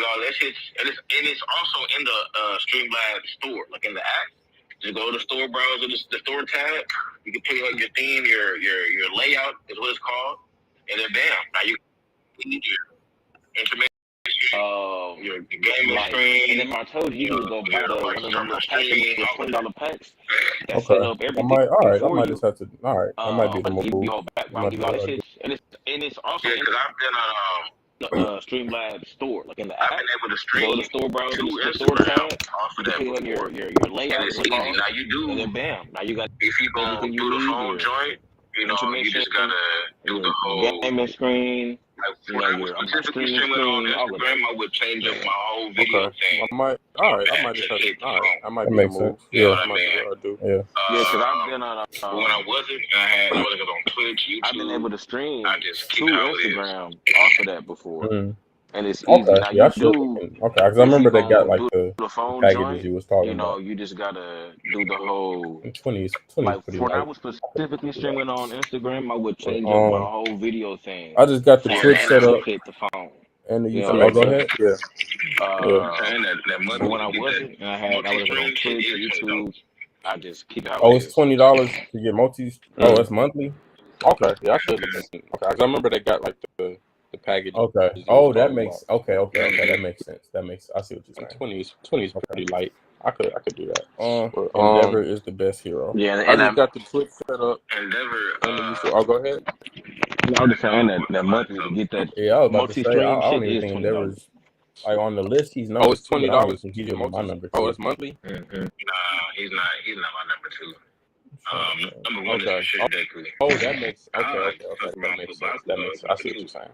all that shit, and it's also in the Streamlabs store, like in the app. Just go to the store browser, the store tab. You can pick like your theme, your layout is what it's called, and then bam, now you need your intermission, your gaming screen. And then I told you to go buy the packs, the $20 packs. That Okay. set up everything. I might just have to. All right, that might be the move. I'll give you all that shit, and it's also because I've been on Streamlabs store, like in the app. I've been able to stream go to the store browser, to the store tab, off of you that can put before. your layout. And it's easy. Now you do. And then bam, now you got if you go everything through you the need phone here. joint, you know, you just gotta do the whole gaming screen. Like, when I was specifically streaming on Instagram, I would change up my whole video thing. I might just have to. All right, I might That be makes a move. sense. Yeah, Yeah, that might be man. what I do. Yeah. Yeah, because I've been on. When I wasn't, I was on Twitch, YouTube. I've been able to stream I just to keep it how it is. Instagram off of that before, and it's easy. Okay. Now Yeah, I you should. do. Okay, because I remember they got like the the phone packages joint. you was talking You know, about. you just gotta do the whole. 20 Like pretty when I light. was specifically streaming on Instagram, I would change up my whole video thing. I just got the for Twitch that set to up fit the phone. and the You YouTube. know, Oh, go ahead. Yeah. But when I wasn't, and I was on Twitch, YouTube, I just keep it how Oh, it it's is. $20 to get multis. Oh, it's monthly. Okay, yeah, I should. Okay, 'cause I remember they got like the package. Okay. Oh, that makes okay. That makes sense. I see what you're saying. 20 is pretty light. I could do that. But, Endeavor is the best hero. Yeah, I just got the Twitch set up. Endeavor. And the YouTube. Oh, go ahead. I'm just saying that monthly to get that Yeah, I was about to say multi-stream I don't shit even is think $20. Endeavor's like on the list. He's number Oh, it's two, but I don't $20 think to he's get my multi. number Oh, two. it's monthly. Nah, he's not my number two. Number one Okay. is Shit Deku. Oh, that makes I okay. like That makes sense. That makes. I see what you're saying.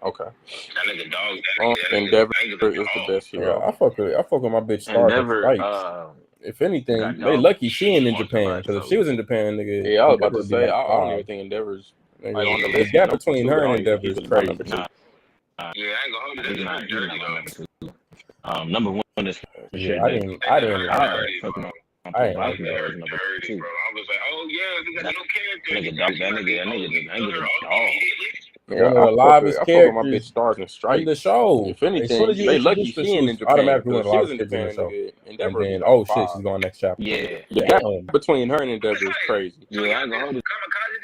Okay. That nigga dog. That Endeavor nigga is the dog. best Yeah, hero. I fuck with my bitch Star. Endeavor, If anything, got they dog lucky she ain't in shit Japan. on Because if so- she was in Japan, nigga, Yeah, I was about Endeavor to would be say like I don't five. even think Endeavor's Nigga, like on the the list. gap Number between two, her I and don't even Endeavor think is he's my crazy. number two. Yeah, I ain't gonna hold you. He's not That's dirty my though. number two. Number one is Yeah, I didn't like Dirty, that. bro. I ain't like like that. that. Was number Dirty, two. bro. I was like, oh yeah, we got a new character. Nigga, dog, that nigga just dog. Yeah, One of the I livest fuck with my bitch characters Stars and in Stripes. the show. If anything, As soon as you they lucky introduced her, she she ain't was in Japan. automatically one Because of if the she was livest in characters in Japan, the show. nigga, And Endeavor would be then, like oh shit, 5. she's going next chapter. Yeah. The gap between her and Endeavor is crazy. Yeah, I ain't gonna hold it.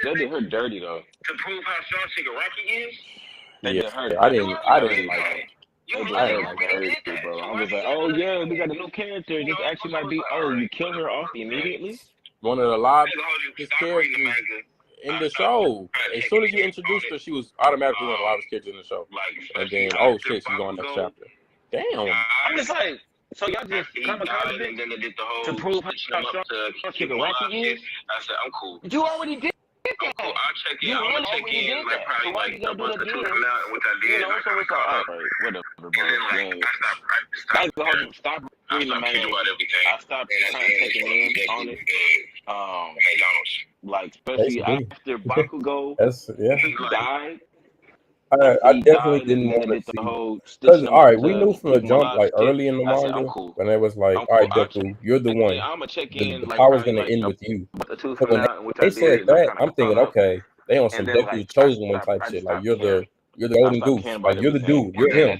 They did her dirty though. To prove how strong Shigaraki is. They Yeah, did her. I didn't like They that. did her dirty, bro. I was like, oh yeah, we got a new character. This actually might be. Oh, you kill her off immediately. One of the livest characters in the show. As soon as you introduced her, she was automatically one of the livest characters in the show. And then, oh shit, she's going next chapter. Damn. I'm just like, so y'all just kamikaze it to prove how strong Shigaraki is? I said, I'm cool. You already did I'm cool. I'll check in. You I'm gonna check already in did like that. probably So why like you gonna do it again? which I did. You know, so it's all right, whatever, bro. And then I stopped Stop reading the manual. I stopped kind of taking in on it. Like especially after Bakugo died. I definitely didn't want to see. Because all right, we knew from the jump, like early in the manga, when it was like, all right, Deku, you're the one. The power's gonna end with you. So when they said that, I'm thinking, okay, they on some Deku's chosen one type shit. Like you're the golden goose. Like you're the dude. You're him.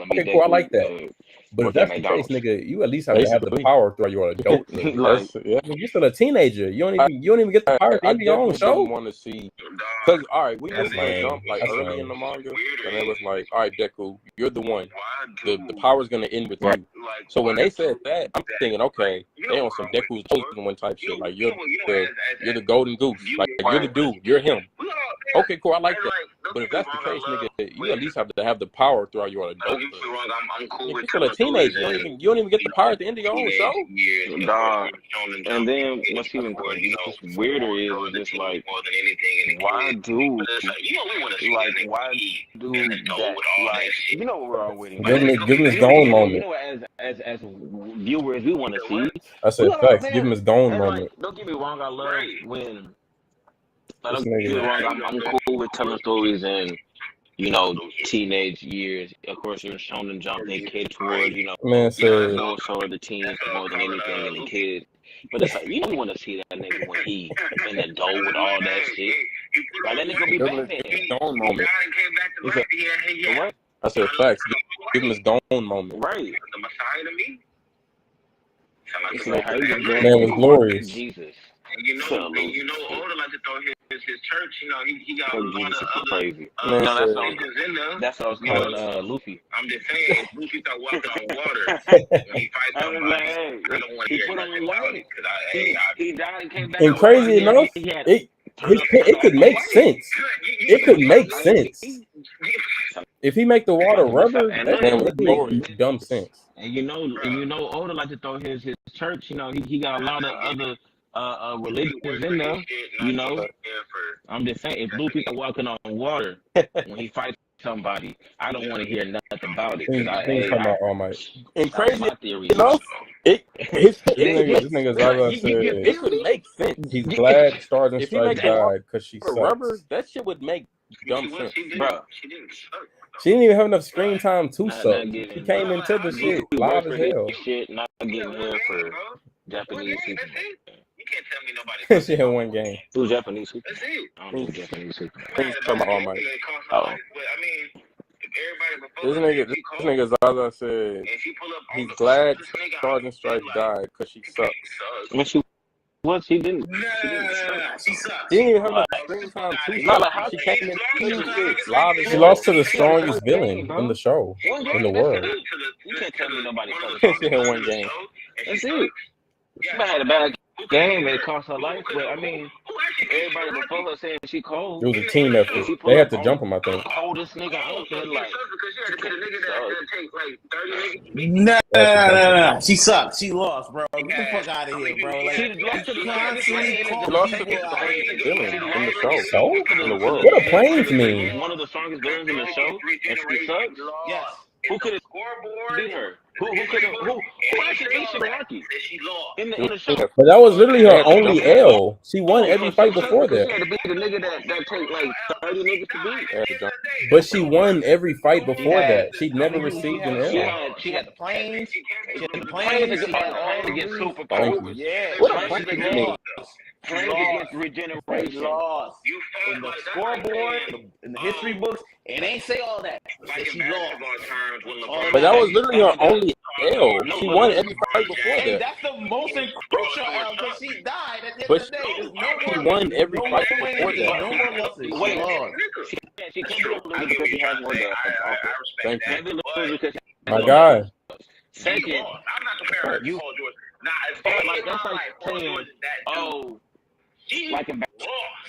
Okay, cool. I like that. But if that's the case, nigga, you at least have to have the power throughout your adult. Nigga. You're still a teenager. You don't even get the power at the end of your own show. Want to see, because all right, we knew from the jump like early in the manga, and it was like, all right, Deku, you're the one. The power's gonna end with you. So when they said that, I'm thinking, okay, they on some Deku's chosen one type shit. Like you're the golden goose. Like you're the dude. You're him. Okay, cool. I like that. But if that's the case, nigga, you at least have to have the power throughout your adulthood. You're still a teenager. You don't even get the power at the end of your own show. Dog. And then what's even weirder is just like, why do that? Like, you know what we're all waiting. Give him his gone moment. You know, as viewers, we want to see. I said facts. Give him his gone moment. Like, don't get me wrong. I love when. Don't get me wrong. I'm cool with telling stories and, you know, teenage years. Of course, you're Shonen Jump. They cater towards, you know, more so the teens more than anything and the kids. But it's like, you don't want to see that nigga when he in the dough with all that shit. Like, that nigga be Batman. His own moment. I said facts. Give him his Dawn moment. Right. The Messiah to me. Man was glorious. Jesus. And you know, Oda like to throw his church. You know, he got a lot of other crazy. religions in there. That's what I was calling Luffy. I'm just saying, if Luffy start walking on water when he fights somebody, I don't want to hear nothing about it. He died and came back. And crazy enough, it could make sense. It could make sense. If he make the water rubber, that would make dumb sense. And you know, Oda like to throw his church. You know, he got a lot of other religions in there. You know, I'm just saying, if Luffy are walking on water when he fights somebody, I don't want to hear nothing about it. And crazy, theory, you know, this nigga's all said. It would make sense. He's glad Stars and Stripes died because she sucks. Rubber, that shit would make dumb sense, bro. She didn't even have enough screen time to suck. She came into the shit live as hell. Shit, not getting here for Japanese people. You can't tell me nobody. She had one game. Who's Japanese people? That's it. I don't know Japanese people. He's talking about All Might. But I mean, if everybody this nigga's all I said. He's glad Stars and Stripes died because she sucks. When she She didn't. She sucks. She didn't even have a screen time too. Not like how She came in She lost to the strongest villain in the show, in the world. You can't tell me nobody. She had one game. That's it. She might have had a bad game and it cost her life, but I mean, everybody before her saying she cold. It was a team effort. They had to jump him, I think. Coldest nigga out there, like. Nah. She sucks. She lost, bro. Get the fuck out of here, bro. Like, She lost to the Villain in the show. So? In the world. What do planes mean? One of the strongest villains in the show, and she sucks. yes. Who could have beat her? Who actually beat Shigaraki in the show? But that was literally her only L. She won every fight before She had that. to beat the nigga that take like 30 niggas to beat. But she won every fight before that. She never received an L. She had the planes. She had the Planes planes. against super Thank powers. you. Yeah. What a planes mean? Planes against She regeneration. lost. In the scoreboard, in the history books, it ain't say all that. She lost. But that was literally her only L. She won every fight before Hey, that. that's the most crucial L because she died at the end But of the day. There's no she more. won every No fight more before wins. that. No more losses. She Wait. lost. She can't be able to lose because she has more than Thank you. Can't be lose because she has My more guy. Second, I'm not comparing her to Paul George. Nah, like that's like saying, oh, like in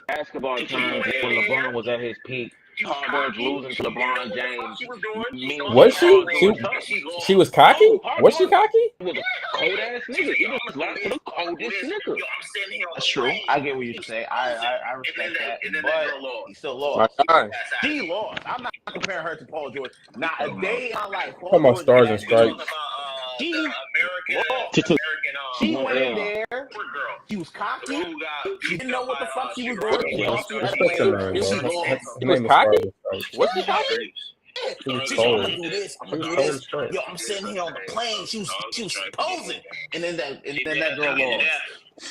basketball times when LeBron was at his peak, Paul George losing to LeBron James. Was she? She was cocky? Was she cocky? He was a cold ass nigga. He was like the coldest nigga. That's true. I get what you say. I respect that. But he still lost. My guy. She lost. I'm not comparing her to Paul George. Not a day in my life. Paul Come on, George Stars had and Stripes. She went in there. She was cocky. She didn't know what the fuck she was doing. Respect her name, bro. Her name is cocky? Stars and Stripes. What's she cocky? She was She's cold. I'm gonna do this. I'm gonna do She was this. cold as Yo, I'm sitting here on the plane. She was posing, and then that girl lost.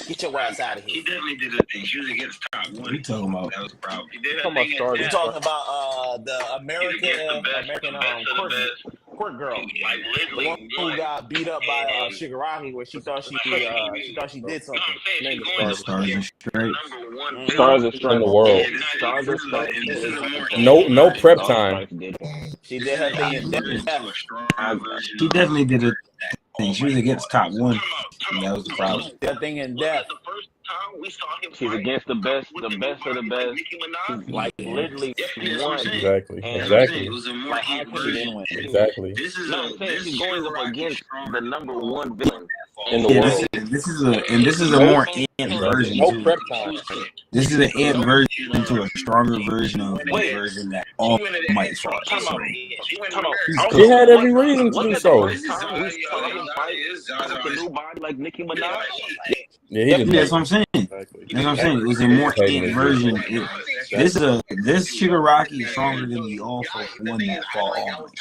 Get your ass out of She here. definitely did a thing. She was against top one. What are you talking about? That was a problem. She did her Talking about thing Stars We and talking about the American court girl, like the one who got beat up by Shigaraki, where she thought she did something. Name is Stars and Stripes. Stars and In the world. Stars and Stripes. No prep time. She did her thing in depth. She definitely did a thing. She was against top one. And that was the problem. That thing in depth. She's against the best of the best. She's like literally won. Exactly. It was a more Like, how could she didn't win? Exactly. This is No, I'm saying she's going up against the number one villain. In the Yeah, world. this is a more ant version No too. prep time. This is an ant version to a stronger version of the version that All Might fought. Come So, on. She had every reason to do so. We saw him fight with a new body like Nicki Minaj. Yeah, he yeah, just that's what I'm saying. That's what I'm saying. It was a more ant version. This Shigaraki is stronger than the also one that fought All Might.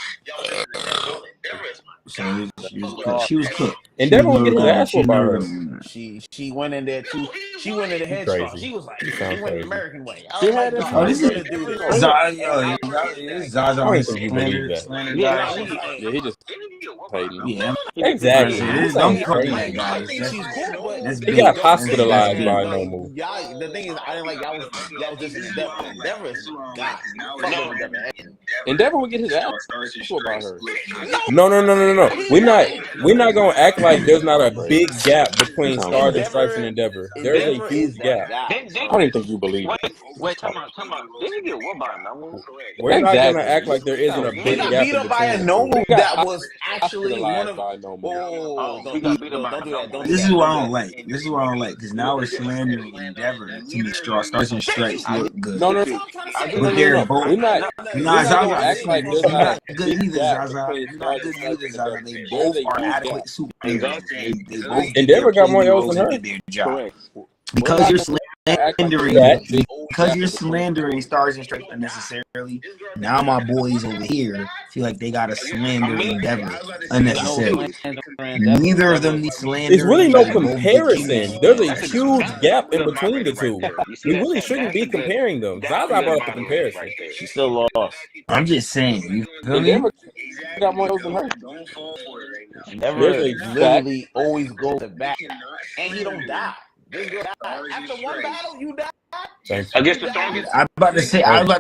So she was cooked. Endeavor will get his ass whooped by her. She went in there too. She went in the headstrong. She was like, she went the American way. I She was had like, us. no, this I'm is gonna do this. Zaza I on don't his think you believe that. slander Yeah, guy. Yeah, he just hating. Yeah, Exactly. don't call me I that, guys. think she's cool, but That's He big. got That's hospitalized big. by but no move. y'all, the thing is, I didn't like y'all was just in Endeavor. Endeavor is my God. Fuck with Endeavor. Endeavor would get his ass whooped by her. No. We're not gonna act like there's not a big gap between Stars and Stripes and Endeavor. There's a huge gap. I don't even think you believe it. Wait, time out. Didn't he get what by no move? We're not gonna act like there isn't a He big got gap beat in up by a between. no move that was actually one of. By no move. Don't do that. This is what I don't like. Because now we're slandering Endeavor to make Stars and Stripes look good. No. But they're both. We're not Zaza, act like there's you're not not a good big either, gap Zaza. between You're not good Stars and either, Stripes Zaza. and They Endeavor. both are adequate superheroes. They both Endeavor did their got more play L's roles than and her. did their job. Correct. Because you're slandering, That you're slandering Stars and Stripes unnecessarily. Now my boys over here feel like they gotta slander Endeavor unnecessarily. Neither of them need slander. it's really no comparison. There's a huge gap in between the two. We really shouldn't be comparing them. Zaza brought up the comparison. She still lost. I'm just saying. You feel me? Endeavor got more than her. Endeavor literally always goes back, and he don't die. This girl died. After one battle, you die. I guess the strongest. I was about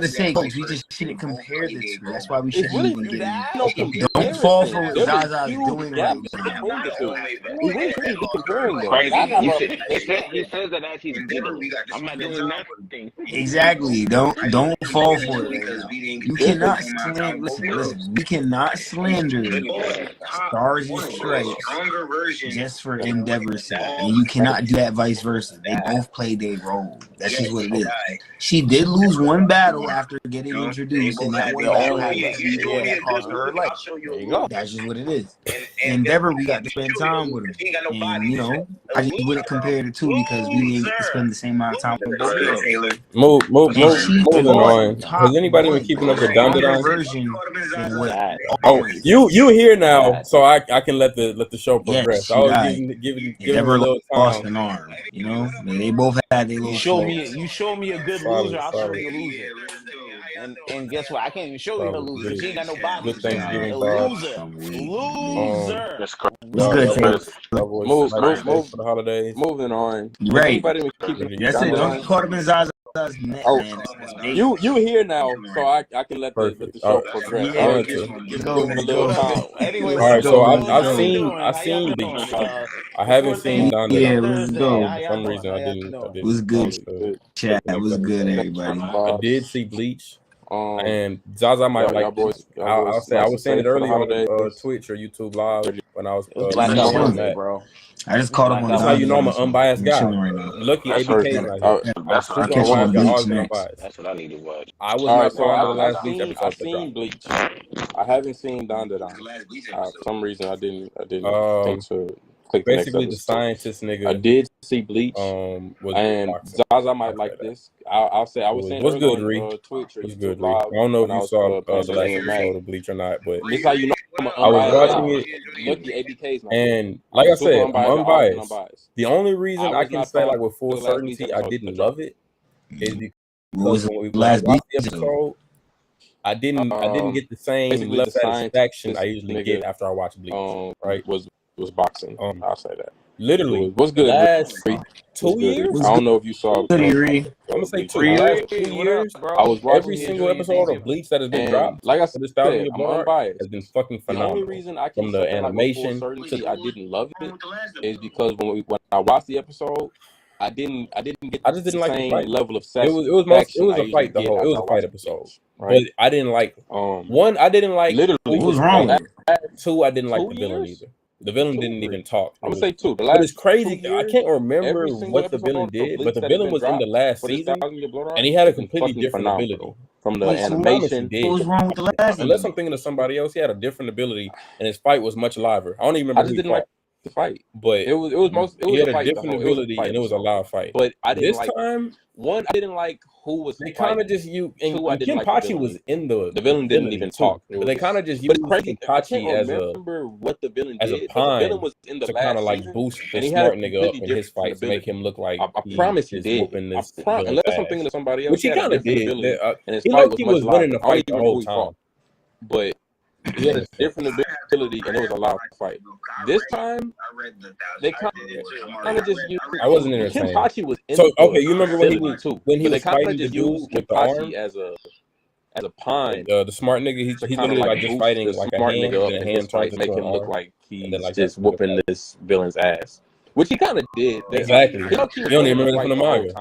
to say, folks, we just shouldn't compare the two. That's why we shouldn't even get Don't fall for what Zaza's doing right now. We really shouldn't be comparing them. He says that as he's beating. I'm not doing nothing. Exactly. Don't fall for it right now. You cannot slander. Listen. We cannot slander Stars and Stripes just for Endeavor's sake, and you cannot do that vice versa. They both played their role. That's just what it is. She did lose one battle after getting introduced, and that battle that cost her her life. There you go. That's just what it is. Endeavor, we got to spend time with her, and I just wouldn't compare the two because we didn't spend the same amount of time with her. Moving on. Has anybody been keeping up with Dundadon? Version than what you here now, so I can let the show progress. Yes, I was giving a little lost time. an arm. They both had their little. You show me a good loser, I'll show you a loser. And guess what? I can't even show you a loser. She ain't got no body. Good Thanksgiving Loser. That's correct. Move for the holidays. Moving on. Right. Anybody been keeping That's it. Don't call them in Zaza's neck, man. You here now, so I can let the show progress. Anyway, all right, so I've seen Bleach. I haven't seen Don. Yeah, let's go. For some reason I didn't. It was good. Chat. It was good, everybody. I did see Bleach. And Zaza might like. I'll say I was saying it earlier on Twitch or YouTube Live when I was. bro. I just called him on. That's how you know I'm an unbiased guy. Right now. Lucky ABK's not here. That's what I need to watch. I was not calling the last Bleach episode. I've seen Bleach. I haven't seen Dundadon. For some reason I didn't think to click the basically next the scientist nigga. I did see Bleach. And Zaza might like this. I'll say I was saying what's good, Ree? Twitch or what's good, Live. I don't know if you saw the last episode of Bleach or not, but this how you know I was watching it. Lucky ABK's and like I said, I'm unbiased. The only reason I can say like with full certainty I didn't love it is because when we watched the episode, I didn't get the same level of satisfaction I usually get after I watch Bleach. Right? Was boxing. I'll say that. Literally, what's good? Last 2 years. I don't know if you saw. I'm gonna say 2 years. I was watching every single episode of Bleach that has been dropped. Like I said, this thousand has been fucking phenomenal. The only reason I from the animation to I didn't love it is because when I watched the episode, I just didn't like the fight. Level of satisfaction. It was a fight. It was a fight episode. Right. But I didn't like one. I didn't like literally. What was wrong? Two. I didn't like the villain either. The villain didn't even talk. I'm gonna say 2. But it's crazy. I can't remember what the villain did, but the villain was in the last season, and he had a completely different ability from the animation. What was wrong with the last? Unless I'm thinking of somebody else, he had a different ability, and his fight was much liver. I don't even remember. the fight. But it was he had a a different ability, and it was a loud fight. But I didn't this time. One, I didn't like who was. They kind of just and Kenpachi was in the villain didn't even talk. But they kind of just used Kenpachi as what the villain as did. a pawn the villain was in the to kind of like boost the smart nigga up in his fights, make him look like I promise he did. Unless I'm thinking of somebody else, which he kind of did. He was winning the fight the whole time, but he had a different ability, and it was a loud fight. This time, they kind of just used. I wasn't entertained. Kenpachi was in you remember when he was fighting the dude with the arm as a pawn. The smart nigga, he's literally like just fighting like a hand, and a hand tries to make him look like he's like just whooping this villain's ass. Which he kind of did. Exactly. You don't even remember from the manga.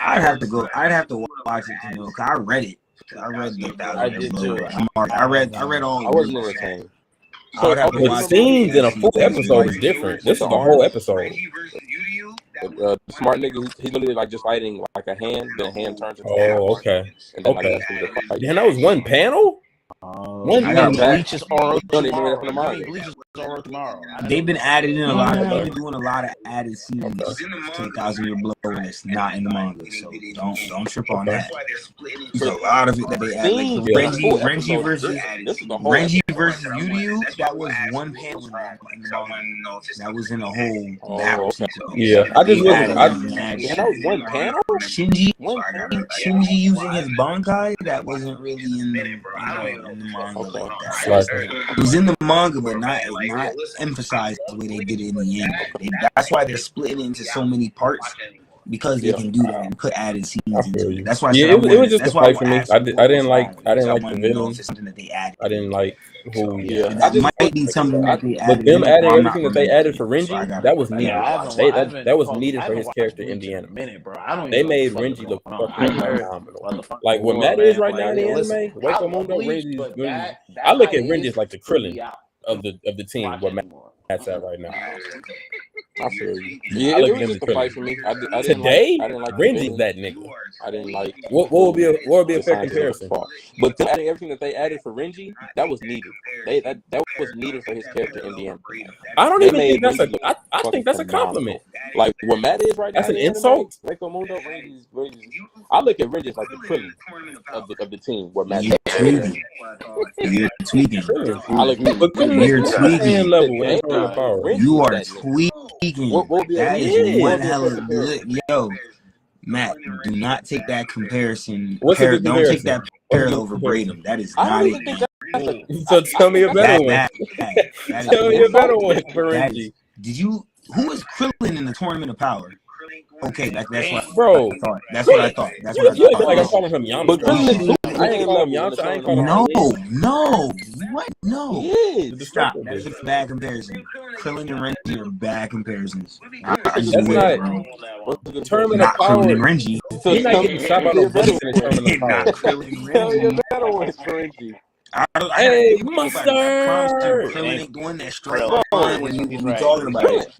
I'd have to watch it to know. Cause I read it. I read I did too. I read all. I wasn't entertained. So the scenes in a full episode is different. This is the whole episode. The smart nigga, he's literally like just fighting like a hand, then a hand turns into okay. And then, okay. Then that was one panel? Bleach's Oro tomorrow. They've been adding in a lot. They've been doing a lot of added scenes to 1000 Year Blow, and it's not in the manga. So don't trip on that. There's a lot of it that they added. Like Renji versus Yuryu, that was one panel in the manga. That was in a whole battle. Yeah, I just wasn't. That was one panel. Shinji using his Bankai, that wasn't really in the manga like that. It was in the manga, but not emphasized the way they did it in the end. That's why they're splitting it into so many parts, because they can do that and put added scenes into it. That's why it was just a fight for me. I didn't like the villain. Something that they added. I didn't like who. That might be something that they added. But them adding everything that they added for Renji, that was needed. That was needed for his character in the anime. They made Renji look fucking phenomenal. Like what Matt is right now in the anime, Waco Mundo, Renji. I look at Renji as like the Krillin of the team. What Matt's at right now. I feel you. Yeah, it was just a fight for me. Today, Renji's that nigga. I didn't like. What would be a fair comparison? But adding everything that they added for Renji, that was needed. That was needed for his character in the end. I don't even think that's a. I think that's a compliment. Like what Matt is right now. That's an insult. Waco Mundo, Renji's. I look at Renji as like the Krillin of the team. What Matt? You're tweaking. I look at you're tweaking. Level. You are tweaking. That is one hell of good. Yo, Matt, do not take that comparison. Don't take that parallel over Braden. That is not it. So tell me a better one. Tell me a better one for Renji. Who is Krillin in the Tournament of Power? Okay, that's what bro. That's what I thought. That's what I thought. Like I'm calling him Yamcha. I ain't calling him Yamcha. I ain't calling him. No. What? No. Stop. That's a bad comparison. Krillin and Renji are bad comparisons. That's not the Tournament of Power. Krillin and Renji. He's not getting shot by no bullet in the Tournament of Power. Krillin and Renji. Hey, Mustard! Krillin ain't doing that straight line when you talking about it.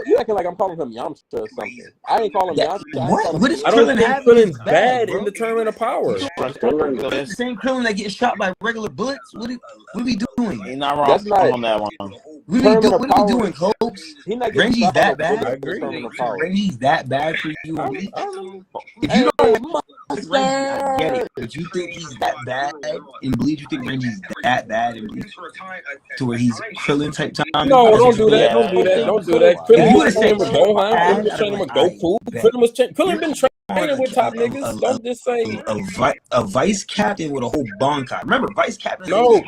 You acting like I'm calling him Yamcha or something. I ain't calling him Yamcha. What is I don't think Krillin's bad in the Tournament of Power. The same Krillin that gets shot by regular bullets. What are we doing? He's not wrong on that one. What are we doing, Copes? Renji's that bad. I agree. Renji's that bad for you. If you don't Renji, I get it. But you think he's that bad in Bleach? You think Renji's that bad in Bleach? To where he's Krillin type time? No, don't do that. Don't do that. Krillin was training with Gohan. Krillin was training with Goku. Krillin been training with top niggas. Don't just say a vice captain with a whole Bankai. Remember, vice captain. No,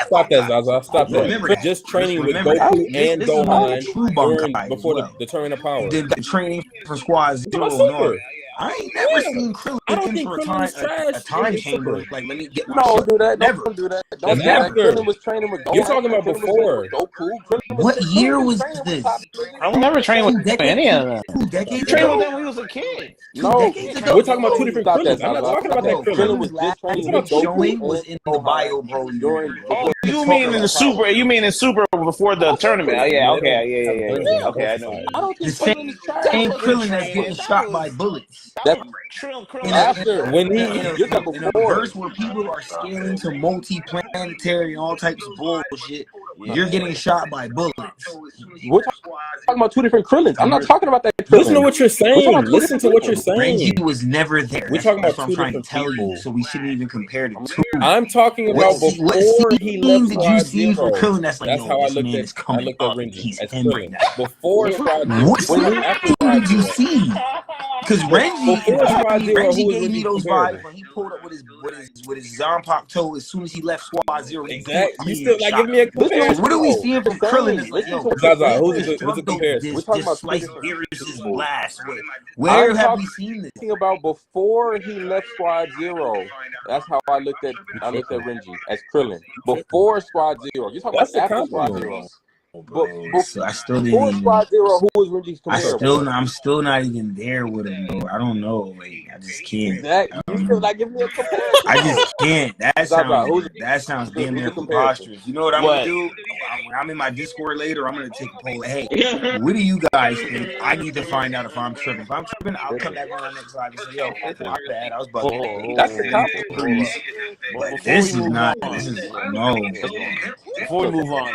stop that, Zaza. Stop that. Remember, just training with Goku and Gohan before the Tournament of Power. Did the training for Squad Zero. I ain't never seen Krillin looking for a time chamber. Like, let me get my do that. Never. Don't do that. That's after. Krillin was training with Gohan. You're talking about before. What year was this? I was never trained with any of them. 2 decades trained ago? with them when he was a kid. No, we're talking about 2 different Krillins. I'm not talking about that Krillin was last showing was in the Bio Broly during. Oh, you mean in Super? You mean in Super before the tournament? Oh, yeah, okay, yeah. Okay, I know. The same Krillin that's getting shot by bullets. After when he in a verse where people are scaling to multi-planetary and all types of bullshit, You're getting shot by bullets. We're talking about two different Krillins. I'm not talking about that Krillin. Listen to what you're saying. Listen to what you're saying. Renji was never there. We're talking about two different people. You, so we shouldn't even compare the two. I'm talking about before he left Did you see from Squad-Zero. Krillin? That's how I looked at Renji. He's as Krillin. Before Squad-Zero. What did you see? Because Renji gave me those vibes when he pulled up with his Zanpakuto toe as soon as he left Squad-Zero. Exactly. You still like give me a comparison. What are we seeing from Krillin? It's like, yo, who's a comparison? We're talking about slice Beerus's blast. Where have we seen this? Talking about before he left Squad-Zero. That's how I looked at Renji as Krillin. Before Squad-Zero. You're talking about after Squad-Zero. So I still didn't. Before Squad-Zero, who was Renji's comparable? I'm still not even there with him, bro. I don't know. Like, I just can't. You still not giving me a comparison? I just can't. That sounds damn near preposterous. You know what I'm gonna do? When I'm in my Discord later, I'm gonna take a poll. Hey, what do you guys think? I need to find out if I'm tripping. If I'm tripping, I'll come back on our next live and say, yo, my bad. I was bugging. That's the compliment. But this is not. This is no. Before we move on,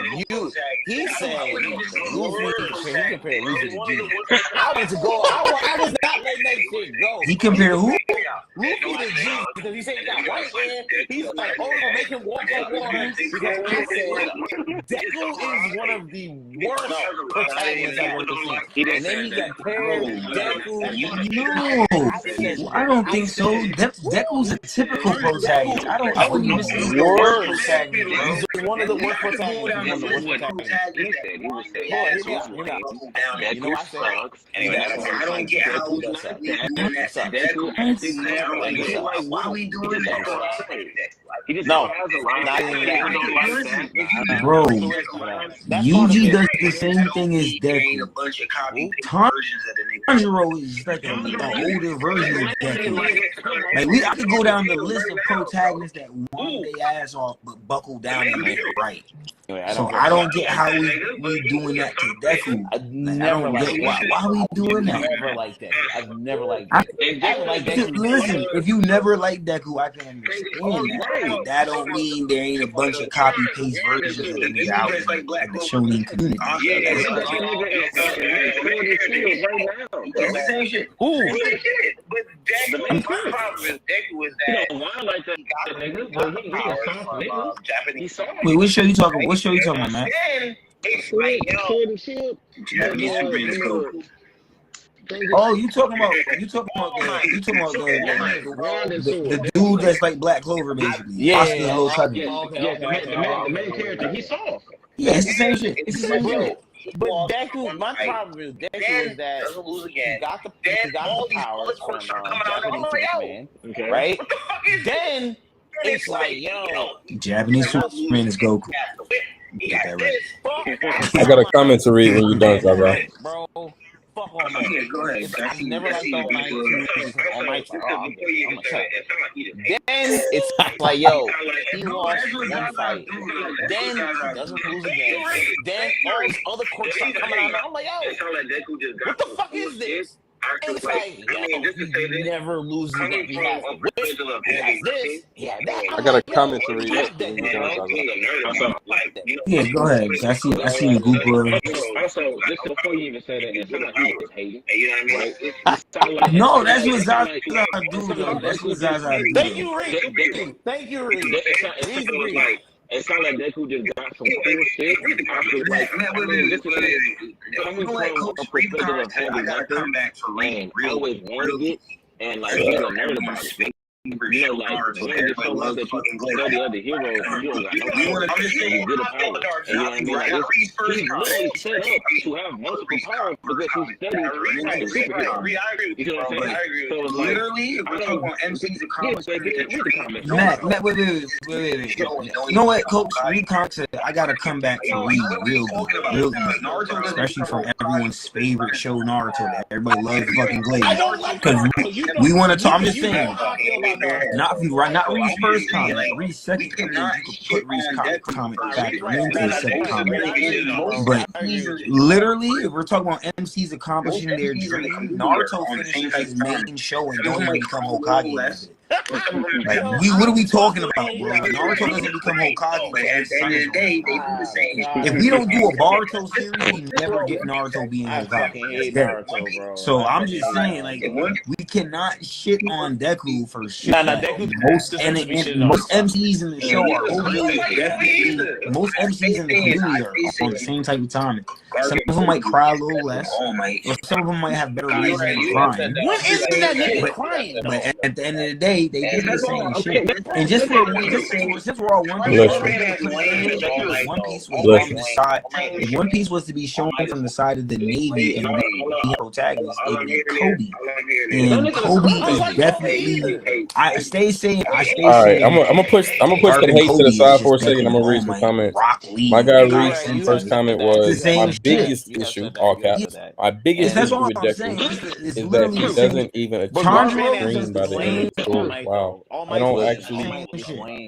he said Luffy. He compared Luffy to Jesus. I was not letting that shit go. He compared who? Luffy to Jesus because he said he got white hair. He's like, oh no, make him walk on water because he said Deku is one of the worst protagonists I've ever seen. And then he got paired Deku. No, I don't think so. Deku's a typical protagonist. I wouldn't even say he's the worst protagonist. He's one of the worst protagonists. I don't get how we doing that. Why are we doing that? Bro, Yuji does the same thing as Deku. Tanjiro is like an older version of Deku. Like I could go down the list of protagonists that want their ass off but buckle down and get it right. So I don't get how we doing that to Deku. I don't get why are we doing that? I've never liked Deku. Listen, if you never liked Deku, I can understand that. That don't mean there ain't a bunch of copy paste versions of it out in the shonen community. Wait, what show you talking about, man? Oh, you talking about the dude that's like Black Clover, basically. Yeah. The main character. He's soft. Yeah, it's the same shit. It's the same shit. But Deku, my problem with Deku is that he got the powers from Japanese Superman, right? Then it's like, yo, Japanese Superman is Goku. Get that right. I got a comment to read when you're done, Zaza. Bro. Fuck all that. Go ahead. I've never liked All Might. Then it's like, yo, he lost one fight. Then he doesn't lose again. Then all these other quirks start coming out. I'm like, yo, what the fuck is this? It's like, yo, he never loses again. He has a whip, he has this, he has that. I got a comment to read. Yeah, go ahead. I see Gooper. Also, just before you even say that, it sounded like he was hating. Right? No, that's what Zaza do, though. That's what Zaza do. Thank you, Reed. It sounds like Deku just got some cool shit. After, like, this is coming from a perspective of having nothing and always wanted it, and like being a nerd about it. You know, like, when you show us that you can study other heroes, you don't got no power, and you get a power. And you know what I mean? Like, he's literally set up to have multiple powers because he's studying like a superhero. You know what I'm saying? So it's like, literally, if we're talking about MC's accomplishment, Matt, wait. You know what, Coach? Read comics. I gotta come back to read real good. Especially from everyone's favorite show, Naruto. That everybody loves fucking Glaze. Because we want to talk. I'm just saying. Not Reed's first comment, like Reed's second comment. You could put Reed's comment back into the second comment. But literally, if we're talking about MCs accomplishing their dream, Naruto finishes his main show and don't even become Hokage. Like, what are we talking about, bro? Naruto doesn't become Hokage. Like, at the end of the day, they do the same shit. If we don't do a Boruto series, we never get Naruto being Hokage. I fucking hate Naruto, bro. So I'm just saying, like, we cannot shit on Deku for shit. Nah, Deku. Most MCs in the show are really definitely. Most MCs in the community are on the same type of time. Some of them might cry a little less, or some of them might have better reasons for crying. When isn't that nigga crying? But at the end of the day, they did the same shit. And just since we're all One Piece, One Piece was on the side. If One Piece was to be shown from the side of the Navy and the protagonist, it would be Kobe. And Kobe is definitely. I stay saying. All right, I'm gonna push the hate to the side for a second. I'm gonna read some comments. My guy Reed's first comment was my biggest issue, all caps. My biggest issue with Deku is that he doesn't even achieve dream by the end of the story. Wow, I don't actually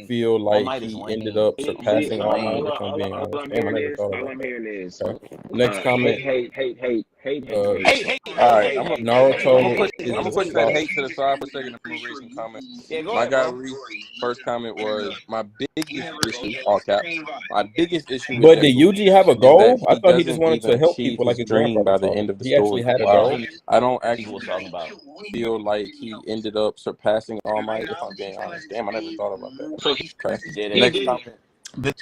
feel like he ended up surpassing All Might. If I'm being honest, damn, I never thought about that. Next comment. Hate. All right, Naruto. I'm gonna push that hate to the side for a second. I'm gonna read some comments. My guy Reed's first comment was my biggest issue, all caps. My biggest issue. But did Yuji have a goal? I thought he just wanted to help people like his dream by the end of the story. He actually had a goal. I don't actually feel like he ended up surpassing All Might. If I'm being honest, damn, I never thought about that. Okay. Next comment. But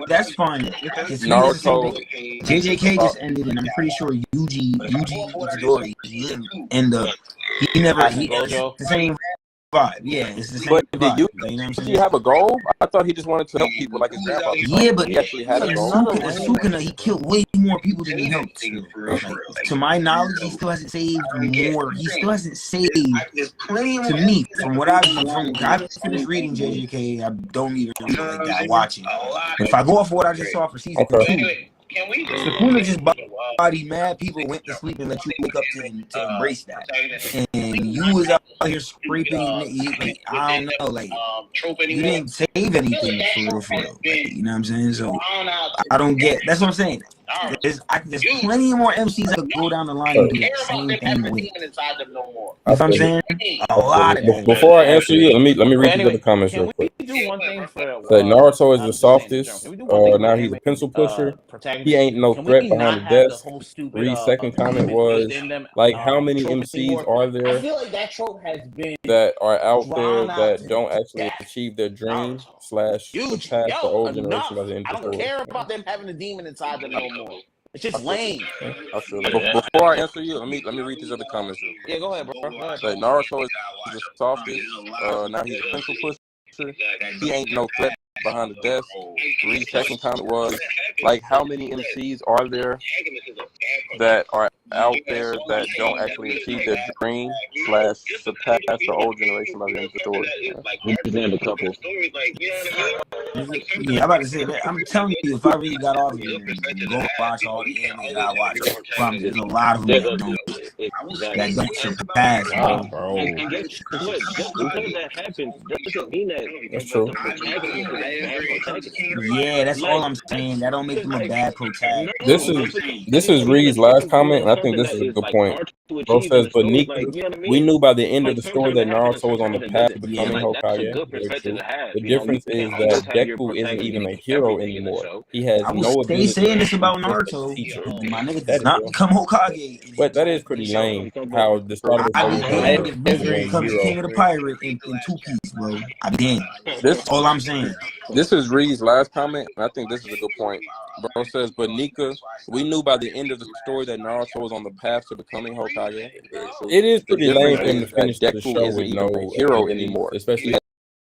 that's fine. Naruto. JJK just ended, and I'm pretty sure Yuji Itadori end up. He never. The same vibe. Yeah, it's the same vibe. Did you know he have a goal? I thought he just wanted to help people like his grandpa. Yeah, but he actually had a goal. Sukuna, he killed way more people than he helped. Like, to my knowledge, he still hasn't saved more. He still hasn't saved. To me, from what I've finished reading JJK, I don't even like that watching. If I go off what I just saw for season 2. Sukuna just body mad people went to sleep and let you wake up to embrace that. And you was out here scraping, like, I don't know, like, you didn't save anything for real. Like, you know what I'm saying? So I don't get. That's what I'm saying. There's plenty more MCs that could go down the line and do the same thing with. You know what I'm saying? A lot of that. Before I answer you, let me read these other comments real quick. Do one thing for Naruto is the softest. Now he's a pencil pusher. He ain't no threat behind the desk. Reed's second comment was like, how many MCs are there I feel like that trope has been that are out there that don't actually achieve their dream / surpass the old generation by the end of the I don't story? care about them having a demon inside them no more. It's just lame. I feel like. Before I answer you, let me read these other comments. Yeah, go ahead, bro. Like, Naruto is the softest. Now he's a pencil pusher. He ain't no threat behind the desk. Reed's second comment was like, how many MCs are there that are out there that don't actually achieve their dream / surpass the old generation by the end of the story? We just named a couple. Yeah, I'm about to say that. I'm telling you, if I really got off here and go watch all the anime that I watch, there's a lot of them that don't surpass, bro. And guess what? Just because that happens doesn't mean that that's true. Yeah, that's all I'm saying. That don't make them a bad protagonist. This is Reed's last comment, and I think this is a good point. Bro says, but Nika, we knew by the end of the story that Naruto was on the path to becoming Hokage. The difference is that Deku isn't even a hero anymore. He has no ability. They saying this about Naruto. My nigga does not become Hokage. But that is pretty lame. How the start of the story becomes King of the Pirate in 2 Piece, bro. I damn. That's all I'm saying. This is Reed's last comment, and I think this is a good point. Bro says, but Nika, we knew by the end of the story that Naruto was on the path to becoming Hokage. It is pretty lame for him to finish the show with no hero anymore, especially.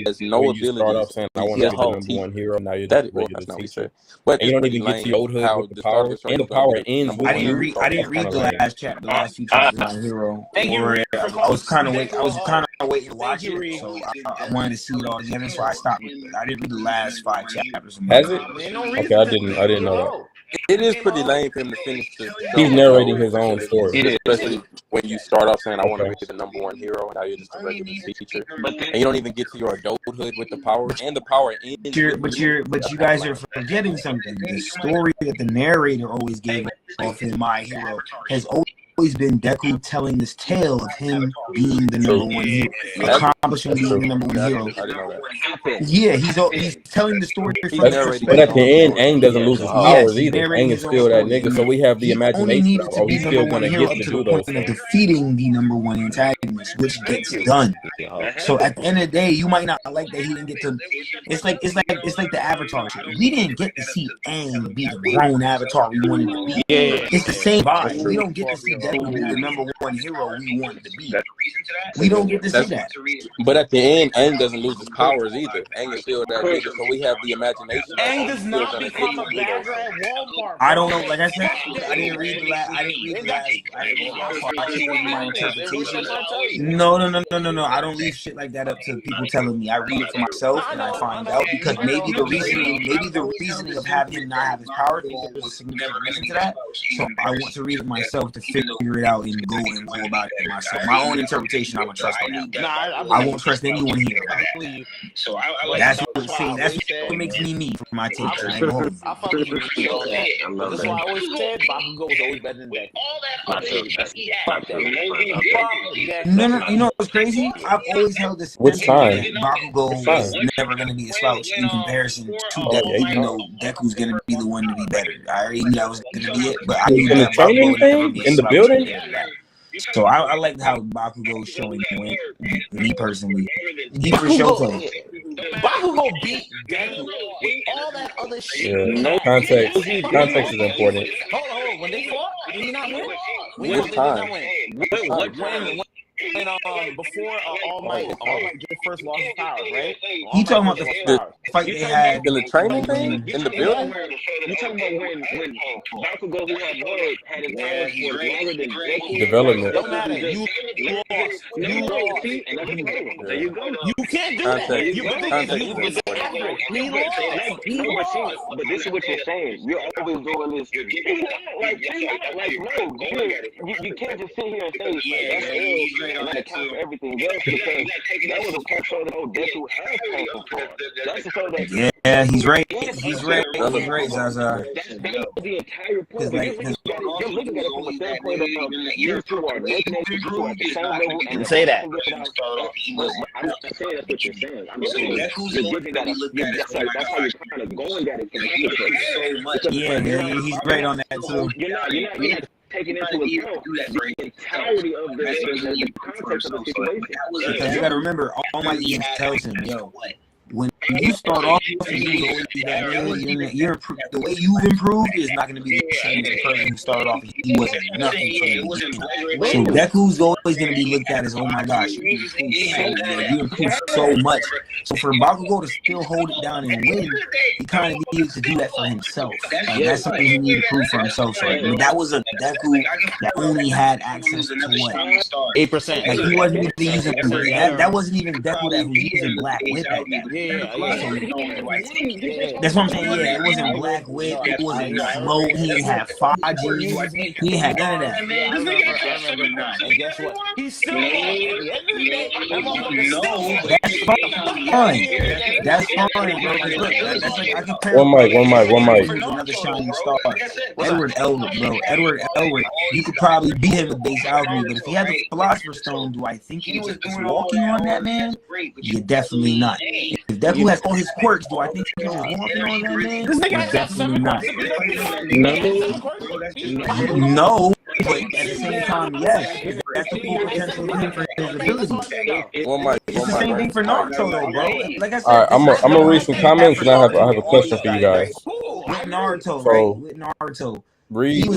Has no ability. Start off saying, I want to be the number one hero. Now you're that's not what said. But you don't even get to your adulthood with the power, and the power ends. I didn't read the last chapter, the last few chapters on Hero. I was kind of waiting to watch it, so I wanted to see it all together, so I stopped. I didn't read the last 5 chapters. Has it? Okay, I didn't know that. It is pretty lame for him to finish the show. He's narrating his own story. It is, especially when you start off saying, I want to be the number one hero, and now you're just a regular teacher. And you don't even get to your adulthood with the power, and the power ends. But you guys are forgetting something. The story that the narrator always gave off in My Hero has always been Deku telling this tale of him being the number one hero. A accomplishing being the number one hero. Yeah, he's telling the story from but at the end, Aang doesn't lose his powers either. Aang is still that nigga, so we have the imagination of, oh, he's still gonna get to do those things. Defeating the number one antagonist, which gets done. So at the end of the day, you might not like that he didn't get to. It's like the Avatar shit. We didn't get to see Aang be the grown Avatar we wanted to be. It's the same vibe. We don't get to see Deku be the number one hero we wanted to be. We don't get to see that. But at the end, Aang doesn't lose his powers either. Aang is still that nigga, so we have the imagination. Aang does not become a bagger at Walmart. I don't know. Like I said, I didn't read the last part. I can't give my interpretation. No. I don't leave shit like that up to people telling me. I read it for myself and I find out, because maybe the reasoning of having him not have his powers, there's a significant reason to that. So I want to read it myself to figure it out and go about it myself. My own interpretation, I'm gonna trust on that. I won't trust anyone here. So I that's what makes me for my take. I fuck with you. That's why I always said Bakugo was always better than Deku. No, you know what's crazy? I've always held this. Which time? Bakugo is never gonna be a slouch in comparison to Deku. Even though Deku's gonna be the one to be better. I already knew that was gonna be it, but I knew in the training thing in the building. So I like how Bakugo showing went. Me personally, he for sure. Bakugo beat Deku with all that other shit. Yeah, no context. Context is important. Hold on. When they fought, did he not win? Which time? When before All Might just first lost his powers, right? He talking about the fight they had in the training thing in the building. You talking about when Bakugo, who had blood, had his powers for longer than Deku? Development. Don't matter. You lost. There you go. You can't do that. He lost. But this is what you're saying. You're always doing this. You can't just sit here and say that's L and not account for everything else, because that was a part of the whole Deku has came from. That's the show that. Yeah, he's right. He's right, Zaza. That's the entire point. You're looking at it from a standpoint of these two are making it at the same level. And say that. I'm not saying that's what you're saying. I'm just saying you're giving that. That's how you're kind of going at it from the perspective. Yeah, he's great on that too. You're not taking into account the entirety of the context of the situation. Because you got to remember, All Might even tells him, yo, when you start off and you always be that nigga, the way you've improved is not going to be the same as the person who started off and he wasn't nothing from the beginning. So Deku's always going to be looked at as, oh my gosh, you improved so much. So for Bakugo to still hold it down and win, he kind of needed to do that for himself. Like, that's something he needed to prove for himself. So that was a Deku that only had access to what? 8%. Like he wasn't even using that wasn't even Deku that was using Black Whip at that. Yeah. That's what I'm saying. Yeah, it wasn't Black Whip. It wasn't Smoke. He didn't have 5G. He had none of that. I remember. And guess what? He's still That's fine, bro. That's like I compare. One mic. Another shining star. Edward Elric, bro. Edward Elric. You could probably beat him with base alchemy, but if he had the Philosopher's Stone, do I think he was just walking on that, man? Yeah, definitely not. If Deku has all his quirks, do I think he's just walking on that, man? Yeah, definitely not. No, but at the same time, yes. That's the full potential of him for his abilities. It's the same thing for Naruto, though, bro. Like I said, all right, I'm gonna read some comments and I have a question for you guys. With Naruto, right? With Naruto. Reed said,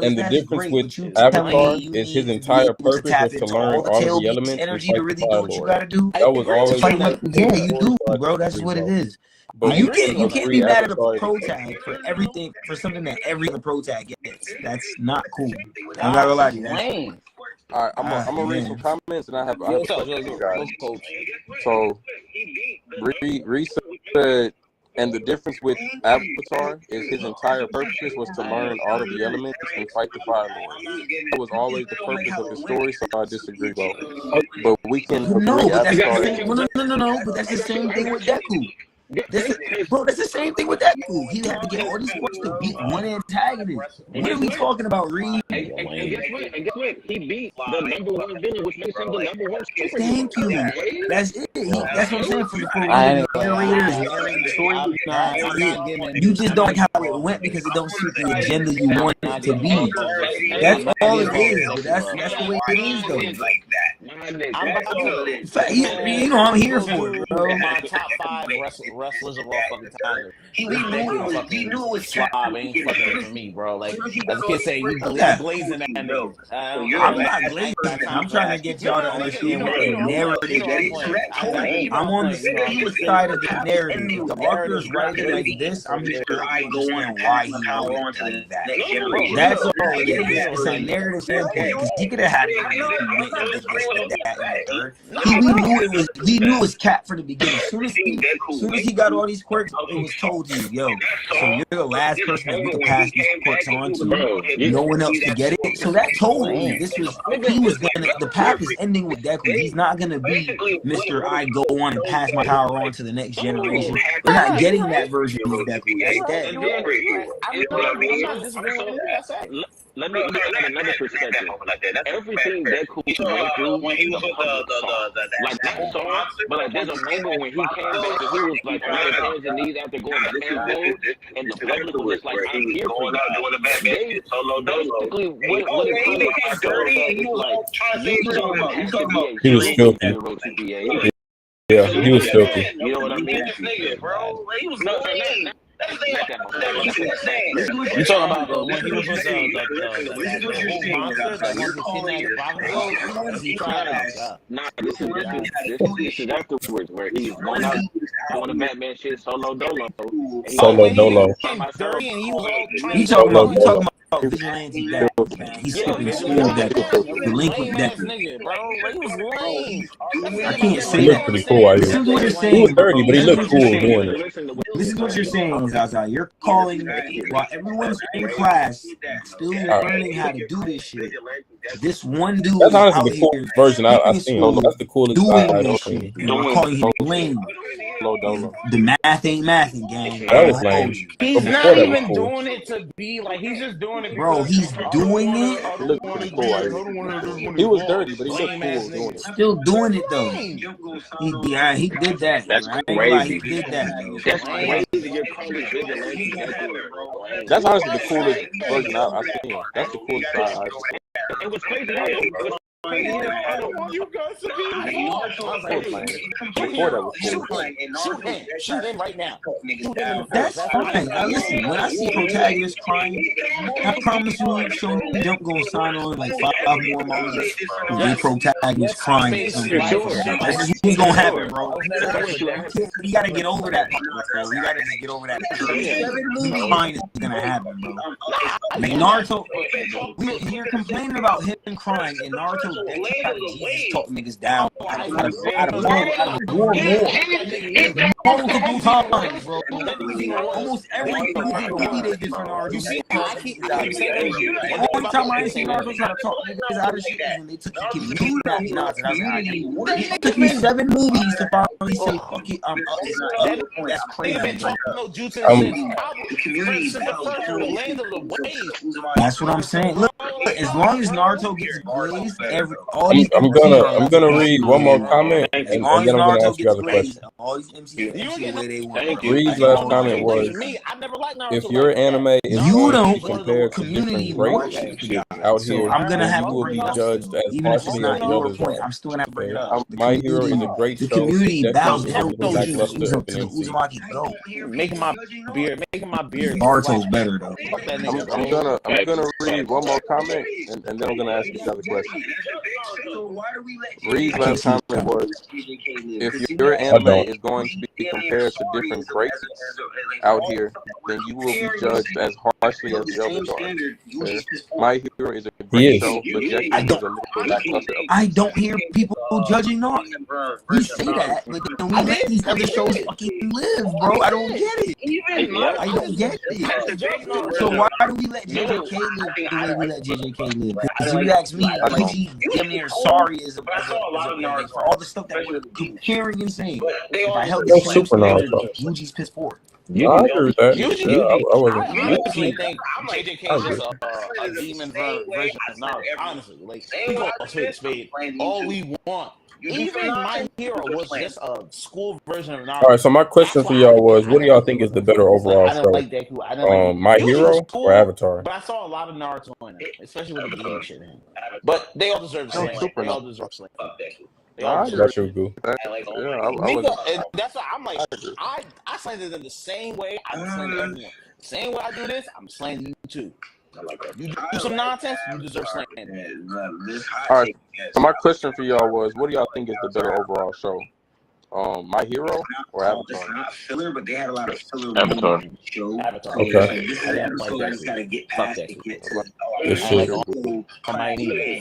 and the difference with Avatar is his entire purpose was to learn all of the elements and fight the Fire Lord. That was always yeah, you do, bro. That's what it is. But you can't be mad at a pro tag for everything, for something that every other pro tag gets. That's not cool. I'm not gonna lie to you. All right, I'm gonna read some comments and I have a question for you guys. So, Reed said, and the difference with Avatar is his entire purpose was to learn all of the elements and fight the Fire Lord. That was always the purpose of the story, so I disagree, But we can agree but that's the same thing with Deku. Bro, that's the same thing with Deku. He had to get all these quirks to beat one antagonist. What are we talking about, Reed? And guess what? He beat the number one villain, which makes him the number one superhero. Thank you. That's it. That's what I'm saying. For narrators, narrating story, you just don't like how it went because it don't suit the agenda you want it to be. That's all it is. But that's the way it is, though. You know, I'm here for it, bro. My top 5 wrestlers of all fucking time. He knew it was slob. Ain't fucking for me, bro. Like, as a kid say, you glazing that nigga. I'm not glazing. I'm trying to get y'all to understand what the narrative is. I'm on the side of the narrative. If the author's writing like this, I'm here to understand why he wrote it like that. That's all it is. It's a narrative standpoint. Because he could have had it and did this and that and the third. We knew it was Cap from the beginning. As soon as he got all these quirks, it was told to you, yo, so you're the last person that we could pass these quirks on to. No one else to get it. So that told me the path is ending with Deku. He's not gonna be Mr. I go on and pass my power on to the next generation. We're not getting that version of Deku. That's dead. Let me add another perspective. Everything Deku went through when he was like that song, but like there's a moment when he came back and he was like on his hands and knees after going to man mode, and the public was just like, I'm here for you. Basically, what it kind of dirty, he was filthy. Yeah, he was filthy. You know what I mean? You talking about when he was with the monster, the one who kidnapped Nah, this is afterwards where he's going out doing the Batman shit solo dolo. You talking about vigilante Deku, man. He's skipping school Deku, delinquent Deku. I can't say that. Pretty cool. He was dirty, but he looked cool doing it. This is what you're saying, Zaza. You're calling while everyone's in class, still learning how to do this shit. This one dude. That's honestly the coolest version I've seen. That's the coolest I've seen. I'm calling him lame. The math ain't mathing, gang. That was lame. He's not even doing it to be like, he's just doing it. Bro, he's doing it. He looked pretty cool. He was dirty, but he looked cool doing it. Still doing it though. He did that. That's crazy. He did that. That's crazy. That's honestly the coolest version I've seen. That's the coolest side I've seen. It was crazy. I don't want you guys to be shoot him right now. That's fine. Now listen, when I see protagonists crying, I promise you, show me Jump gonna sign on like 5 more moments with the protagonist crying. That's just what's gonna happen, bro. We gotta get over that, bro. We gotta just get over that. Crying is gonna happen, bro. Like Naruto, you're complaining about him crying, and Naruto Jesus talk niggas down out of war multiple times, bro. Almost every movie they did for Naruto. The only time I ain't seen Naruto try to talk niggas out of shit is when they took the community knots, and I was like, it took me 7 movies to finally say, fuck it, I'm up. That's crazy, bro. That's what I'm saying. Look, as long as Naruto gets glazed, I'm gonna read one more comment and then I'm gonna ask you guys a question. Reed's last comment was, if your anime is compared to different breaks out here, you will be judged as partially as the others are. I'm still gonna bring it up. My Hero is a great show. The community bows down. Making my beard. Naruto's better though. I'm gonna read one more comment and then I'm gonna ask you guys a question. Reed's last comment was, if your anime is going to be compared to different breaks out here, then you will be judged as harshly as the others are. My Hero is a great show, but Jackie is a little lackluster. I don't hear people judging Naruto. We say that, but then we let these other shows fucking live, bro. I don't get it. I don't get it. So why do we let JJK live the way we let JJK live? Because if you ask me, UG damn near sorry is a for all the stuff that we're comparing and saying. If I held the same standard, UG's piss poor. I agree with that. I honestly think JJK is just a demon version of Naruto. Honestly, like we go to spade. All we want. Even My Hero was just a school version of Naruto. All right, so my question for y'all was, what do y'all think is the better overall show? My Hero or Avatar? But I saw a lot of Naruto in it, especially with the game shit in it. But they all deserve slam. They all deserve slam. That's your goo. That's why I'm like, I slandered them the same way I slandered everyone. The same way I do this, I'm slandering you too. You do some nonsense, you deserve slander. All right. So my question for y'all was, what do y'all think is the better overall show? My Hero or Avatar? It's not filler, but they had a lot of filler. Avatar. Okay. This episode gotta get past to get to.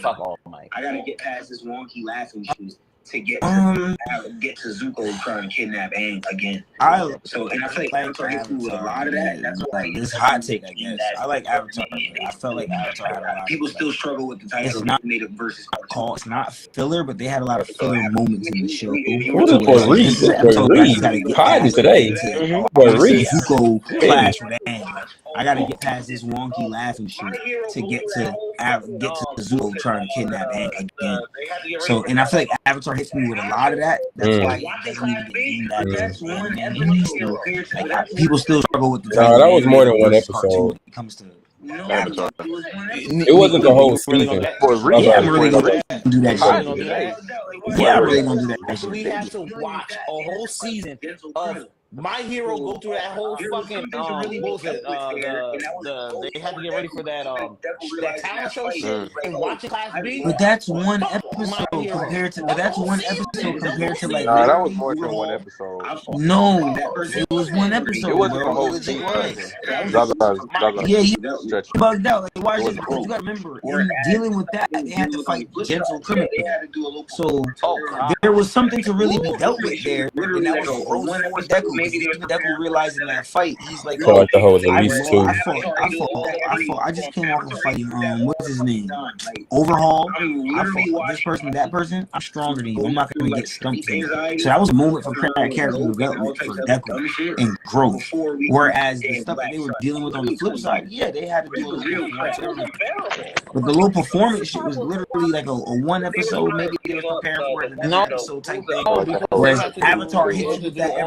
Fuck all Mike. I gotta get past this wonky laughing shoes to get to Zuko trying to kidnap Aang again. And I feel like Avatar hits me with a lot of that. That's like this hot take, I guess. I like Avatar. I felt like Avatar had a lot. People still struggle with the title. It's not native versus call. It's not filler, but they had a lot of filler moments in the show. Hiding today. Zuko clash with Aang. I gotta get past this wonky laughing shit to get to Zuko trying to kidnap Aang again. So, and I feel like Avatar hits me with a lot of that. That's why it doesn't even get that. People still struggle with the title. That was more than one episode. When it comes to Avatar. It wasn't the whole season. I'm really gonna do that shit. Yeah, I'm really gonna do that shit. We have to watch a whole season of My Hero go through that whole fucking what was it? They had to get ready for that talent show shit and watching Class B. But that's one episode compared to like. That was more than one episode. No, it was one episode. It wasn't the whole thing. Yeah, you bugged out. Like, why is it? You gotta remember, in dealing with that, they had to fight gentle criminals. So there was something to really be dealt with there, and that was growth for Deku. Deku realizing that fight, he's like, so like the whole at least two. I fought. I just came off of fighting. What's his name? Overhaul. I fought this person, that person. I'm stronger than you. I'm not gonna get stumped. So that was a moment for character development for Deku and growth. Whereas the stuff that they were dealing with on the flip side, yeah, they had to do a little performance. But the little performance shit was literally like a one episode. Maybe they were preparing for it in an episode type thing. Whereas Avatar hits you with that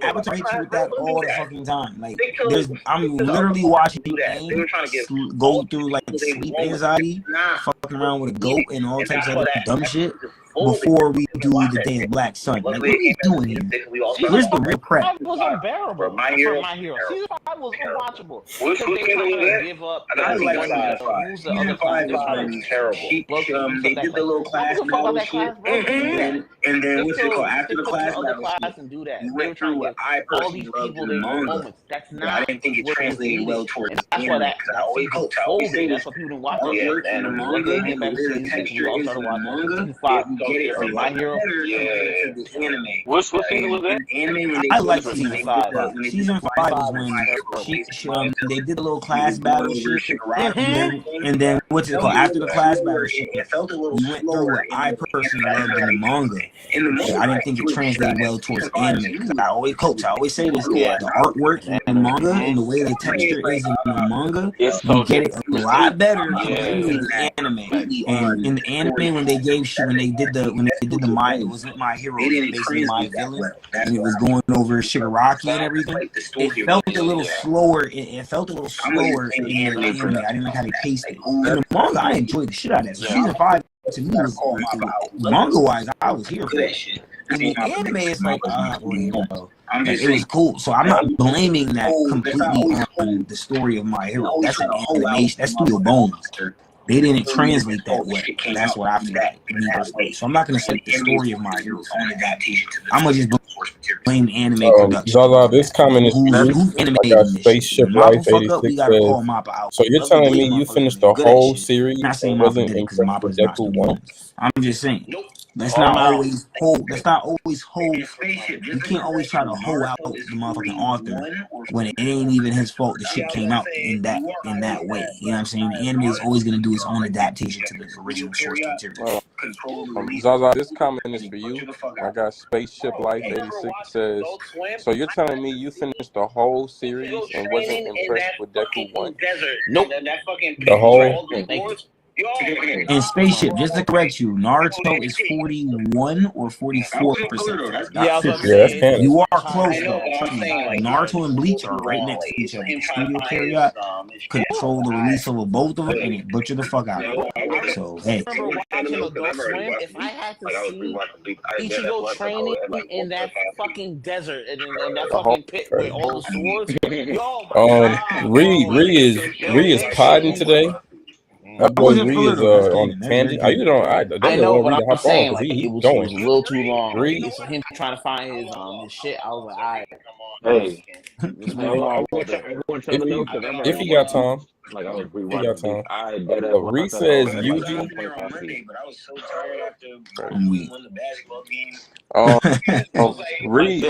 Avatar hits you with that all the fucking time. Like, I'm literally watching Aang go through like sleep anxiety, fucking around with a goat and all types of other dumb shit before we do the Day of Black Sun. Like, what are you doing here? Where's the real crap? It was unbearable. My Hero. Season 5 was unwatchable. Because they kind of give up. I like sci-fi. Season 5 is terrible. They did the little class battle shit, and then what's it called? After the class battle shit, we went through what I personally loved in the manga. I didn't think it translated well towards anime because I always hoped that's what people didn't watch. And the manga and the weird texture is in the manga. Get it from My Hero to the anime. What season was that? Anime when I like season 5. Season 5 was when they did a little class battle shit, and then what's it called? After the class battle shit, we went through what I personally loved in the manga. I didn't think it translated well towards anime. I always say this: the artwork in the manga and the way the texture is in the manga, you get it a lot better compared to the anime. And in the anime, when they did the My, it wasn't My Hero, it was basically My Villain, and it was going over Shigaraki and everything. It felt a little slower. It felt a little slower in the anime. I didn't like how they paced it. In the manga, I enjoyed the shit out of it. Season 5 to me was manga wise, I was here for that shit. In the anime, it's like, it was cool. So I'm not blaming that completely on the story of My Hero. That's an animation. That's Studio Bones. They didn't translate that way. That's what I feel like. So I'm not going to say the story of My Hero. I'm going to just blame anime production. Zaza, this comment is like a Spaceship Life 86 says, so you're telling me you finished the whole series and wasn't impressed with Deku 1? I'm just saying. Let's not always hold. Let's not always hold. You can't always try to hold out the motherfucking author when it ain't even his fault. The shit came out in that way. You know what I'm saying? The anime is always gonna do its own adaptation to the original source material. Zaza, this comment is for you. I got Spaceship Life 86 says, so you're telling me you finished the whole series and wasn't impressed with Deku 1? Nope. The whole. And Spaceship, just to correct you, Naruto is 41 or 44%. Yeah, that's canon. You are close though. Naruto and Bleach are right next to each other. Studio Period control the release of both of them and it butcher the fuck out of it. So hey. I remember watching Adult Swim. If I had to see Ichigo training in that fucking desert and in that fucking pit with all the swords, Ree is podding today. That boy Ree is on tangent. I know, but I'm saying like it was a little too long. Ree, so him trying to find his shit. I was like, all right. Hey, if he got time. Like I was he got time. Ree says Yuji. Ree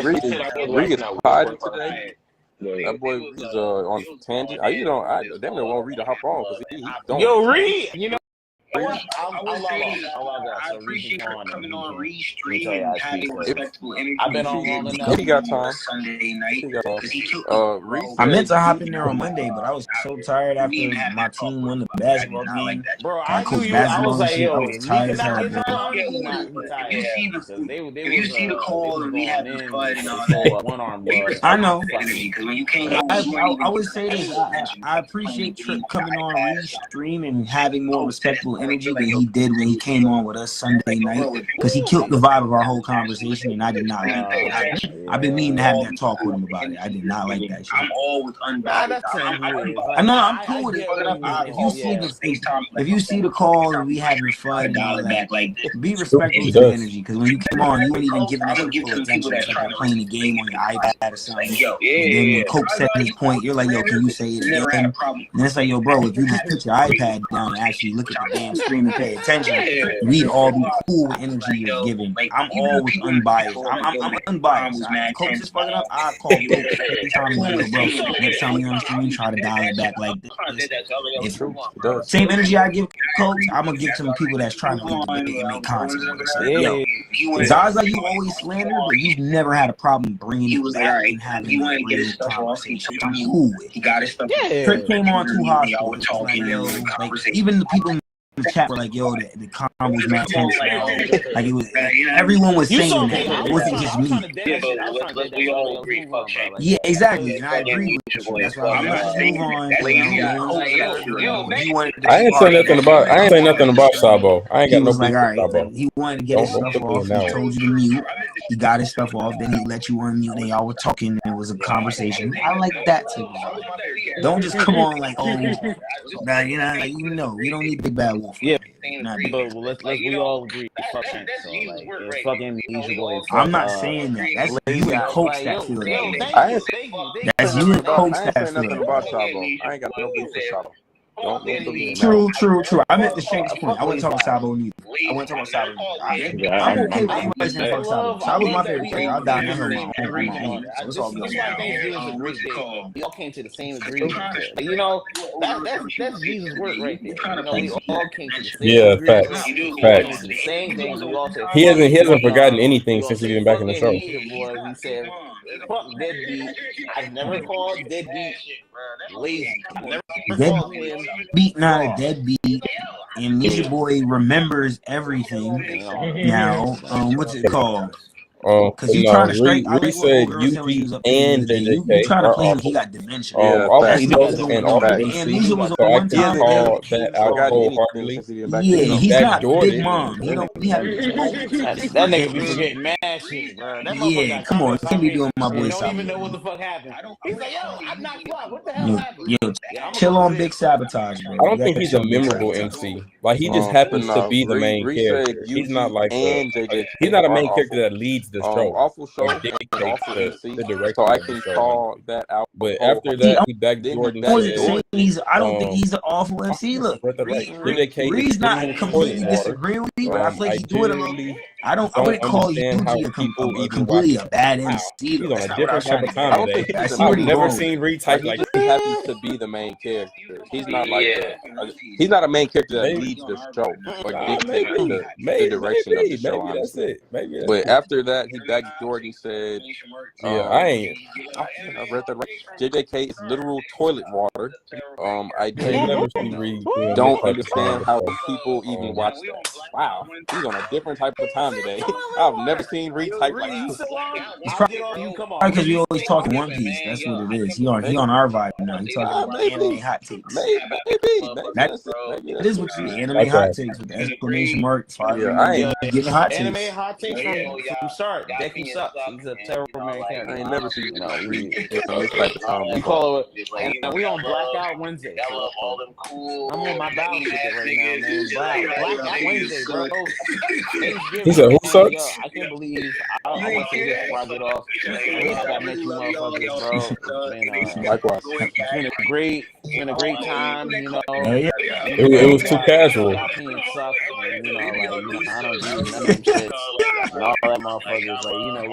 is podding today. That boy is on tangent. I damn near won't read to hop on because he don't. Yo, Reed, you know. I appreciate her coming on Restream and having respectful energy. I've been on long enough. He got time. Sunday night. I meant to hop in there on Monday, but I was so tired after my team won the basketball game. Bro, I knew you. I was like, yo, I was tired as hell. You see the call and we had the fun and all that. One arm. I know. I would say this. I appreciate Trip coming on Restream and having more respectful energy than he did when he came on with us Sunday night, because he killed the vibe of our whole conversation, and I did not like that. I've been meaning to have that talk with him about it. I did not like that shit. I'm all with unbiased. I'm cool with it. If you see the call and we having fun and all that, like be respectful of the energy, because when you came on, you weren't even giving us full attention. It's like you're playing the game on your iPad or something. And then when Coke said his point, you're like, yo, can you say it again? And it's like, yo, bro, if you just put your iPad down and actually look at the damn screen and pay attention, we'd all be cool with energy you're giving. I'm always unbiased. I'm unbiased. Coach is fucking up. I call Coach every time you go, bro. Next time you're on screen, try to dial it back like this. Same energy I give Coach, I'm gonna give to the people that's trying to make content. Yo, Zaza, you always slander, but you've never had a problem bringing it back and having a real conversation. I'm cool with it. Trick came on too hostile. Even the people in the chat were like, yo, the calm was mad tense. Like it was, everyone was saying that. It wasn't just me. Yeah, exactly. And I agree with you. That's why I'm just move on. I ain't say nothing about Sabo. I ain't got no beef with Sabo. He wanted to get his stuff off. He told you to mute. He got his stuff off. Then he let you unmute. And y'all were talking. And it was a conversation. I like that too. Don't just come on like, oh, you know, we don't need Big Bad Wolf. Yeah, but we all agree. Fuck him. So like, it's fucking easy boy. I'm not saying that. That's you and Coach that feel that. That's you and Coach that feel that. I ain't got no beef with Sabo. True. I meant the Shanks point. I wasn't talking Sabo neither. I wasn't talking Sabo neither. I'm okay with anybody saying fuck Sabo. Sabo's my favorite character. I'll die on my own. So it's all good. We all came to the same agreement. You know, that's Jesus' work right there. You know, we all came to the same agreement. Facts. The same thing. We all said, he hasn't forgotten anything since he's been back in the show. He said, fuck deadbeat. I've never called deadbeat lazy. I've never called him beat, not a deadbeat. And Ninja Boy remembers everything now. What's it called? Because you trying to straight. Ree said Yuji and JJK. You trying to play him? He got dementia. Amnesia was on one time. Yeah, he's not Big Mom. He don't. He that nigga be forgetting mad shit, bro. Yeah, come on, you can't be doing my boy. He don't even know what the fuck happened. He's like, yo, I'm not blocked. What the hell happened? Yo, chill on Big Sabotage, bro. I don't think he's a memorable MC. Like he just happens to be the main character. He's not like he's not a main character that leads the show. Awful show. The director. So I can call that out. But after that, he backed Jordan. I wasn't saying I don't think he's an awful MC. Look, Reed's not completely disagreeing with me, but I feel like he's doing a little. I wouldn't call Yuji completely a bad MC. He's on a different type of time today. I've never seen Reed type like he just happens to be the main character. He's not like he's not a main character that leads the show or dictates the direction of the show. Maybe that's it. Maybe that's but after that, he backed Jordan said, I read that right. JJK is literal toilet water. I don't understand how people even watch that. Wow, he's on a different type of time today. I've never seen Reed type like this. It's probably because we always talk One Piece. That's what it is. He on our vibe now. He talking about anime hot takes. Maybe. That is what you anime hot takes with the exclamation mark. I ain't giving hot takes. Anime hot takes from start. Deku sucks. He's a terrible main character. I ain't never seen we call it. And we on Blackout Wednesday. I'm on my battle ticket right now, man. Blackout Wednesday, bro. He said, "Who sucks?" I can't believe I want to get Roger off. I met you motherfuckers, bro. And, likewise. It's been a great time, you know. It was too casual. Sucks, and, I don't do none of them shits and all that motherfuckers. Like,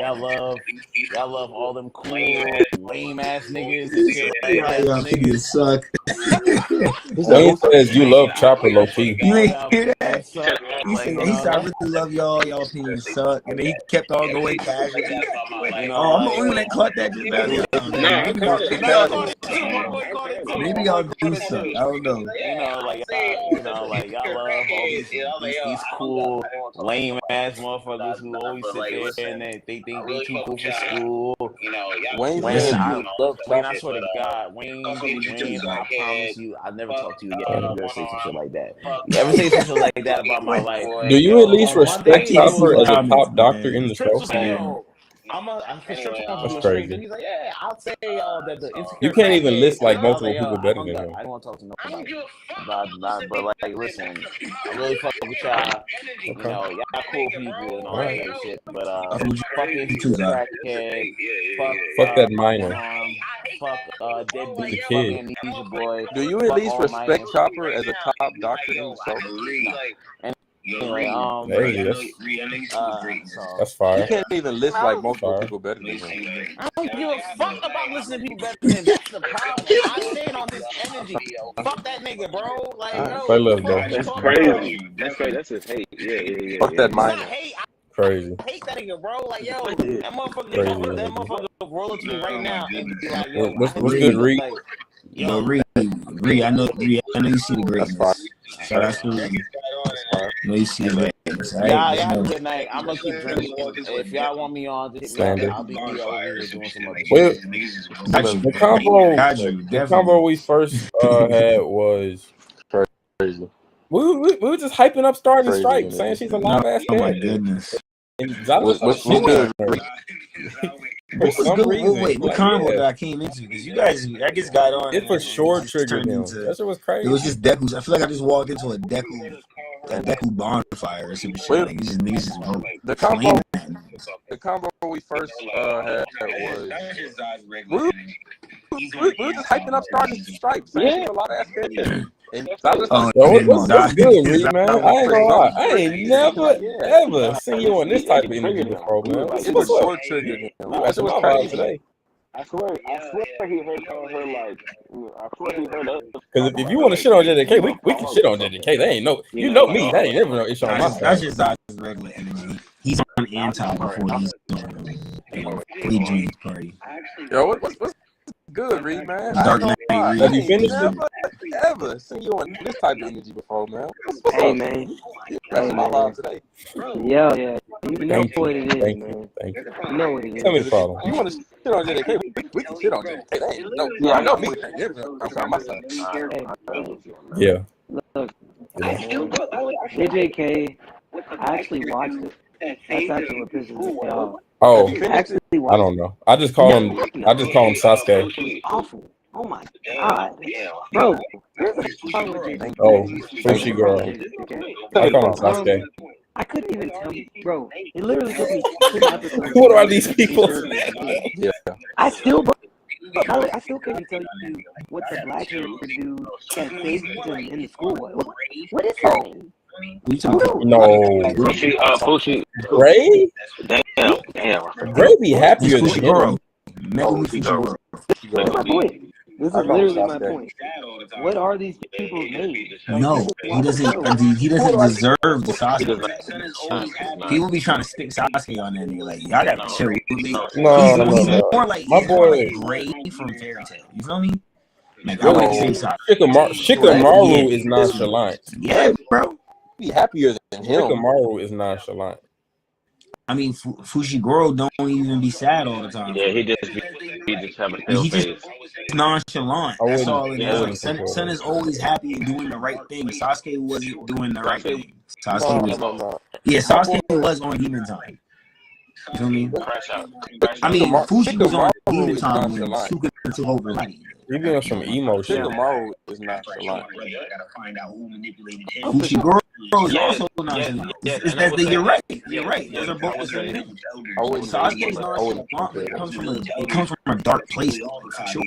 y'all love all them cool, lame ass niggas and shit like Y'all niggas suck. Wayne says you love Chopper low key. You ain't hear that? He said, I really love y'all. Y'all opinions suck. And then he kept on going casually. I'm the only one that caught that just now. Maybe y'all do suck. I don't know. Y'all love all these cool, lame ass motherfuckers who always sit there and they think they too cool for school. Wayne, I swear to God, Wayne, I promise you, I'll never talk to you again. I'm gonna say some shit like that. You ever say something like that about my life? Do you at least respect Chopper as a top doctor in the show? That's crazy. He's like, yeah, I'll say that the you can't even list like multiple people better than him. I don't want to talk to nobody. But like, listen, I really fuck with y'all. You know, y'all cool people and all that shit. But fucking crackhead, fuck that minor. Fuck deadbeat, fuck Amnesia boy. Do you at least respect Chopper as a top doctor in the show? Anyway, that's fire. You can't even list like multiple people better than him. I don't give a fuck about listening to people better than him. That's the problem. I stand on this energy. Fuck that nigga, bro. Like, that's crazy. That's crazy. That's his hate. Yeah. Fuck that minor. Crazy. I hate that nigga, bro. Like, yo, that motherfucker roll up to me right now and be like, yo, what's good, Reed? Yo, Reed, I know you see the greatness. Shout out to Reed. I know you see the greatness. Y'all have a good night. I'm gonna keep drinking. If y'all want me on, just hit me up. I'll be over here doing some other shit. The combo we first had was crazy. We were just hyping up Stars and Stripes, saying she's a live ass character. Oh my goodness. What's good? What combo that I came into? Because you guys, I just got on. It for sure triggered him. That shit was crazy. It was just Deku. I feel like I just walked into a Deku bonfire or some shit. Like, the combo we first had was we were just hyping up Stars and Stripes, saying she's a lot of ass character. What's good, Reed, man? I ain't gonna lie. I ain't never ever seen you on this type of interview before, man. It was short triggered him. That was crazy today. I swear he heard her like. I swear he heard us. Because if you want to shit on JJK, we can shit on JJK. They ain't no, you know me. That ain't never no issue on my side. That's just not his regular energy. He's on anti before he's on Dreams party. Yo, what's good, Reed, man? Have you finished it? Ever seen you on this type of energy before, man? Hey, man. That's my live today. Yeah. You know what it is, man. Thank you. You know what it is. Tell me the problem. You want to shit on JJK? We can shit on JJK. I know me. I'm on my side. Yeah. Look, JJK, I actually watched it. That's actually what pisses me off. Oh, I don't know. I just call him Sasuke. Awful. Oh my god, bro. Oh, sushi girl. I call him Sasuke. I couldn't even tell you, bro. It literally took me 2 episodes. What are these people? I still, bro. Tyler, I still couldn't tell you what the black-haired dude that saved him in the school was. What is his name? No. Fushi. Ray? Damn. Ray be happier than him. That's my point. This is literally my point. What are these people's names? No, he doesn't. He doesn't deserve the Sasuke. He will be trying to stick Sasuke on that nigga. Like, y'all gotta chill. He's more like my boy Gray from Fairy Tail. You feel me? Like, Shikamaru is nonchalant. Yeah, bro. Be happier than him. Shikamaru is nonchalant. I mean, Fushiguro don't even be sad all the time. Yeah, he just have a pale face. Nonchalant. That's all it is. Son is always happy and doing the right thing. Sasuke wasn't doing the right thing. Sasuke was on Demon Time. You feel me? I mean, Fushi was on Demon Time when Suga took over his body. Even on some emo shit. Shikamaru is nonchalant. Fushiguro is also nonchalant. You're right. You're right. Those are both the same thing. Sasuke's nonchalant. It comes from a dark place, for sure.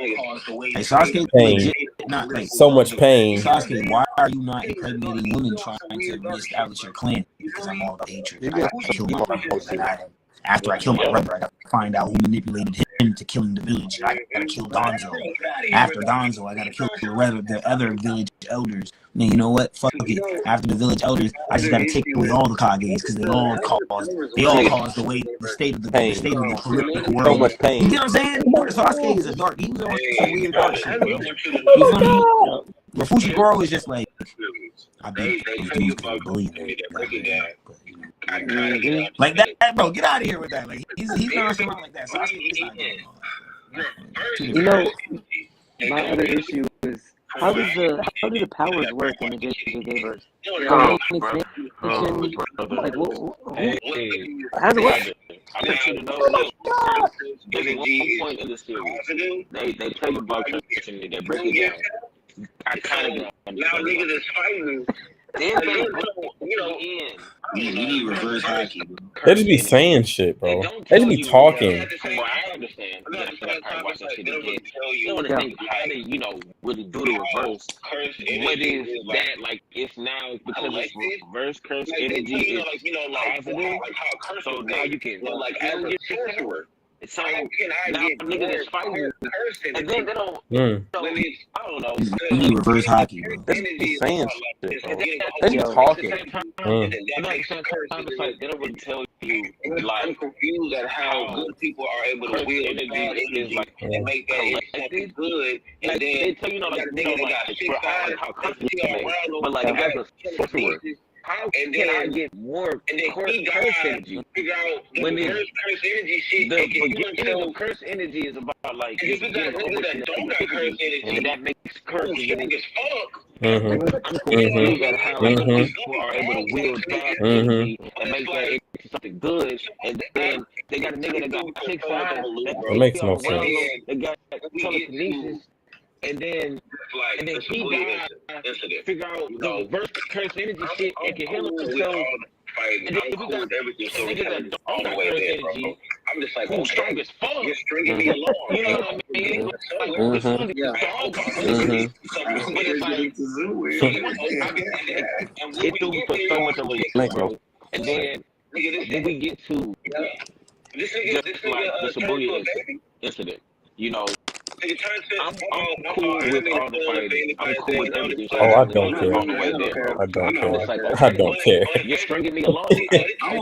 Hey, Sasuke, legit, not like so much pain. Sasuke, why are you not impregnating women trying to reestablish your clan? Because I'm all about hatred. I gotta kill my brother. After I kill my brother, I gotta find out who manipulated him to killing the village. I gotta kill Danzo. After Danzo, I gotta kill the other village elders. Man, you know what? Fuck it. After the village elders, I just gotta take away all the Kages because they all caused the state of the political world. So much pain. You get what I'm saying? Sasuke is a dark. He was on some weird dark shit, bro. You feel me? Where Fushiguro is just like, I beat these dudes because I believe it. Like that, bro. Get out of here with that. Like he's nonchalant like that. Sasuke is not doing all that. You know, my other issue is how do the powers work in the JJK verse? Like, how does it work? I want you to know there's one point in the series. They tell you about Christianity, they break it down. I kind of now niggas is fighting. Then they you need reverse hockey, bro. They just be saying shit, bro. They just be talking. From what I understand, I watch that shit again. They want to think how they, really do the reverse. What is that? Like, it's now because it's reverse curse energy is positive. So now you can get curse work. So now niggas is fighting, and then they don't. I don't know. You need reverse hockey, bro. They be saying shit, bro. They be talking. It's like they don't really tell you. Like, I'm confused at how good people are able to wield energy and make that something good. And then they tell you, how curses you make. But like, as a sorcerer, how can I get more curse energy? When the curse energy is about like just getting over shit, and that makes curse energy. I'm confused at how people are able to wield bad energy and make that into something good, and then they got a nigga that got 6 eyes. That makes no sense. They got telekinesis. And then he died, figure out the reverse curse energy shit and can heal himself. And then we got niggas that don't curse energy. I'm just like, who's strong as fuck. You're stringing me along. You know what I mean? It threw me for so much of a bro. And then we get to just like the Shibuya incident. I'm cool with all the fighting. I'm cool with everything. I don't care. I don't care. You're stringing me along. Yeah. I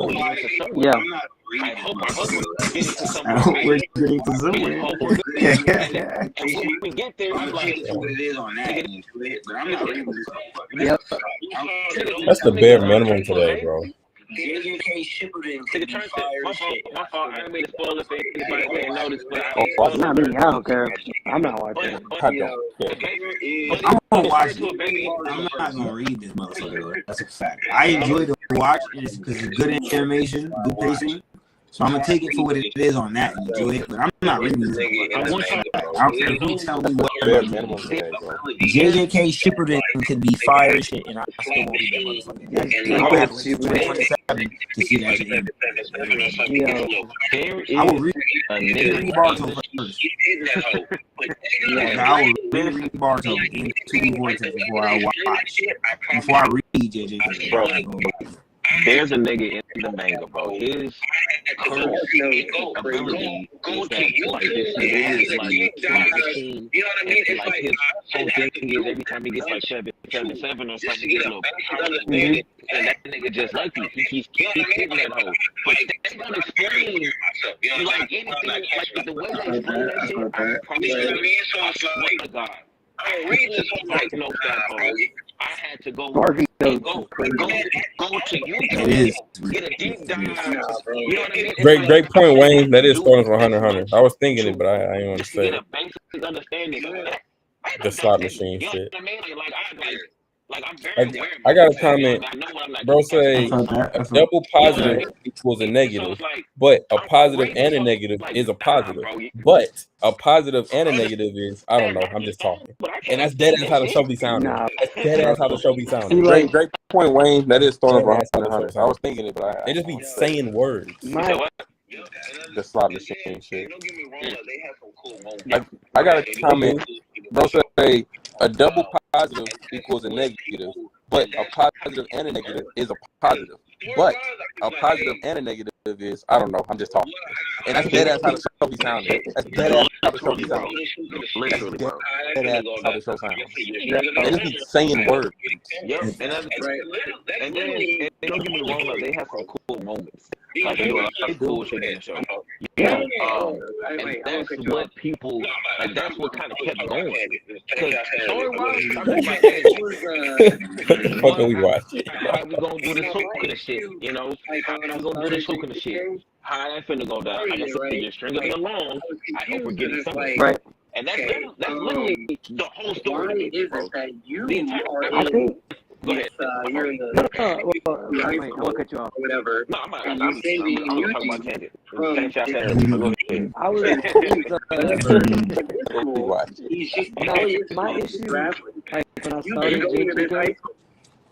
hope my husband gets into something. I hope we're getting to Zoom. And when we get there, I'm like, what it is on that. But I'm not ready for this. Yep. That's the bare minimum today, bro. My fault. I didn't mean to spoil it for anybody who didn't know this, but Not me. I don't care. I'm not watching it. I don't care. I'm gonna watch it. I'm not gonna read this motherfucker. That's a fact. I enjoy the watch because it's good animation, good pacing. So I'm gonna take it for what it is on that and enjoy it. But I'm not reading this. I don't care who tell me what. JJK Shipperton could be fire shit, and I still won't read that motherfucker. I will have to 2027 to see that shit. I will read Barto first. I will read Barto in 2D Vortex before I read JJK. Bro, there's a nigga in the manga, bro. His current ability is that like this nigga is like 15, and like his whole thing is every time he gets like 7 or something, he gets a little and that nigga just like you. He keeps hitting that hoe. But they don't explain like anything like the way they explain that shit. I probably swear to God. I read this like no that hoe. I had to go to YouTube, get a deep dive. You know what I mean? Great point, Wayne. That is starting from Hunter x Hunter. I was thinking it, but I didn't want to say it. Basic understanding of that. The slot machine shit. You know what I mean? Like I'm very aware. I got a comment. Bro say a double positive equals a negative, but a positive and a negative is a positive. But a positive and a negative is, I don't know, I'm just talking. And that's dead ass how the show be sounding. That's dead ass how the show be sounding. Great point, Wayne. That is starting from Hunter x Hunter. I was thinking it, but they just be saying words. The slot machine shit. I got a comment. Bro say a double positive equals a negative, but a positive and a negative is a positive. But a positive and a negative is, I don't know, I'm just talking. And that's dead ass how the show be sounding. That's dead ass how the show be sounding. Literally, bro. Dead ass how the show sounds. They just be saying words. Yep, and that's right. And then, don't get me wrong, like, they have some cool moments. Like, they do a lot of cool shit in the show. Yeah. And that's what people, like, that's what kind of kept going. Because story-wise, I was like, hey, what can we watch? How we gonna do this hook of shit? You know? How we gonna do this hook of shit? How that finna go down? I guess if you're stringing it along, I hope we're getting something. Right. And that's literally the whole story. Bro. I think. Go ahead. You're in the. Wait, I'll cut you off. Whatever. No, I'm talking about Tangent. I was. My issue, like when I started JJK,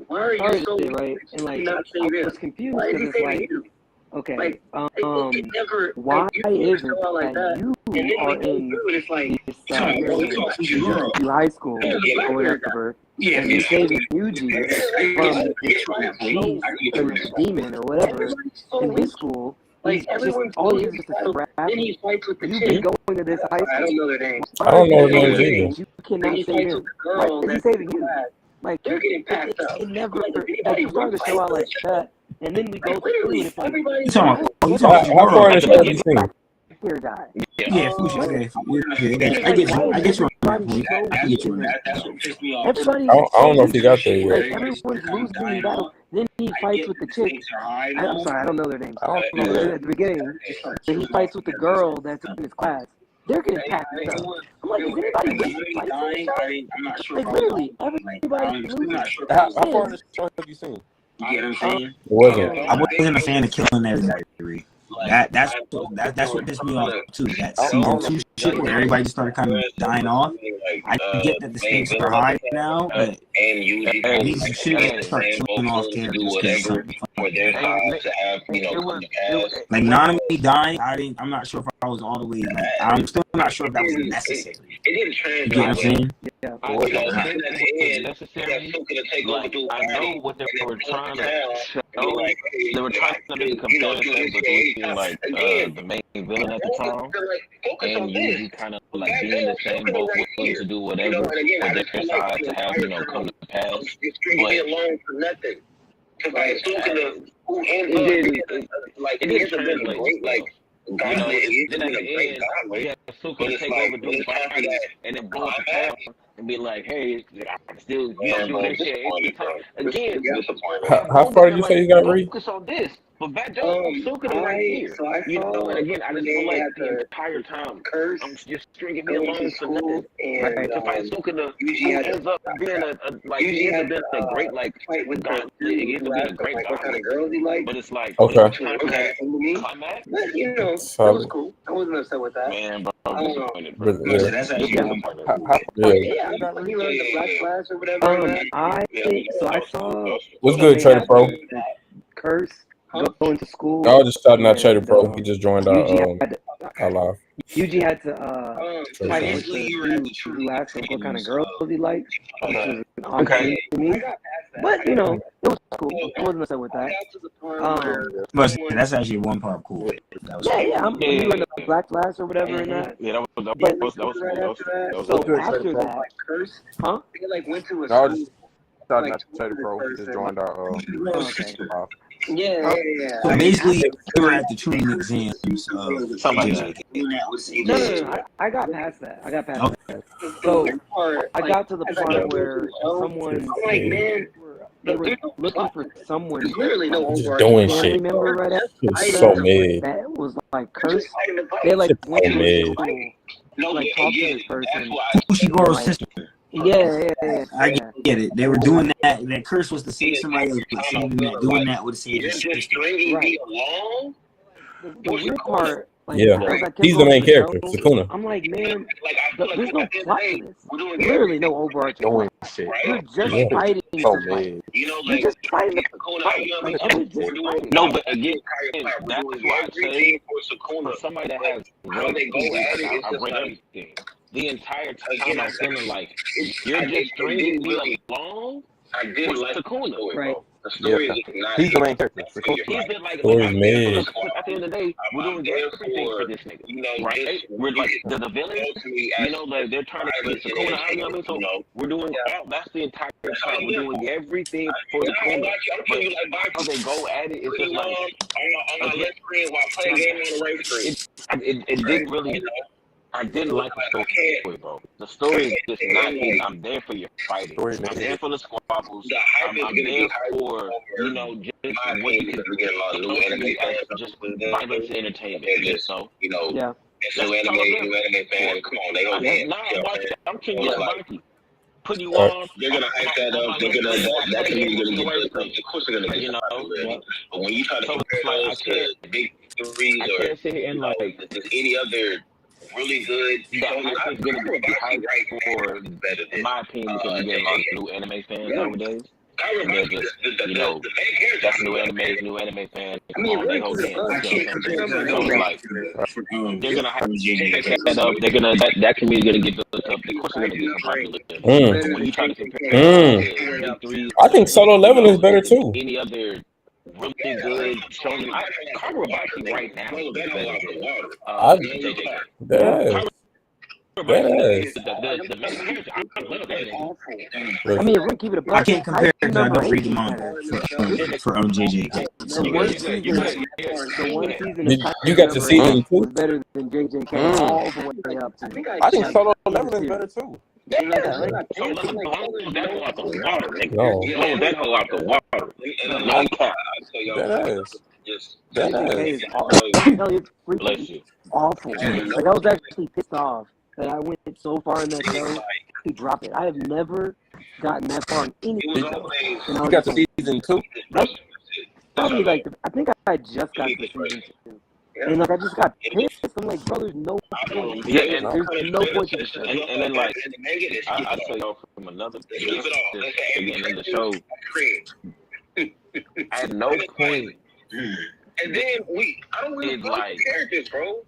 right, and like I was confused because it's like, okay, why is it that you are in this high school or whatever? And you're saving Yuji from this demon or whatever in his school. Like everyone, all you is just a scrap. Then he fights with the chick. You've been going to this high school. I don't know their names. I don't know their names either. You cannot save him. Like, he's saving you. Like, you're getting packed up. It never. Like, you start to show out like that, and then we go through and it's like. How far in the show have you seen? Here, guy. Yeah, okay. I get you. I get you. Everybody. I don't know if he got there yet. Like, everyone's losing in battle. Then he fights with the chick. I'm sorry, I don't know their names. At the beginning, then he fights with the girl that's in his class. They're getting packed up. I'm like, is anybody losing? I'm not sure. Like, literally, everybody losing. How far in the show have you seen? You get what I'm saying? It wasn't. I wasn't a fan of killing everybody. That's what pissed me off too. That season 2 shit where everybody just started kind of dying off. I get that the stakes are high now, but these shit start killing off characters because like Nanami dying. I'm not sure if I was all the way. Like, I'm still not sure if that was necessary. You get what I'm saying? Yeah. I know what they were trying to show. They were trying to make a comparison between like the main villain at the time and you kind of like being the same, both willing to do whatever for their side to have, you know, come to pass. But it didn't translate. Like, you know, then at the end, yeah, Suka take over doing fighting and then blow up the town and be like, hey, I'm still, you know, doing this shit. Again, how far did you say you got read? Focus on this, But back then, I'm still could right here. So I you know, and again, I just feel like the entire time Curse I'm just stringing me along for nothing. and To fight Sukuna, who UG ends up being he ends up being a great fight with god. He ends up being a great god. what kind of girls he liked. But it's like Okay. climax. But you know, it was cool. I wasn't upset with that. Man, bro, I'm disappointed, But, bro. yeah. That's actually one part. Yeah, when he learned the Black Flash or whatever. I saw. What's good, Trader Pro? Curse going to school. I was just starting out Trader Pro. He just joined our live. UG had to fight with the dude who asked him what kind of girls he liked. Which was an odd thing to me. But you know, it was cool. I wasn't upset with that. But that's actually one part cool. I'm you in the Black Flash or whatever in that. Yeah, that was So after that, Curse, I was just starting out Trader Pro. He just joined our live. Yeah. So basically, they were at the tuning exams. Something like that. No. I got past that. So I got to the part where someone, they were looking for someone, Just doing shit. member right after It's so mid. that was like Curse. They like went to his school, like talked to this person. Fushigoro's sister. Yeah. I get it. They were doing that. That Curse was to save somebody else, but doing that would save his sister. Right. The weird part, like, Yeah. He's the main character, Sukuna. I'm like, man, there's no plot to this. Literally no overarching Doing plot. shit. You're just fighting So to fight. mid. You're just fighting to fight. Like, you're just fighting. No, but again, that's why I say for somebody that has I read everything. The entire time I'm feeling like you're just stringing me along. I did like Sukuna, right? The story is not. He's the main character. He's been like Story's mid. at the end of the day, we're doing everything for this nigga. You know, Right? We're like the villains. You know, like they're trying to get Sukuna out. You know what I mean? So we're doing all. That's the entire time. We're doing everything for Sukuna. But how they go at it, it's just like on my left screen while playing game on the right screen. it didn't really. I didn't like the story, bro. The story is just not hitting. I'm there for your fighting. I'm there for the squabbles. I'm there for, you know, just what you can do. Just violence and entertainment. So, You know, Yeah. new anime fans, come on, they don't I'm King Baki. Put you Alright. on. They're gonna hype that up. They're gonna that community gonna get built up. Of course they're gonna get You know, but when you try to so compare it's like, those to big threes I or can't sit here and like just any other really good the hype is going to be hype for, in my opinion, because you get a lot of new anime fans nowadays. And they're just, you know, that's new anime fans. Come on, they hold hands. So like, they're gonna have that up. They're gonna that community gonna get built up. Of course, they're gonna get some popularity. But when you try to compare three, I think Solo Leveling is better too. any other really good shonen, Kagurabaki right now is better than JJK. That I mean, if we keep it a buck, I can't compare because I don't read the manga. manga for JJK. The one season you got to see them too. was better than JJK all the way up to. I think Solo Leveling is better too. So that whole out the water, nigga. Blow that whole out the water. No cap. It's Bless freaking you. awful. Like, I was actually pissed off that I went so far in that show to drop it. I have never gotten that far in any show. You got to season 2? Probably like, I think I just got to season 2. And like, I just got pissed. I'm like, bro, there's no point. Yeah, There's no point to the show. And then like, I tell y'all from another again in the show, at no point. And then I don't really like characters, bro.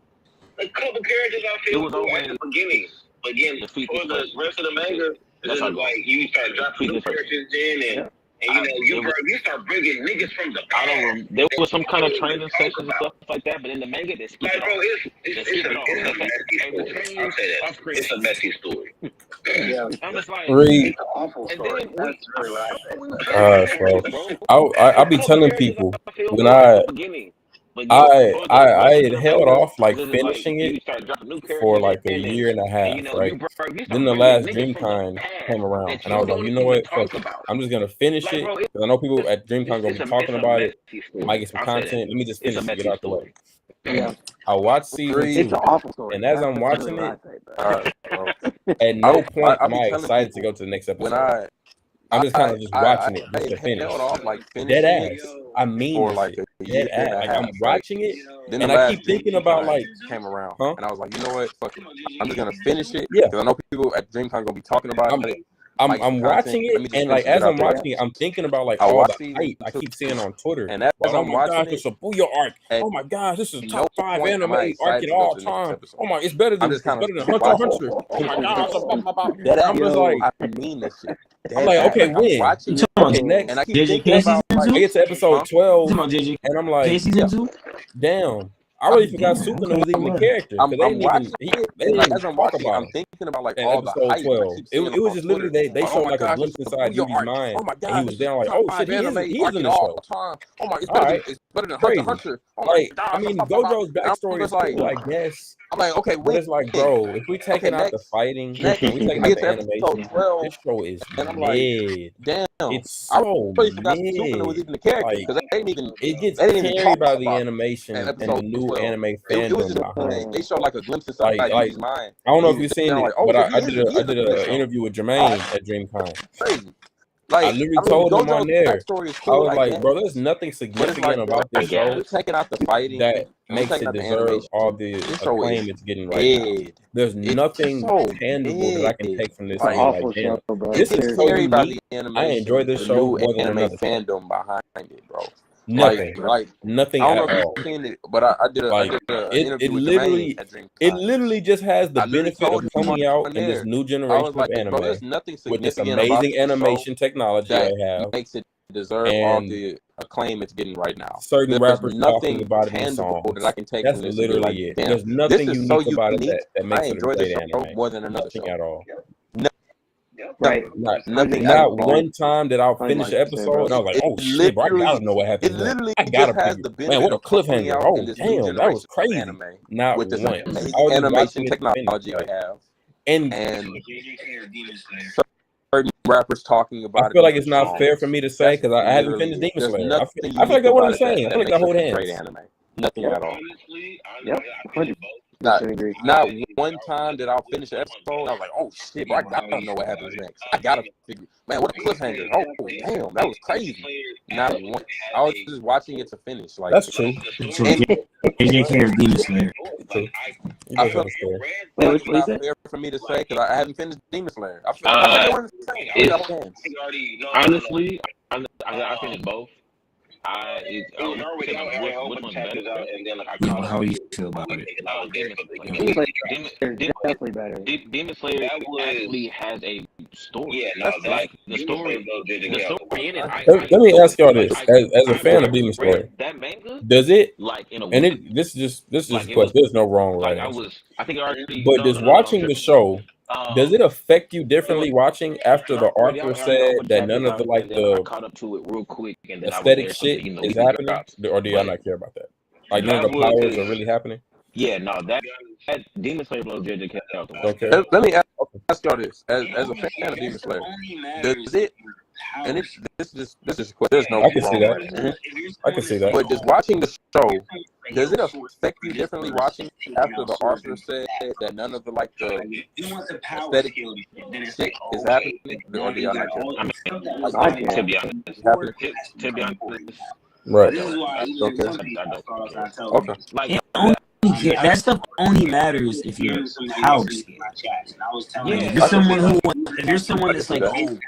A couple characters I feel was always at the beginning, but again, for the rest of the manga, it's like you start dropping new characters in, and you know you start bringing niggas from the past. There was some kind of training sessions and stuff like that, but in the manga they skip it Bro, all. it's a messy story. I'm just like, Read. Awful and story. then That's really right. I be telling people when I I had held off like finishing it for like a year and a half, right? Then the last DreamCon came around, and I was like, you know what? Fuck it. I'm just gonna finish it because I know people at DreamCon gonna be talking about it. Might get some content. Let me just finish it, get out the way. Yeah. I watched season 2, It's an awful story. and as I'm watching it, at no point am I excited to go to the next episode. I'm just kind of just watching it just to finish. Dead ass. I mean, for like dead ass. Like I'm watching it, then and I keep thinking about like came around, and I was like, you know what? Fuck it. I'm just gonna finish it. Yeah, because I know people at DreamCon gonna be talking about it. I'm watching it, and like as I'm watching it, I'm thinking about like all the hype I keep seeing on Twitter. And as I'm watching it, it's a Booyah arc. Oh my gosh, this is top 5 anime arc in all time. Oh my, it's better than Hunter x Hunter. Oh my gosh, I'm just like, I mean this shit. I'm like, okay, when? Okay, next. And I keep thinking about like, I get to episode 12, and I'm like, damn. I really forgot Sukuna was even the character. They didn't even talk about I'm thinking about like in all the episode hype. 12. It was just literally they showed like a glimpse inside Yugi's mind. And he was down like, oh shit, he is in the show. Oh my, it's better than crazy. Hunter. Like, I mean, Gojo's backstory is cool, I guess. I'm like, okay, but it's like, bro, if we taking out the fighting, if we taking out the animation, this show is mid. Damn, it's so mid. Was even the character because it gets carried by the animation and the new anime fandom behind. They show like a glimpse inside his mind. I don't know if you've seen it, but I did an interview with Jermaine at DreamCon. Crazy. Like, I literally told him on there, I was like, bro, there's nothing significant about this show taking out the fighting that makes it deserve all the acclaim it's getting right now. There's nothing tangible that I can take from this. This is so unique. I enjoy this show more than another fandom behind it, bro. Nothing, nothing at all. It, but I did it literally just has the benefit of coming out in this new generation of anime with this amazing animation technology they have. Makes it deserve all the acclaim it's getting right now. Certain rappers talking about it in songs. That I can take That's literally it. There's nothing unique about it that makes it a great anime. More than another show at all. Right. Not one time that I'll finish the episode and I was like, oh shit, bro, I gotta know what happened. I gotta figure. Man, what a cliffhanger. Oh damn, that was crazy. Not with this animation technology I have. And certain rappers talking about it. I feel like it's not fair for me to say because I haven't finished Demon Slayer. I feel like that's what I'm saying. I feel like I hold hands. Great anime. Nothing at all. Yep. Not one time that I'll finish an episode, I was like, oh shit, bro, I don't know what happens next. I gotta figure, man, what a cliffhanger. Oh damn, that was crazy. Not one. I was just watching it to finish. Like that's true. So JJK or Demon Slayer? I feel it's not fair for me to say because I haven't finished Demon Slayer. Honestly, I finished both. How do you feel about it? Definitely better. Demon Slayer actually has a story. Yeah, no, like the story in it. Let me ask y'all this: as a fan of Demon Slayer, that manga, does it like in a and it this is just a question. There's no wrong right answer. I think already. But does watching the show? Does it affect you differently watching after the author said that none of the like the caught up to it real quick and then aesthetic shit is happening, or do y'all not care about that? Like none of the powers are really happening. Yeah, no, that Demon Slayer blows JJK out the way. Okay. Let me ask y'all this: as a fan of Demon Slayer, does it? And this is there's no. I can see that. I can see that. But just watching the show, does it affect you differently watching after the author said that none of the like the aesthetic shit is happening? Or do y'all not care? To be honest, right. Okay. Like that stuff only matters if you're power scale. If you're someone that's like, oh,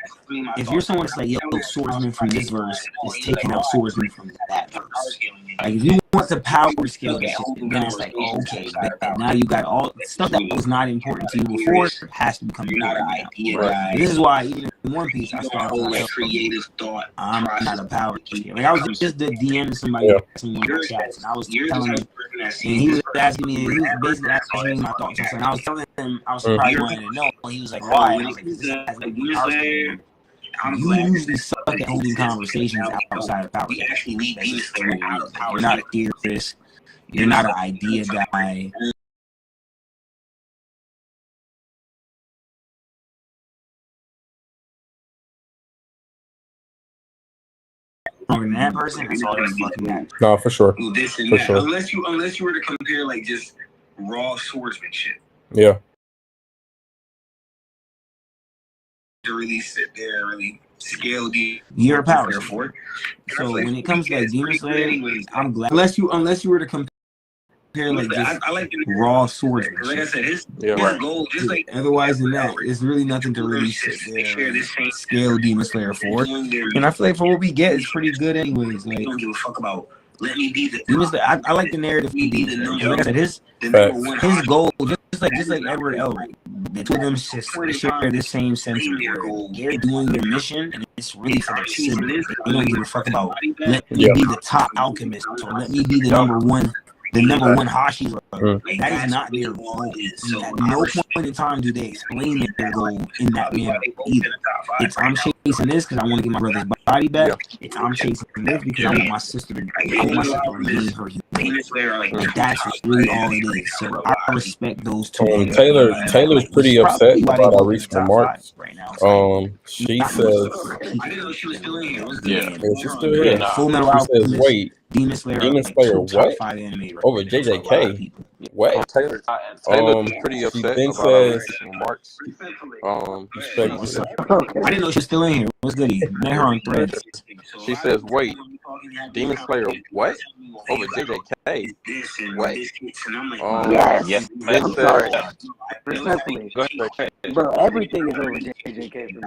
if you're someone that's like, yo, swordsman from this verse is taking out swordsman from that verse. Like if you want the power scale, then it's like, oh, okay, now you got all stuff that was not important to you before has to become important now. Right. This is why even in One Piece I started I'm not a power scale. Like I was just DMing somebody in one of the chats, and I was telling him, and he was asking me, he was basically asking me my thoughts. And I was telling him I was surprised he wanted to know. He was like, why? And I was like, this has like power scale. you usually suck at holding conversations outside of power. You're not a theorist. You're not an idea guy. Than that person, that's all that fucking matters. No, for sure. For sure. Unless you were to compare like just raw swordsmanship. Yeah. To really sit there and really scale the you're a power for. So when it comes to like Demon Slayer, I'm glad unless you were to compare like just I like raw swordsmanship. Like I said, his goal just like otherwise than that, it's really nothing to really sit there and scale Demon Slayer for. And I feel like for what we get, it's pretty good anyways. Like don't give a fuck about let me be the Demon Slayer. I like the narrative. Like I said, his goal just like Edward Elric. The two of them share the same sense of where they're doing their mission, and it's really for their siblings. They don't give a fuck about let me be the top alchemist or let me be the number one Hashira. That is not their goal. At no point in time do they explain their goal in that manner either. It's I'm chasing this because I want to get my brother's body back. It's I'm chasing this because I want my sister to regain her humanity. Like that's really all it is. So I respect those two. Taylor's pretty upset about our recent remarks. She says, I didn't know she was still in here. She's still here. She says, wait. Demon Slayer what? Over JJK? What? Taylor's pretty upset then about our says, recent remarks. I didn't know she was still in here. What's good? Met her on Threads. She says, wait, Demon Slayer what? Over JJK? Wait. Yes. Respectfully. Bro, everything is over JJK for me.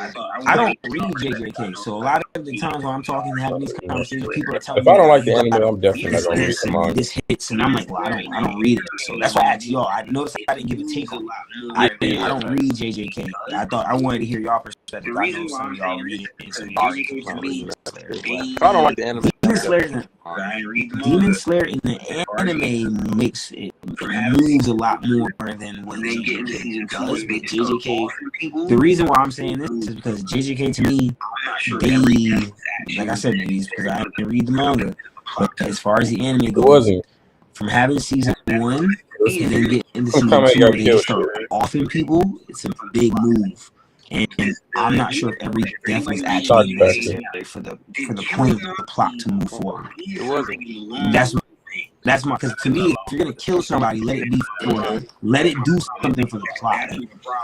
I don't read JJK, so a lot of the times when I'm talking and having these conversations, people are telling if me I don't like the anime, I'm definitely not gonna read the manga. This hits, and I'm like, well, I don't read it. So that's why I asked y'all. I noticed I didn't give a take on it. I don't read JJK. I wanted to hear y'all perspective. I know some of y'all read it, and some of y'all read If I don't like the anime, Demon Slayer in the anime makes it moves a lot more than what JJK does. But JJK, the reason why I'm saying this is because JJK to me, they, like I said, maybe it's because I didn't read the manga. But as far as the anime goes, from having season 1 and then get into season 2, they just start offing people. It's a big move. And I'm not sure if every death was actually necessary for the point of the plot to move forward. It wasn't. That's my, because to me, if you're gonna kill somebody, let it do something for the plot.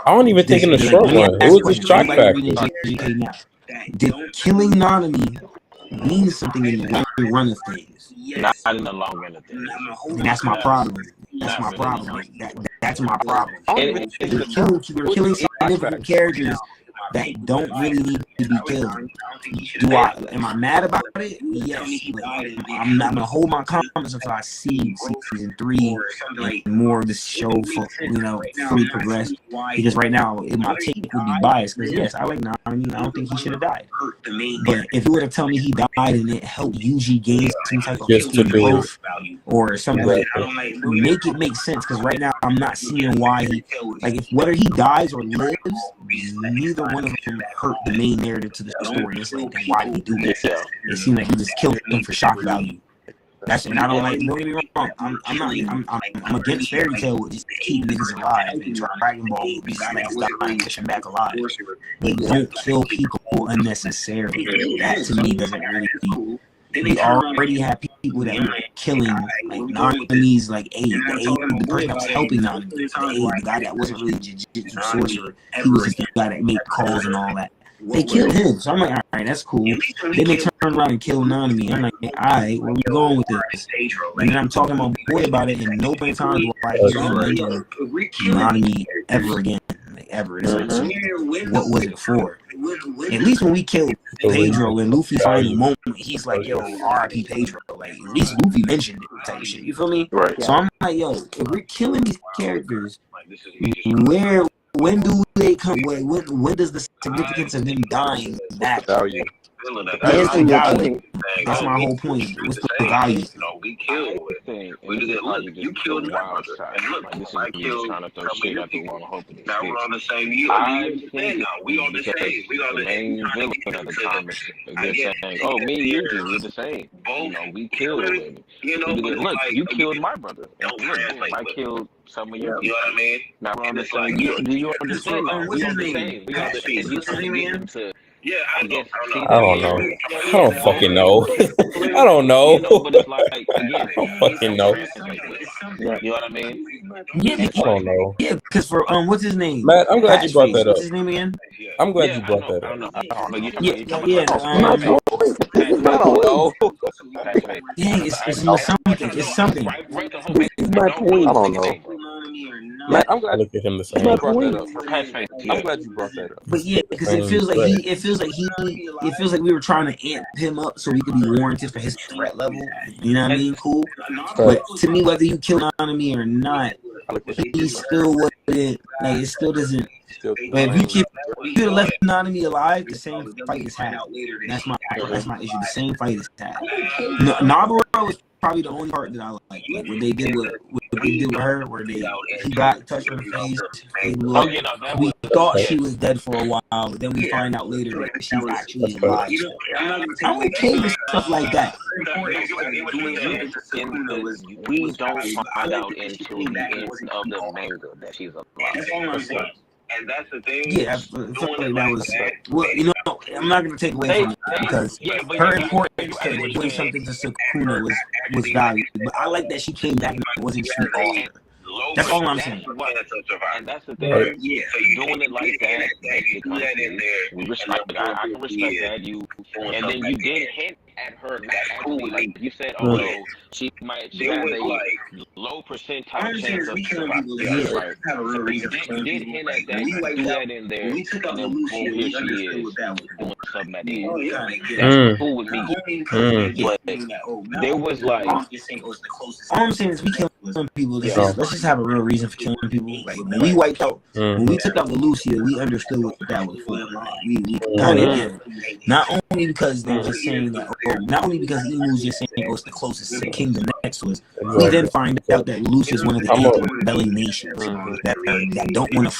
I don't even think in the short run. It was just shock factor. Did killing Nanami mean something in the long run of things? Not in the long run of things. And that's my problem. That's my problem. That's my problem. You're killing significant characters that don't really need to be killed. Am I mad about it? Yes. But I'm not gonna hold my comments until I see season 3 and more of this show fully progress. Because right now, my take would be biased. Because yes, I like Nanami. I don't think he should have died. But if you were to tell me he died and it helped Yuji gain some type of growth or something like that, make it make sense. Because right now, I'm not seeing why he, whether he dies or lives, neither one of them hurt the main narrative to the story. It's like, why did he do this? It seemed like he just killed him for shock value. That's it. And I don't like. Don't get me wrong. I'm against fairy tale with just keep niggas alive. And Dragon Ball would be niggas dying, pushing back alive. But don't kill people unnecessarily. That to me doesn't really. We already have people that were killing Nanami's the person that was helping Nanami, the guy that wasn't really jiu-jitsu sorcerer. He was just the guy that made calls and all that. They killed him. So I'm like, all right, that's cool. Then they turn around and kill Nanami. I'm like, all right, where we going with this? And then I'm talking to my boy about it, and nobody times will I hear him mention Nanami ever again. Ever. So what was it for? At least when we killed Pedro and Luffy finally moment, he's like, yo, R.I.P. Pedro. Like, at least Luffy mentioned it type shit. You feel me? Right. So I'm like, yo, if we're killing these characters, when do they come? When does the significance of them dying matter? That's the value. That's my whole point. What's the value? We killed it. We did look. You killed my brother. And look, I killed trying to throw shit at the wall, hoping now we're on the same year. We on the same. We on the main villain at the time. They're saying, "Oh, me and you we're the same." We killed him. Look, you killed my brother. Look, I killed some of your people. You know what I mean? Now we're on the same. Do you understand? What's his name? What's his name? Yeah, I don't know. I don't fucking know. I don't know. But it's like, again, I don't fucking know. You know what I mean? Yeah, I don't know. Yeah, because for what's his name? Matt, I'm glad you brought that up. What's his name again? I'm glad you brought that up. Yeah, it's something. It's something. My point. I don't know. Matt, I'm glad I look at him the same. I'm glad you brought that up. But yeah, because it feels like we were trying to amp him up so he could be warranted for his threat level. You know what I mean? Cool. But to me, whether you kill Nanami or not, he still wouldn't. Like, it still doesn't. But if you could have left Nanami alive, the same fight is had. That's my issue. The same fight is had. Naruto is probably the only part that I like what they did with her, where he got touched her face. We thought she was dead for a while, but then we find out later that she's actually alive. I'm okay with stuff like that. We don't find out until the end of the manga that she's alive. And that's the thing. Yeah, I feel like that was. Well, you know, I'm not going to take away from it because her importance to doing something to Sukuna was valued. But I like that she came back and it wasn't sweet all her. That's all I'm saying. And that's the thing. Yeah, doing it like that, we respect. I can respect that. And then you did hint at her not actually, like you said, although she has a low percentile chance of surviving. Right. So you did hint at that, do that in there, and then boom, here she is doing something at the end. That's cool with me. But there was like, all I'm saying is we killing people. Let's just have a real reason for killing people. Like when we wiped out, when we took out the Lucia, we understood what that was for. We kind of did. Not only because they're just saying that, not only because Emu's just saying it's the closest kingdom next to us. We then find out that Lucia is one of the rebelling nations that don't want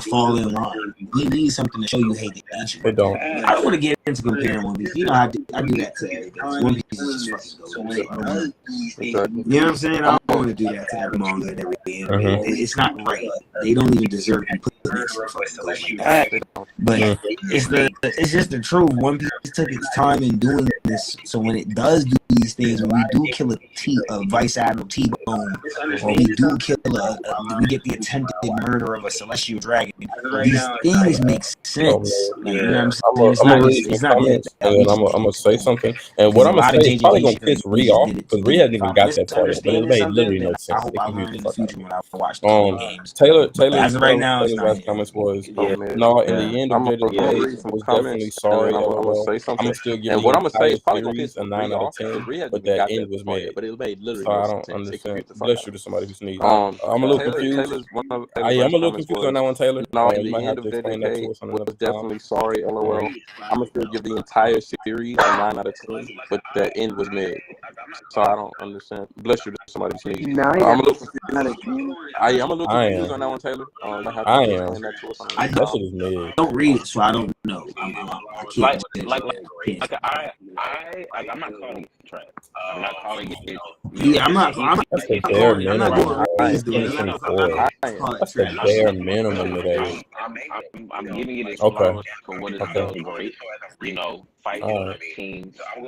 to fall in line. We need something to show you hate the nation. I don't want to get into comparing One Piece. You know, I do that to everybody. One Piece is just fucking goes. You know what I'm saying? I don't want to do that to every manga and every anime. It's not right. They don't even deserve to put this like that. But it's just the truth. One Piece took its time in doing this, so when it does do these things, when we do kill a Vice Admiral T-Bone, or we do kill we get the attempted murder of a celestial dragon, these things make sense. Like, you know what I'm saying? It's not and I'm gonna say something, and what I'm gonna say is probably gonna piss Ree off because Ree hasn't even got that far yet, but it made literally no sense. I hope I learn in the future when I watch the games. Taylor's right now, last comments was no. In the end of the day, was definitely sorry. I'm gonna still give. And what I'm gonna say is probably gonna piss a 9 out of 10, but that end was made. But it made literally. So I don't understand. Bless you to somebody who sneezed. I'm a little confused. I'm a little confused on that one, Taylor. No, in the end of the day, was definitely sorry. LOL. I'm gonna still give the entire series a 9 out of 10, but that end was made. So I don't understand. Bless you to somebody who sneezed. I'm a little confused. I'm a little confused on that one, Taylor. I am. That shit is made. I don't read it, so I don't know. I can't. I'm not calling it trash. I'm not calling it. Yeah, I'm not. That's the bare minimum. That's the bare minimum today. I'm giving it its flowers for what it's done great. You know, fighting teams. You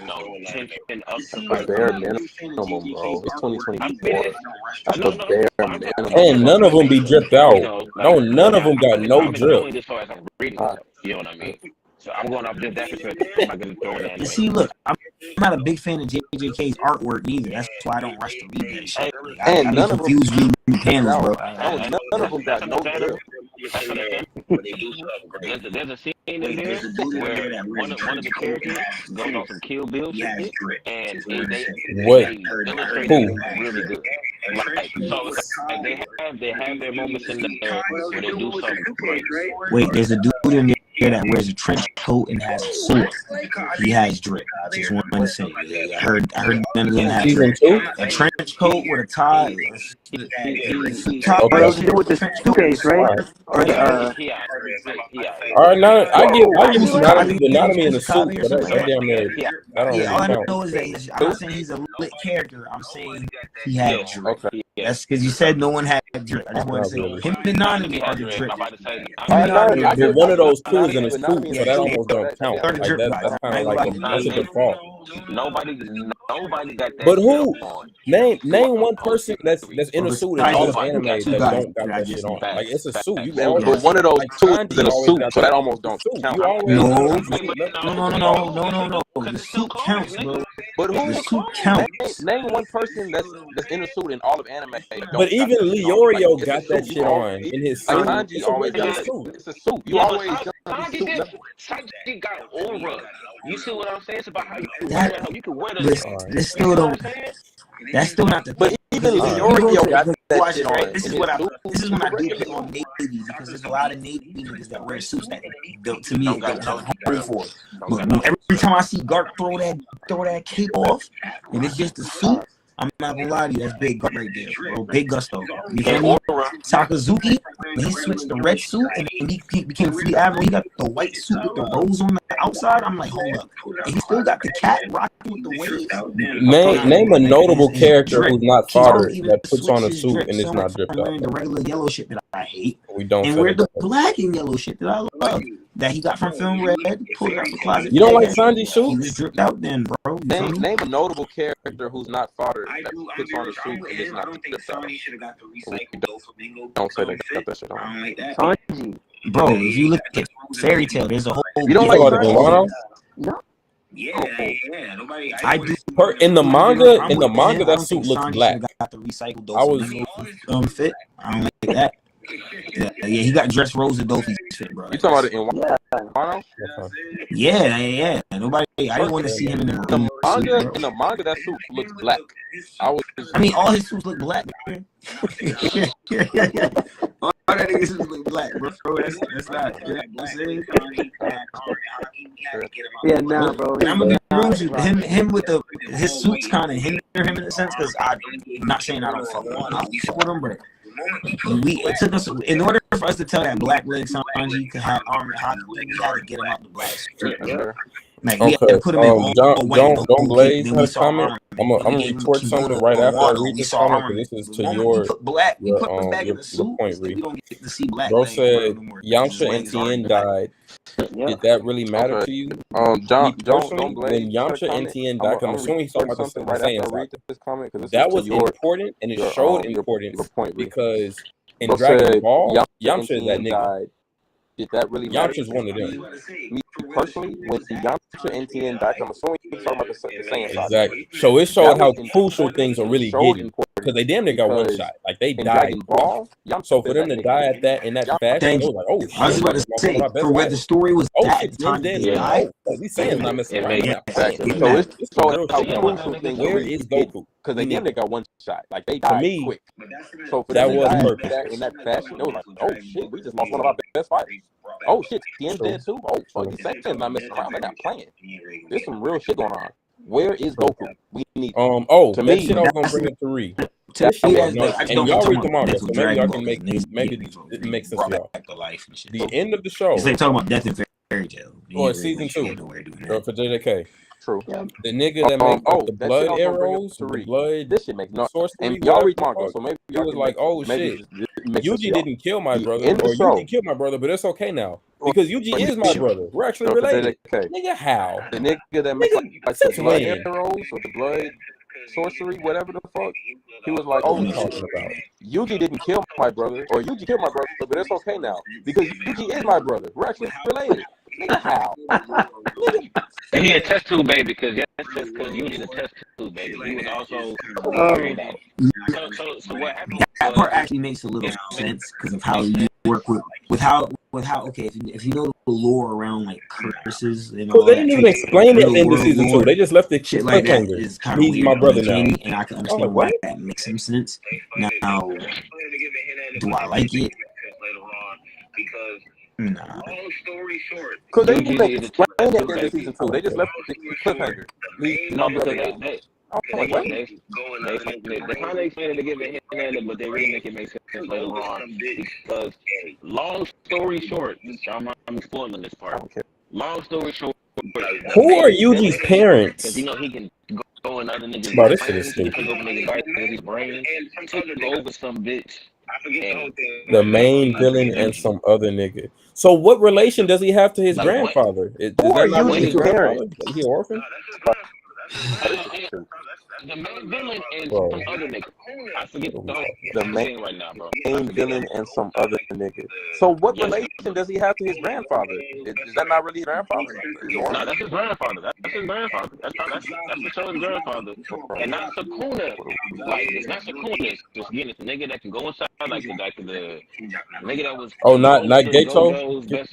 know, tension up to the bare minimum, bro. It's 2024. That's the bare minimum. And none of them be dripped out. No, none of them got no drip. You know what I mean? So I'm going off that perspective. I'm not going to throw that. See, look, I'm not a big fan of JJK's artwork either. That's why I don't rush to read that shit. And none of them reading panels, bro. None of them got no drip. There's a scene in there where one of the characters goes on some Kill Bill shit, and they illustrate it really good. Like, so they have their moments in there where they do something great. Wait, there's a dude in there that wears a trench coat and has a sword. He has drip. I just want to say, I heard none of them have drip. A trench coat with a tie. What else to do with the suitcase, right? Or the all right, now I get the anatomy in the suit, but that damn near. I don't all I know. know is that I'm not saying he's a lit character. I'm saying he had drip. That's because you said no one had drip. I just want to say him and Nami are the drip. But one of those two is in a suit, so that almost don't count. Like that's kind of like that's a default. Nobody got that. But who? Name one person that's in a suit in all of anime that don't got that shit on. Like it's a suit. You always, but one of those two is in a suit, so that almost don't count. No. The suit counts, bro. But who? The suit counts. Name one person that's in a suit in all of anime. But even Leorio got that shit on in his suit. Sanji always got a suit. It's a suit. You always Sanji got aura. You see what I'm saying? It's about how you can wear this. This still don't. That's still not the. But even Leorio got that shit on. This is when I do pick on Navy because there's a lot of Navy niggas that wear suits that to me I'm hungry for. But every time I see Garp throw that cape off and it's just a suit, I'm not gonna lie to you, that's big right there, bro. Big gusto. You feel me? Sakazuki, when he switched the red suit and then he became Fleet Admiral, he got the white suit with the rose on the outside. I'm like, hold up. And he still got the cat rocking with the waves. Name a notable character who's not fodder that puts on a suit and it's not dripped out. The regular yellow shit that I hate. We don't. And wear the black and yellow shit that I love. That he got from Film Red, pulled it out the closet. You don't like Sanji suit? He was dripped out then, bro. Name a notable character who's not fodder that puts on a suit and it's not dripped out. Don't say they got that shit on. Sanji? Bro, if you look at Fairy Tail, there's a whole. You don't like Wano? No. Yeah. I do. In the manga, that suit looks black. Got the recycled I was fit. I don't like that. Yeah, he got dressed Rose Adolphi's fit, bro. You talking about it in Wano? Yeah. Nobody. I didn't want to see him in the manga. In the manga, that suit looks black. I mean, all his suits look black. All that niggas look black, bro. That's not. Yeah, nah, bro. I'm gonna be real with you. Him with his suits kind of hinder him in a sense because I'm not saying I don't fuck with him. I fuck with him, but it took us in order for us to tell that Black Leg Sanji could have armored hockey. We had to get him out the black suit. Like, we had to put him in don't Blaze have a comment. I'm gonna report something right after I read this comment because this is to your point, Ree. Bro said Yamcha and Tien died. Did that really matter to you? Don't Blaze. When Yamcha and Tien died, I'm assuming he's talking about the same thing. That was important and it showed importance because in Dragon Ball, Yamcha is that nigga. Did that really matter? Yamcha's one of them. Me personally, when Yamcha and Tien died, I'm assuming he's talking about the same side. Exactly. So it showed how crucial things are really getting because they damn near got one shot. Like they died. So for them to die at that in that fashion, it was like, oh shit. I was about to say for where the story was. We saying not missing right now. So it's showing how crucial things where is Goku? Because they damn near got one shot. Like they died quick. So for that was purpose. In that fashion, it was like, oh shit, we just lost one of our best fighters. Oh shit, Tien's dead too. Oh fuck, Tien's not messing around. They're not playing. There's some real shit going on. Where is Goku? We need. To me, shit I was gonna bring it to Reed. And y'all read the manga, so maybe y'all can make it make sense to y'all. The end of the show. They talking about Death and Fairy Tail. Or season 2 for JJK. True. The nigga that makes the blood arrows, the blood. This shit makes no sense. And y'all read manga, so maybe it was like, oh shit, Yuji didn't kill my brother, or Yuji killed my brother, but it's okay now because Yuji is my brother. We're actually related. Nigga, how? The nigga that makes like the blood arrows or the blood sorcery, whatever the fuck, he was like, oh, Yuji didn't kill my brother, or Yuji killed my brother, but it's okay now because Yuji is my brother. We're actually related. Nigga, how? And he a test tube baby because Yuji's a test tube baby. He was also so what happened? That part actually makes a little sense because of how you work with how okay, if you know the lore around like curses and all they didn't even explain it in the season 2. They just left the shit like that. He's my brother now, and I can understand why that makes some sense. Now, do I like it? Later on, because Nah. Long story short, because they didn't even explain that in the season 2. They just left the cliffhanger. No, because they kind of explain it to give it hint, but they really make it make sense later on. Because long story short, I'm spoiling this part. Long story short, who are Yuji's parents? Because you know he can go in other niggas' Bro, this shit is brains, stupid. take over niggas' brains, take over some bitch. The main villain and some other nigga. So what relation does he have to his grandfather? Who are Yuji's parents? Is he an orphan? The main villain and some other nigga. I forget the main right now, bro. Main villain and some other nigga. So what relation does he have to his grandfather? Is that not really his grandfather? No, that's his grandfather. That's his grandfather. That's the show's grandfather. And not Sukuna. Like, it's not Sukuna. It's just getting it's a nigga that can go inside like the nigga that was not Gato? Yes.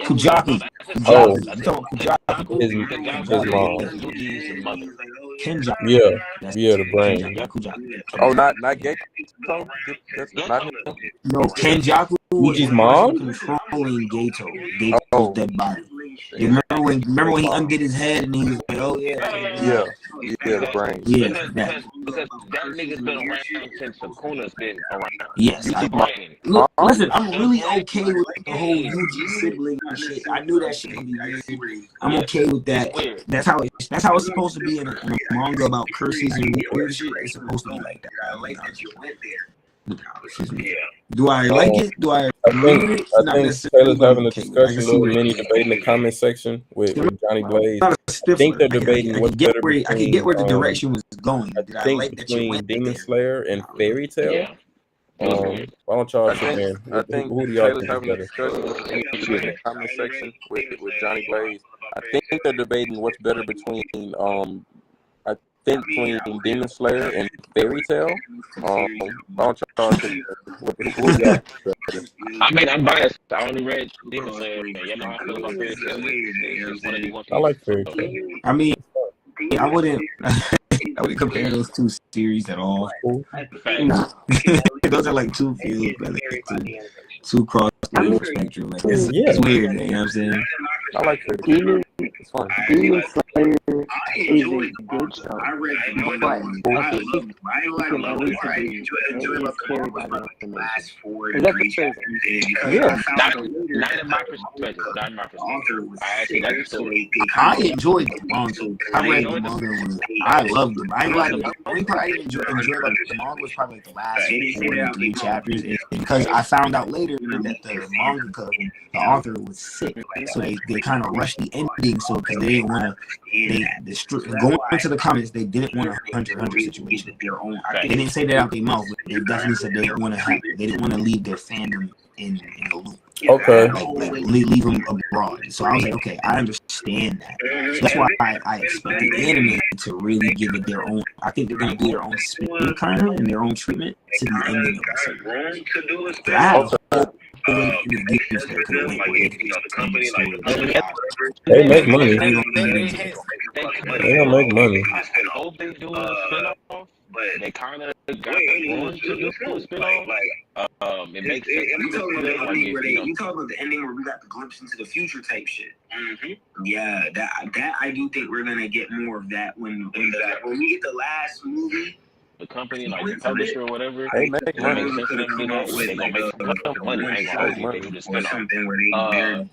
Kujaku. His mom. Kenjaku. Yeah, the brain. Not Gato? Not him? No, Kenjaku Yuji's mom? Controlling Gato's dead body. You remember when he undid his head and he was like, oh yeah, the brain. Yeah, because that nigga's been around since Sukuna's been around. Yes. Look, listen, I'm really okay with the whole Yuji sibling shit. I knew that shit would be weird. I'm okay with that. That's how it's supposed to be in a manga about curses and weird shit. It's supposed to be like that. I like that you went there. Do I like it? Do I think Taylor's having a discussion, little mini debate in the comment section with Johnny Blaze. I think they're debating what's better between. I can get where the direction was going. I think between Demon Slayer and Fairy Tail. Why don't y'all sit in? I think who do y'all Taylor's having a discussion in the comment section with Johnny Blaze. I think they're debating what's better between between Demon Slayer and Fairy Tail. I mean, I'm biased. I only read Demon Slayer. You know how I feel about Fairy Tail. I like Fairy Tail. I mean, I wouldn't compare those two series at all. Those are like two fields, two cross the spectrum. Like, it's weird, man. You know what I'm saying? I like Fairy Tail. It's fun. Demon Slayer is a good show, but I think you can at least agree it is carried by the last four. Not in my perspective. I actually like the story. I enjoyed the manga. I read the manga. I loved it. The only part I enjoyed about the manga was probably like the last 43 chapters, because I found out later that the mangaka, the author, was sick, so they kind of rushed the ending, so because they didn't want to. Going into the comments, they didn't want a Hunter situation. They didn't say that out their mouth, but they definitely said they didn't want to leave their fandom in the loop. Okay. Leave them abroad. So I was like, okay, I understand that. So that's why I expected anime to really give it their own. I think they're going to do their own spin, kind of, and their own treatment to the ending of the They make money. They don't make money. I hope they do a spin-off, but they kind of got going to do a spin-off. It makes sense. You talking about the ending where we got the glimpse into the future type shit. Mm-hmm. Yeah, that I do think we're gonna get more of that when we get the last movie. The company, like the publisher or whatever, they make money. They're gonna make some money. They do the spin-off. Something where they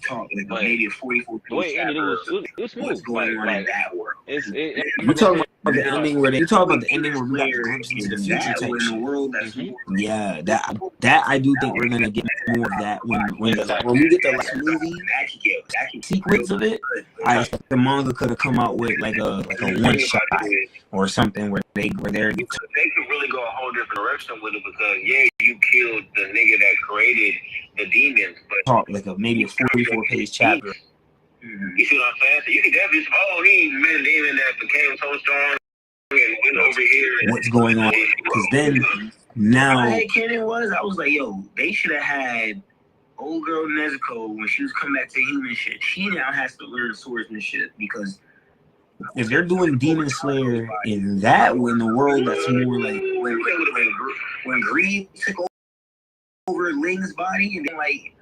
talk like maybe a 44 page chapter. It was smooth. What's going on in that world? You talking about the ending where we got the glimpse into the future type in the world. That's yeah, that I do think we're gonna get more of that when we get the last movie sequence of it. I expect the manga could have come out with like a one shot or something where they're. They could really go a whole different direction with it, because you killed the nigga that created the demons, but talk like maybe a 44-page chapter. You see what I'm saying? So you can definitely he met a demon that became so strong and went over here. What's going on? Because then now I was like, yo, they should have had old girl Nezuko when she was coming back to human shit. She now has to learn swordsmanship, because if they're doing Demon Slayer in that way, in the world that's more like when Greed took over. over Ling's body, and then like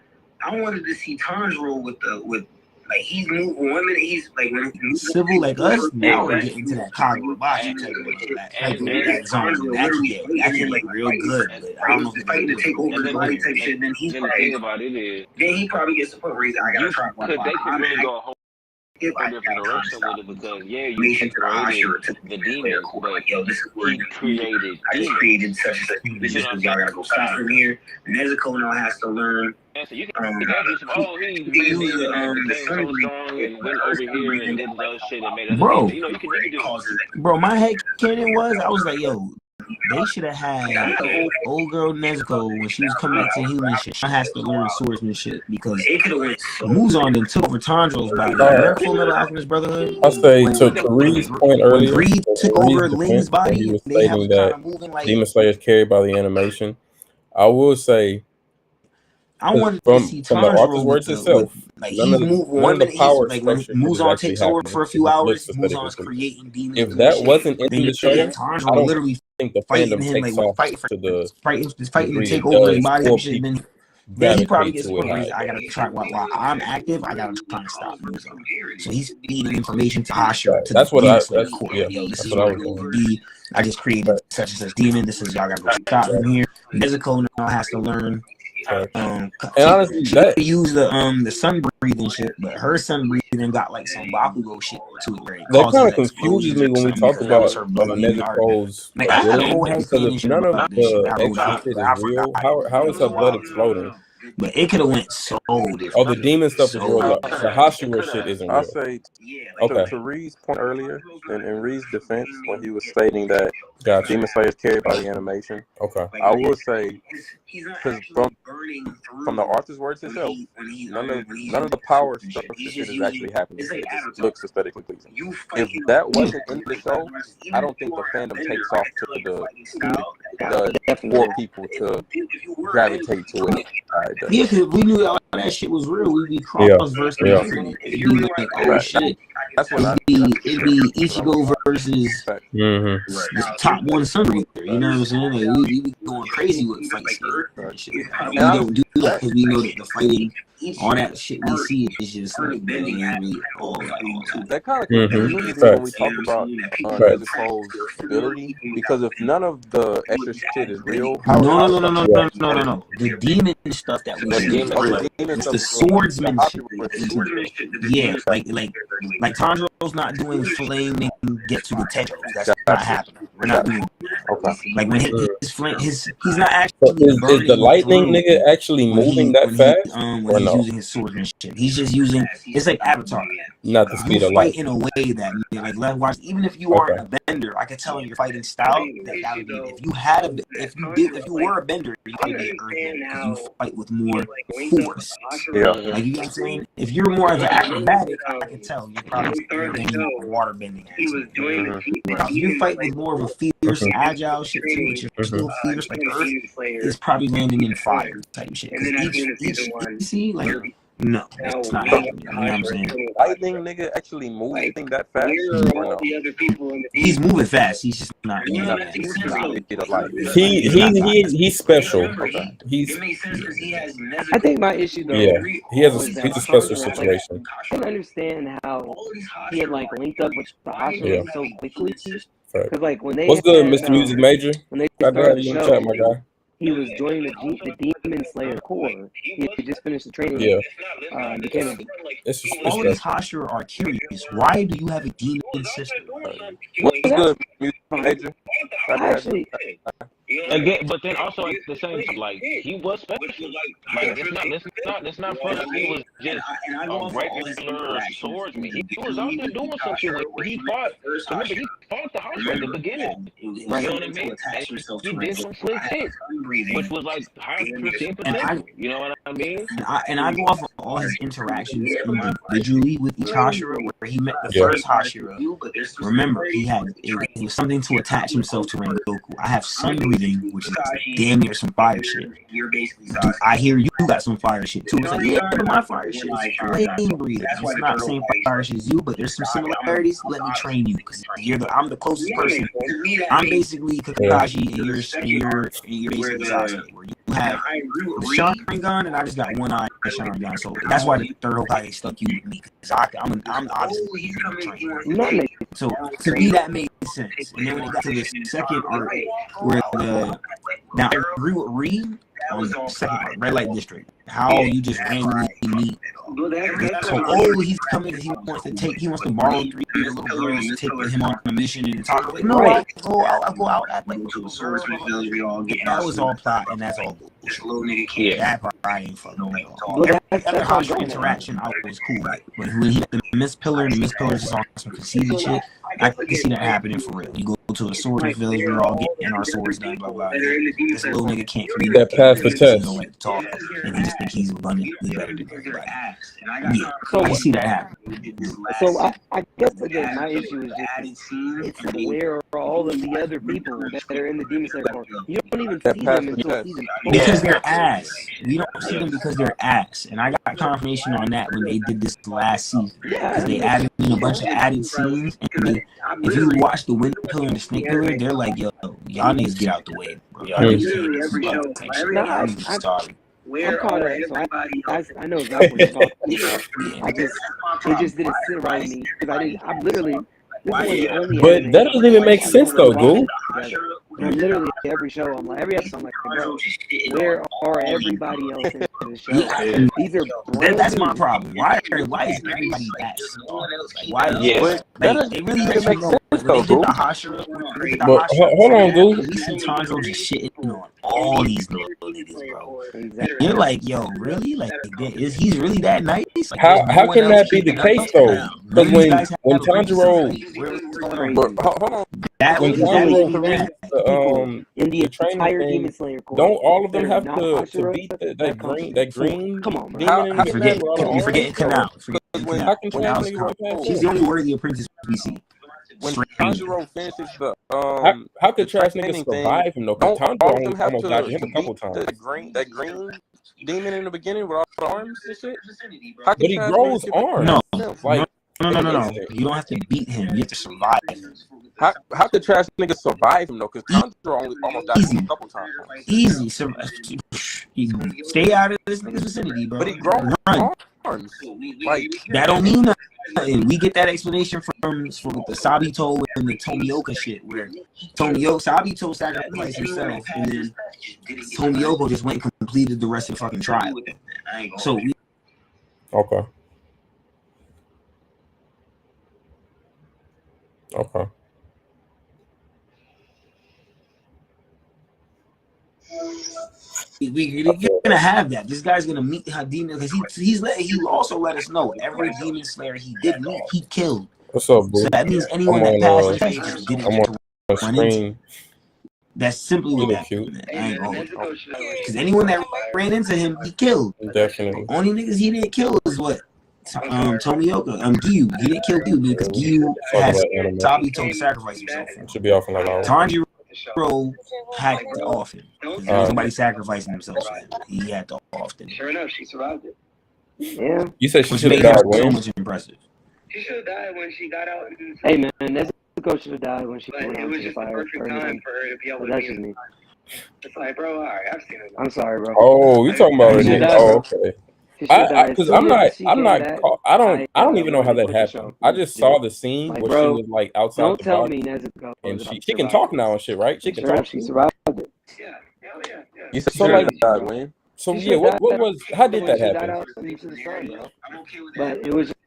I wanted to see Tanjiro with like he's moving women. He's like when he's civil like us. Now we're getting to that Kagurabachi type of that zone. That can like real good. But I don't know if it's fighting to take over the body type shit. Then he's probably about it is then he probably gets to put raise. I gotta try one. They could really go a whole different direction with it because you created the demons, but he created I just created such and such. This is y'all gotta go stop from here. Nezuko now has to learn. So you can do some, he became so strong and went over here and did those shit and made us. Bro, you can do. Bro, my head canon was I was like, yo, they should have had old girl Nezuko when she was coming back to human shit. She has to learn swordsmanship because Muzan then took over Tanjiro's body. Remember Full Metal Alchemist Brotherhood? I'll say to Kareem's point earlier, when Reed took over Ling's body, he was stating that like Demon Slayer is carried by the animation. I will say, I wanted to see from the author's words itself, like none of the power like when Muzan takes over for a few hours, Muzan's creating demons. If that wasn't in the show, I don't literally think the fandom takes off to the fighting to take over his body. Then he probably gets put raised. I gotta try while I'm active. I gotta try to stop Muzan. So he's feeding information to Hashira. That's what I. That's this is what I was going to be. I just created such and such demon. This is y'all gotta go stop him here. Nezuko now has to learn. And honestly, she used the sun breathing shit, but her sun breathing got like some Bakugo shit to it. Right? That kind of confuses me when we talk about Nezuko's ability, because if none of the extra shit is real, how is her blood exploding? But it could have went so different. Oh, the demon stuff is real. The Hashira shit isn't real. I'll say, to Reed's point earlier, in Reed's defense, when he was stating that Demon Slayer is carried by the animation, I will say, because from the author's words itself, none of the power structure shit is actually happening. It just looks aesthetically pleasing. If that wasn't in the show, I don't think the fandom takes off to the for people to gravitate to it. Yeah, because we knew all that shit was real. We'd be cross versus it'd be like, oh shit. It'd be Ichigo versus the top one sun breather. You know what I'm saying? Like, we be going crazy with fights. We don't do that because we know that the fighting, all that shit we see is just like all that. That kind of confuses me when we talk about Nezuko's ability, because if none of the extra shit is real, no. The demon stuff that we see, it's the swordsman shit. Yeah, like Tanjiro's not doing flaming get to the Tetros. That's not happening. We're not doing that. Like when he's not actually. Is the lightning nigga actually moving that fast? When he's using his swordsmanship, he's just using. It's like Avatar. Not the speed of light. In a way that like even if you aren't a bender, I could tell in your fighting style that would be. If you were a bender, you would be an earthbender because you fight with more force. Yeah. Like you know what I'm saying? If you're more of an acrobatic, I can tell you're probably water bending. You fight with more of a fierce, agile shit too, which is still fierce like Earth. It's probably landing in fire type shit. Each like. No, it's not happening. You know what I'm saying? Lightning nigga actually moving that fast? Or no? He's moving fast. He's just not. He's special. I think my issue though. Yeah, he's a special situation. I don't understand how he had like linked up with the Hashira so quickly. Because like when they what's good, Mr. Music Major? When they started the show, my guy. He was joining the Demon Slayer Corps. He had just finished the training. Yeah. All these Hashira are curious. Why do you have a demon sister? What's good, Music Major? Actually, again, but then also at the same time, like he was special. Like it's not funny. He was just a regular swordsman. He was out there doing something. He fought. Remember, he fought the Hashira at the beginning. You know what I mean? He did some slick shit, which was like high 15%. You know what I mean? And I go off of all his interactions individually with each Hashira, where he met the first Hashira. Remember, it was something to attach himself to Rengoku. I have sun breathing, which is damn near some fire shit. I hear you got some fire shit too. It's like, yeah, but my fire shit is flame breathing. It's not the same fire shit as you, but there's some similarities. Let me train you, because I'm the closest person. I'm basically Kakashi, and you're basically Sasuke, where you have the Sharingan, and I just got one eye Sharingan. So that's why the third Hokage stuck you with me, because I'm obviously trained. So to me that made sense. And then when it got to the second arc, where now I agree with Reed on the second part, Red Light District, how you just randomly meet. So he's coming, he wants to borrow 3 little girls to take with him on a mission and talk. Like, no, I'll go out at like that was all plot, and that's all bullshit. Yeah, that part I ain't fucking with all. Every hostile interaction I was cool with. But when he hit the Mist Pillar is just on some conceited shit. I can see that happening for real. You go to a swordsman village, we're all getting our swords done, blah blah. This little nigga can't communicate. That passed the test. He don't talk, and he just think he's abundantly better than everybody. Yeah, so I see that happen. So I guess again, my issue is just where are all of the other people that are in the Demon Slayer corps? You don't even see them until season 4. Because they're ass. We don't see them because they're ass, and I got confirmation on that when they did this last season. Because they added in a bunch of added scenes, and if you watch the Wind Pillar and the Snake Pillar, they're like, yo, y'all niggas get out the way, bro. Y'all niggas can't. Sorry. I'm caught up, so I know exactly what you're talking about. It just didn't sit right with me because I'm literally. But that doesn't even make sense though, Goo. I'm literally every show. I'm like every episode. I'm like, bro, where are everybody else in the show? These are that's my problem. Why is everybody that small? Why? Yeah, they really make sense though, Goo. But hold on, Goo. We see Tanjiro just shitting on all these little niggas, bro. Exactly. You're like, yo, really? Like, he's really that nice? Like, how can that be the case though? Because when Tanjiro, hold on, when Tanjiro in the entire Demon Slayer corps, don't all of them have to beat that green? Come on, man. You're forgetting Kanao. She's the only worthy apprentice we see. When Tanjiro finishes the how could trash niggas survive him though? Because Tanjiro almost died him a couple times. That green demon in the beginning with all the arms and shit. But he grows arms. No. You don't have to beat him. You have to survive him. How could trash niggas survive him though? Because Tanjiro almost died him a couple times. Easy. Stay out of this nigga's vicinity, bro. But he grows arms. Like that don't mean nothing. We get that explanation from the Sabito and the Tomioka shit, where Sabito sacrificed himself, and then Tomioka just went and completed the rest of the fucking trial. So okay. We're gonna have that. This guy's gonna meet Hadina because he also let us know every Demon Slayer he did meet, he killed. What's up, bro? So that means anyone that passes just didn't run into. That's simply what that meant. I ain't going because anyone that ran into him, he killed. Definitely. Only niggas he didn't kill is what? Tomioka, Gyu. He didn't kill Gyu because Gyu had Sabito to sacrifice himself. Should be off in like an hour. Tanjiro had to off him. Somebody sacrificing themselves for him. He had to off him. Sure enough, she survived it. Yeah. You said she should have died when? So much impressive. She should have died when she got out. Hey man, Nezuko should have died when she went out to the fire. Perfect time for her to be able to. That's just me. It's like, bro, all right, I've seen it. I'm sorry, bro. Oh, you talking about it? Oh, okay. Because I don't even know how that happened. I just saw the scene where she was like outside. Don't tell me Nezuko. And she can talk now and shit, right? She can talk. She survived it. Yeah. You said so like that, man. So yeah, what was? How did that happen? But it was just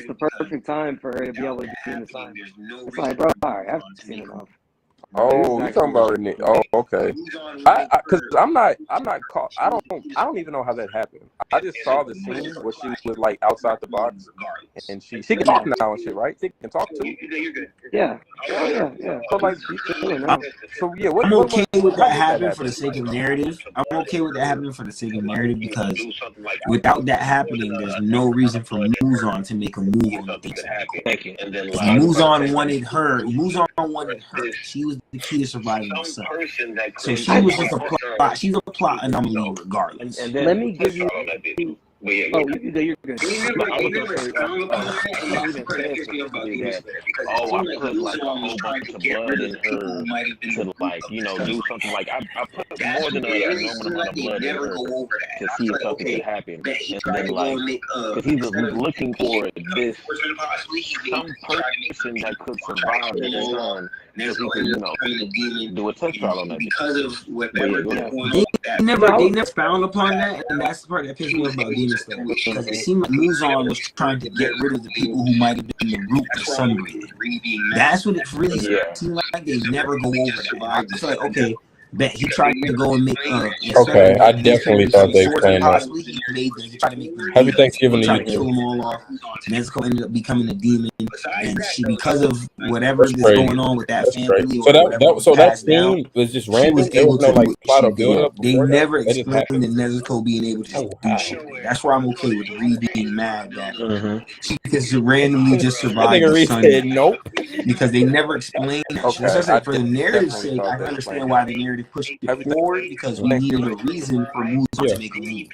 the perfect time for her to be able to be in the sun. It's like, bro, all right, I've seen enough. Oh, you talking about it? Oh, okay. Because I'm not caught. I don't even know how that happened. I just saw the scene where she was like outside the box, and she can talk now and shit, right? She can talk too. Yeah. So like, I'm okay with that happening for the sake of narrative. I'm okay with that happening for the sake of narrative because without that happening, there's no reason for Muzan to make a move on the things. Muzan wanted her. She was the key to surviving herself. So she was just a plot. She's a plot anomaly regardless. And then, let me give you But yeah, Oh, you're good. But I was gonna say, he even said specifically that, oh, I put like a whole bunch of blood in her to like, do something. Like I put more than a normal amount of blood in her to see if something could happen. And then like, because he was looking for this some person that could survive this time, so he could, do a test trial on that. Because of whatever they never found upon that, and that's the part that pissed me off about Demon Slayer, because it seemed like Muzan was trying to get rid of the people who might have been the root of sunbreathing. That's what it really seemed like. They never go over that. I just like, okay, that he tried to go and make okay, I definitely thought they explained that. He tried to make them Happy Thanksgiving to try you. to kill them all off. Nezuko ended up becoming a demon, and she, because of whatever is going on with that family, so that scene was just random. There was no like plot or build up. They never explained the Nezuko being able to do shit. That's why I'm okay with Ree being mad that she just randomly just survived the sun. Nope. Because they never explained that shit. So I said, for the narrative's sake, I can understand why the narrative pushed it forward, because we needed a reason for Muzan to make a move.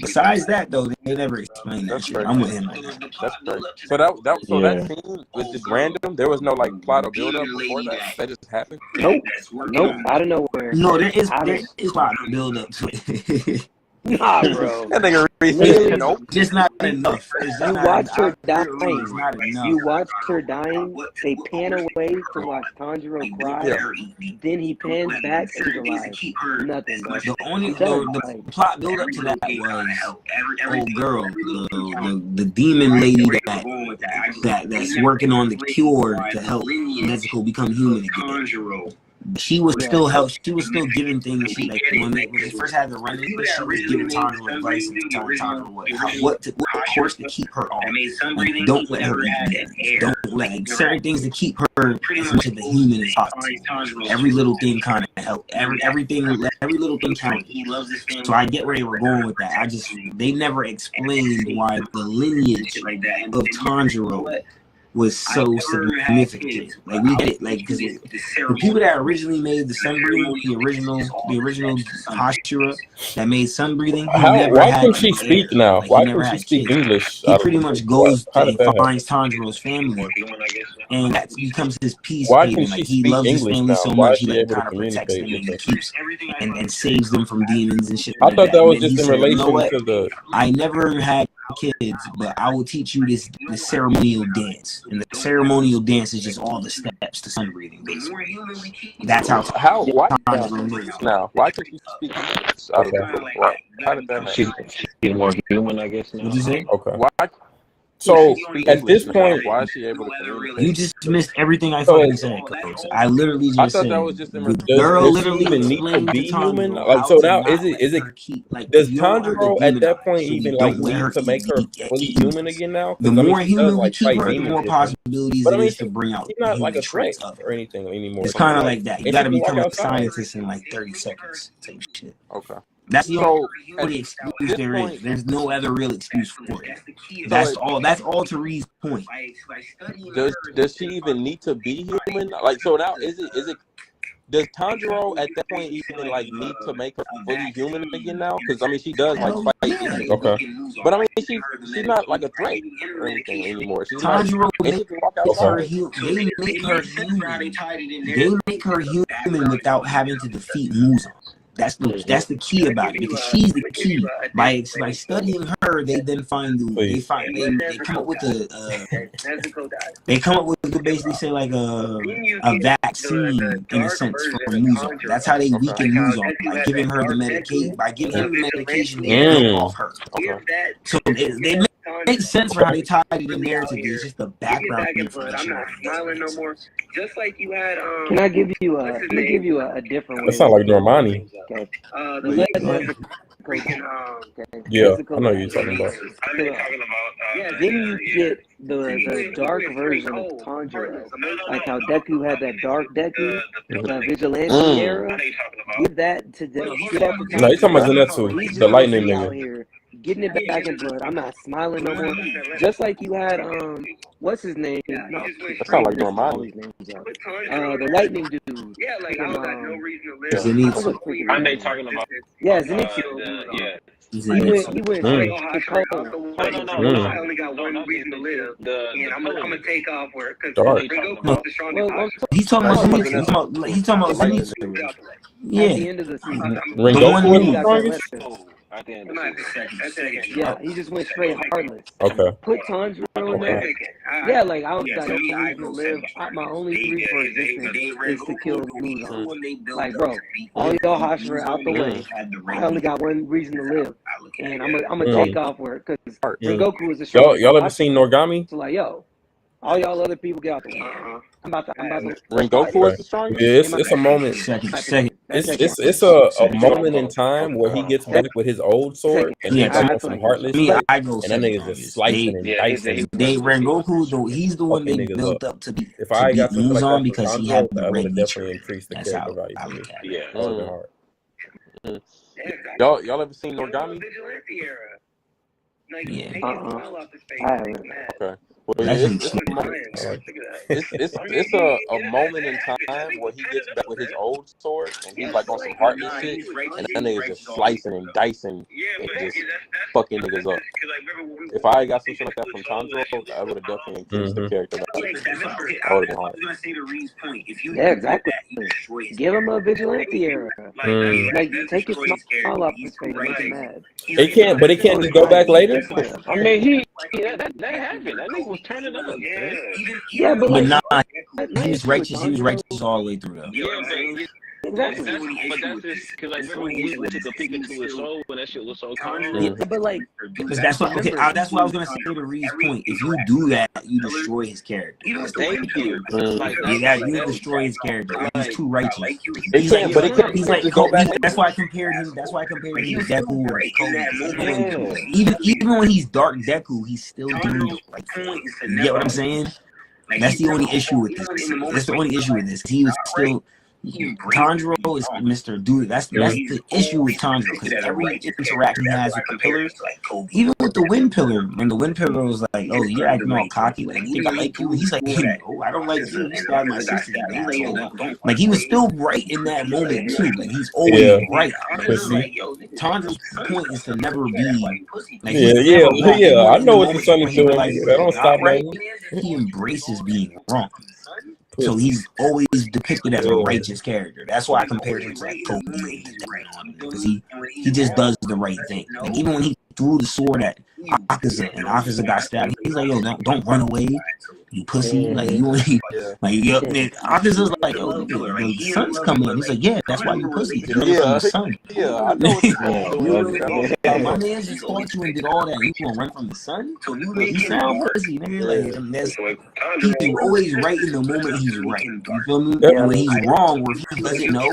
Besides that, though, they never explained that shit. I'm with him on that. That's great. So that scene was just random. There was no like plot or build up before that. That just happened. Nope. Out of nowhere. No, there is plot build up to it. Nah, bro. That nigga nope. Just not enough. You watch her dying. You watch her dying. They pan away to watch Tanjiro cry. Yeah. Then he pans back and he's alive. Nothing, bro. The only the plot build up to that was old girl, the demon lady that's working on the cure to help Nezuko become human again. She was still giving things. She like when they first had the run-in, she was giving Tanjiro advice and telling Tanjiro what course to keep her on. Like, don't let her eat. Don't let certain things to keep her as much of a human as possible. Every little thing kind of helped. Every little thing counted. So I get where they were going with that. They never explained why the lineage of Tanjiro was so significant. Like we get it, like because the people that originally made the sun breathing, the original Hashira that made sun breathing. Why can she speak now? Like, why can she speak English? He pretty much goes and finds Tanjiro's family, and that becomes his peace. Why can she he speak loves his English family now? so Why much is she he able to kind of protects them communicate and keeps and saves them from demons and shit. I thought that was just in relation to the. I never had kids, but I will teach you this ceremonial dance, and the ceremonial dance is just all the steps to sun breathing, basically. That's why now? Why could she speak English? How did that happen? She's more human, I guess. Now. What'd you say? Okay. Why? So at this point, why is she able to communicate? You just missed everything I fucking said, Coach. I literally just said that was just in the girl literally even need to be human. Like so now, is it? Like, does Tanjiro at that point even like need to make her fully human again now? The more human we keep her, the more possibilities there is to bring out. She's not like a threat or anything anymore. It's kind of like that. You got to become a scientist in like 30 seconds. Type shit. Okay. That's the only excuse there is. There's no other real excuse for it. That's all. That's all to Ree's point. Does she even need to be human? Like so now, is it? Does Tanjiro at that point even like need to make her fully human again now? Because I mean, she does like fight. Okay. But I mean, she's not like a threat or anything anymore. She's Tanjiro like, they make her human without having to defeat Muzan. That's the key about it, because she's the key. By studying her, they then find they come up with basically say like a vaccine in a sense for Muzan. That's how they weaken Muzan, by giving her the medication. By giving her the medication, they kill off her. Okay. So they make sense for how they tied it in narrative. It's just the background information. I'm not smiling no more. Just like you had. Can I give you a different way? That sounds like Normani. Okay. Yeah, I know you're talking about. Then you get the dark version of Tanjiro, like how Deku had that dark Deku, the vigilante era. Give that to Deku. No, you're talking about Zenitsu, the lightning nigga. Getting it back in blood. I'm not smiling no more. Just like you had what's his name? No, that sounds like Normani. The lightning dude. Yeah, like I got no reason to live. I'm talking about. Yeah, Zenitsu. Yeah. He's He an went insult. straight to cold. No. I only got one reason to live, and I'm gonna take off work because No, he's talking about Zenitsu. He's talking about Zenitsu. At Yeah, the end of the season, Rengoku he is the got that strongest? letter. At the end of the season. Yeah, he just went straight heartless. Okay. Put Tanjiro in there. Yeah, like I don't got no reason to live. My only reason for existence is to kill Muzan. Like, bro, all y'all Hashira out the way. I only got one reason to live, and I'm gonna take off work because Rengoku is the strongest. Y'all ever seen Noragami? So like, yo, all y'all other people get out the way. I'm about to. Rengoku is the strongest? Yeah, it's a moment. second. It's a moment in time where he gets back with his old sword and he goes some heartless stuff, I go and that nigga's just slicing and dicing. Rengoku, though, he's the one they built up to be. If I got something like that because he had the I would red have nature. definitely increased the That's character how value I for me. look at it. Yeah. That would have been hard. Y'all ever seen Noragami? Yeah. I haven't. Okay. Well, it's a moment in time where he gets back with his old sword and he's like on some heartless shit, and that nigga's just slicing and dicing and just fucking niggas up. If I got some shit like that from Tanjiro, I would have definitely increased the character. That would have been hard. Yeah, exactly. Give him a vigilante era. Like, take his smile off his face, make him mad. It can't, but it can't just go back later. I mean, that happened. That nigga was turning up. Yeah, but But like, he was righteous. He was righteous all the way through, though. Yeah, exactly. but that's just because like remember we took a peek into his soul when that shit was so calm. Yeah, but like, Because that's what. Okay, that's what I was gonna say to Reed's point. If you do that, you destroy his character. Thank you. Like, You destroy his character. He's too righteous. He's like go back. That's why I compared him. That's why I compared him to Deku or Kobe. Even when he's Dark Deku, he's still doing the right thing. You get what I'm saying? That's the only issue with this. That's the only issue with this. He was still. Tanjiro is Mr. Dude. That's the issue with Tanjiro, because every interaction he has with the pillars, even with the wind pillar, when the wind pillar was like, "Oh, you're acting all cocky, like you think I like you," and he's like, "Hey, no, I don't like you. You stabbed my sister." Like he was still right in that moment too. Like he's always right. Tanjiro's point is to never be like, I know what the son is doing. Like, I don't stop right. He embraces being wrong. So he's always depicted as a righteous character. That's why I compared him to like Kobe, because he just does the right thing. Like even when he threw the sword at Akaza and Akaza got stabbed, he's like, "Yo, don't run away, you pussy!" Like you only Akaza's like, "Yo, the sun's coming in." He's like, "Yeah, that's why you pussy. You're from the sun." Yeah, I know. My man just fought you and did all that. You gonna run from the sun? You sound pussy, nigga. Like he's always right in the moment he's right. You feel me? And when he's wrong, or if he doesn't know,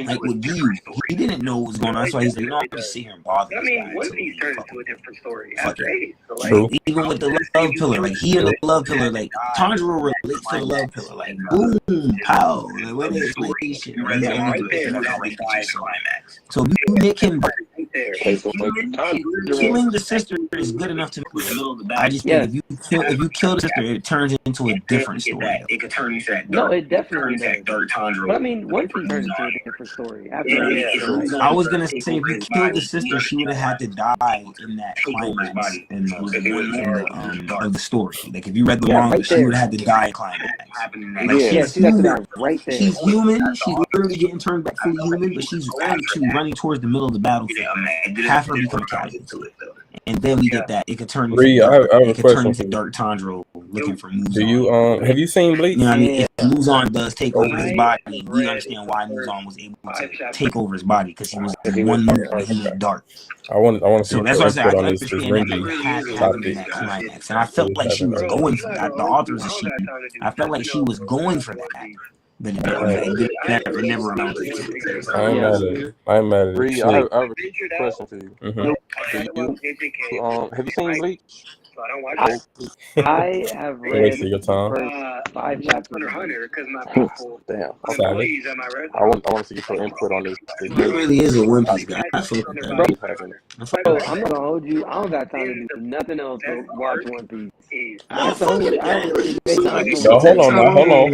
like with you, he didn't know what was going on. That's why he's like, "No, I'm just sit here and bother this guy." One Piece turned into a different story. Even with the love pillar, like he and the love pillar, like Tanjiro relates to the love pillar, like boom, pow, like when they explain shit, so you make him killing the sister is good enough to me. I just think if you kill the sister, it turns into a different story. It could turn into that. No, it definitely does. But I mean, One Piece turns into a different story. Absolutely. I was gonna say if you killed the sister, she would have had to die in that climax of the story. Like if you read the manga, she would have had to die in climax. Like she's human. She's literally getting turned back fully human, but she's actually running towards the middle of the battlefield. Half her become casualty. And then we get that it could turn into Dark Tanjiro looking for Muzan. Do you have you seen Bleach? You know what I mean? If Muzan does take over his body, we understand why Muzan was able to take over his body, because he was one move when he went dark. I want to see. So that's why I said I understand that has happened in that climax, and I felt like she was going for that. The authors of she, I felt like she was going for that. But it never amounted to it. I'm mad at it. I have a question for you. Have you seen Bleach? I have read your time. 5 chapters. Damn. Savage. I want to get your input on this. It really is a One Piece guy. Bro, I'm not gonna hold you. I don't got time to do nothing else but watch One Piece. That's the only.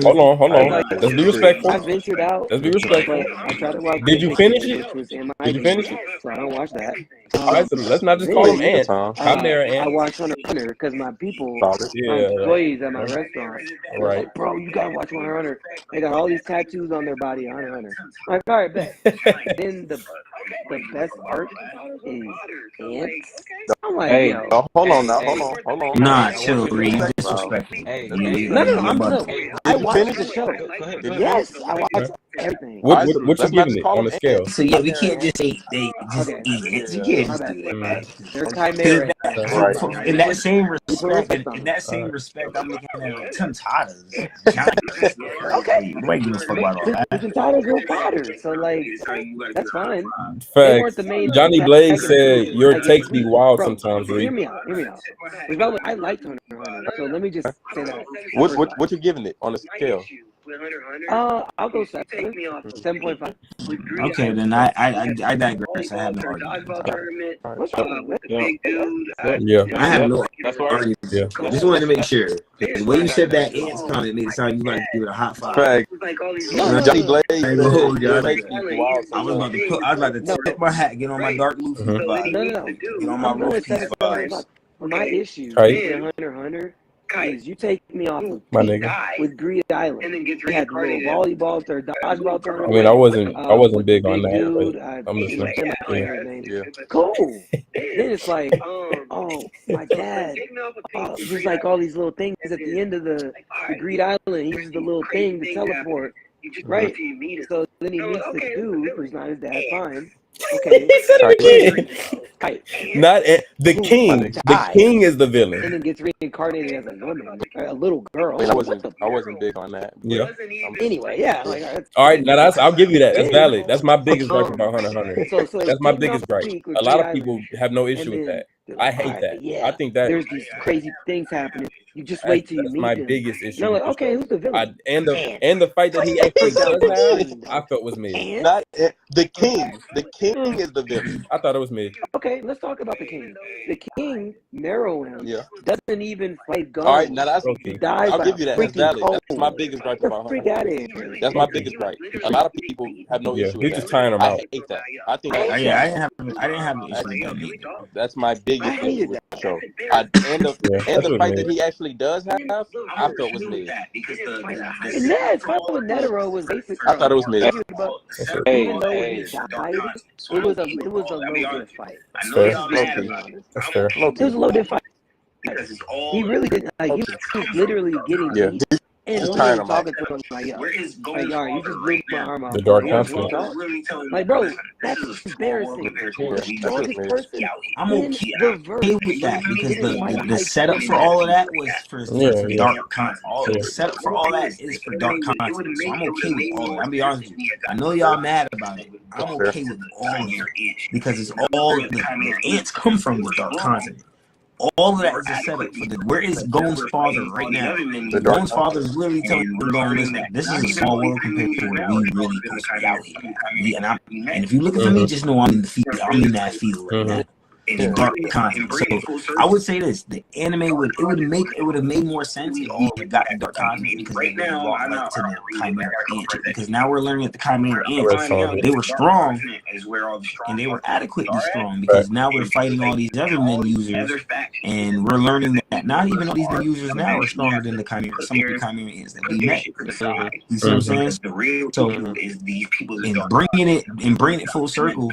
Hold on. Let's be respectful. I ventured out. Let's be respectful. I tried to watch. Did you finish it? Did you finish it? So I don't watch that. right, so let's not just call them Ant. Chimera Ant. I watch Hunter x Hunter because my people, Yeah, my employees at my restaurant, were right. like, bro, you gotta watch Hunter x Hunter. They got all these tattoos on their body, Hunter x Hunter. I'm like, all right, bet. Then the best art is Ants. I'm like, Hey, yo. hold on now. Hold on. Nah, chill, Reed. You disrespectful. Hey, No, I'm no. I watched the show. Go ahead. Yes, I watched everything. What you giving it on a scale? So yeah, we can't just say they just idiots. You can't just do that. They're chimera. In that same respect, I'm looking at Tentadas. Okay. Nobody gives a fuck about all that. Tentadas were fodder, so like that's fine. Facts. The main Johnny Blaze said your takes be wild sometimes, Hear Reed. me out. Which, by the way, I liked Hunter x Hunter, so let me just say that. What you giving it on a scale? I'll go 7.5. Okay, then I digress. I have no argument. What's wrong with Yeah. I have no argument. Yeah. Just wanted to make sure. The way you said that Ants comment made it sound you like to give it a hot 5. Fact. Johnny Blaze. I was about to tip my hat, get on my Dark Luffy vibe. No. Get on my Rookies vibes. My issue with Hunter x Hunter is you take me off My nigga. with Greed Island. And then get volleyball or dodgeball tournament. I mean, I wasn't big on that, dude, but I'm listening. Yeah. Cool. Then it's like, oh, my dad. Just like all these little things at the end of the Greed Island. He uses the little thing to teleport. Right? So then he meets the dude who's not his dad. Fine. Okay. He said it again. Not the king. The king is the villain. And then gets reincarnated as a woman, a little girl. I wasn't big on that. Yeah. Anyway, yeah. Like, all right, now I'll give you that. That's valid. That's my biggest gripe about Hunter x Hunter. That's my biggest gripe. A lot of people have no issue with that. I hate that. Yeah. I think that there's these crazy things happening. You just wait till you meet my them. biggest issue. No, like, okay, who's the villain? And the fight that he actually does have, I felt was mid. Not the king. The king is the villain. I thought it was mid. Okay, let's talk about the king. The king, Meruem, Yeah. doesn't even fight guns. All right, now that's Okay. I'll give you that. That's valid. That's my biggest gripe Get the about freak Hunter. out of here. That's my biggest gripe. A lot of people have no Yeah, issue he's with just that. tiring him I out. hate that. I think I didn't have an issue with that either. that's my biggest I hated issue with the show. And the fight that he actually does have, I felt was mid. And Ned's fight with Netero was basic. I thought it was mid. Even though when he died, it was a low diff fight. That's fair. That's fair. It was a low diff fight. He really didn't like. He was literally getting beat. And Just when tired he of was talking to him, like, yo, you just blew my arm out. The Dark Continent. Like, bro, that's embarrassing. Strongest person I'm in the verse. okay with that because the setup for all of that was for dark content. The setup for all that is for dark content. So I'm okay with all of it. I'll be honest with you. I know y'all mad about it. I'm okay with all of it because it's all the ants come from the dark content. All of that is a setup for the. Where is Gon's father right now? Gon's father is literally telling Gon, listen, this is a small world compared to where we really supposed to be out here. And if you're looking for me, just know I'm in the field. I'm in that field right now. The dark content. So I would say this: the anime would have made more sense if all got the dark content because right now I'm up to the Chimera Ants because now we're learning that the Chimera Ants they were strong and they were adequately strong because now we're fighting all these other men users and we're learning that not even all these men users now are stronger than the Chimera. Some of the Chimera Ants that we met. You see what I'm saying? So and bringing it full circle,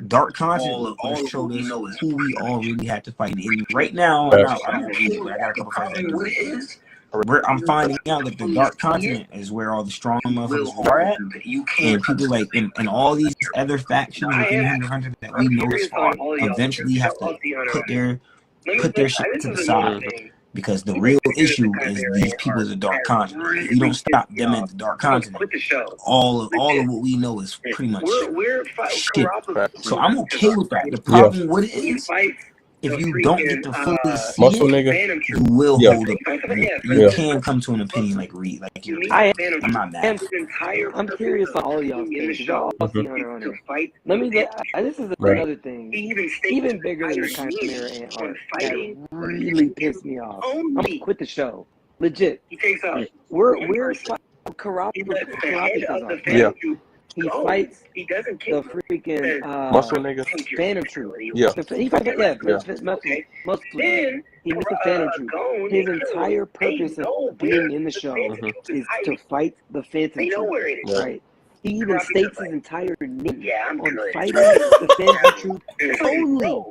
dark content showed us who we all really had to fight. And right now, I got a couple fights. I'm finding out that the dark continent is where all the strong motherfuckers are at, and people like and all these other factions within Hunter that we know is far eventually have to put their shit to the side. Because the real issue is these people in the dark continent. If we don't stop them at the dark continent, all of what we know is pretty much shit. So I'm okay with that. The problem with it is, if you don't get to fully see it, you will hold up. You can come to an opinion like Reed. Like I'm not mad. I'm curious on all y'all things. Y'all see Hunter. Let me get. This is another thing, even bigger than the Chimera Ant art that really pissed me off. I'm gonna quit the show. Legit. We're Karapika's art. Yeah. he fights he doesn't the kill freaking Muscle nigga. Phantom Troop. Yeah. He fights muscle. Then he missed the Phantom Troop. His entire purpose of being in the show is to fight the Phantom Troop. Right. He even states his entire name on fighting the Phantom Troop only.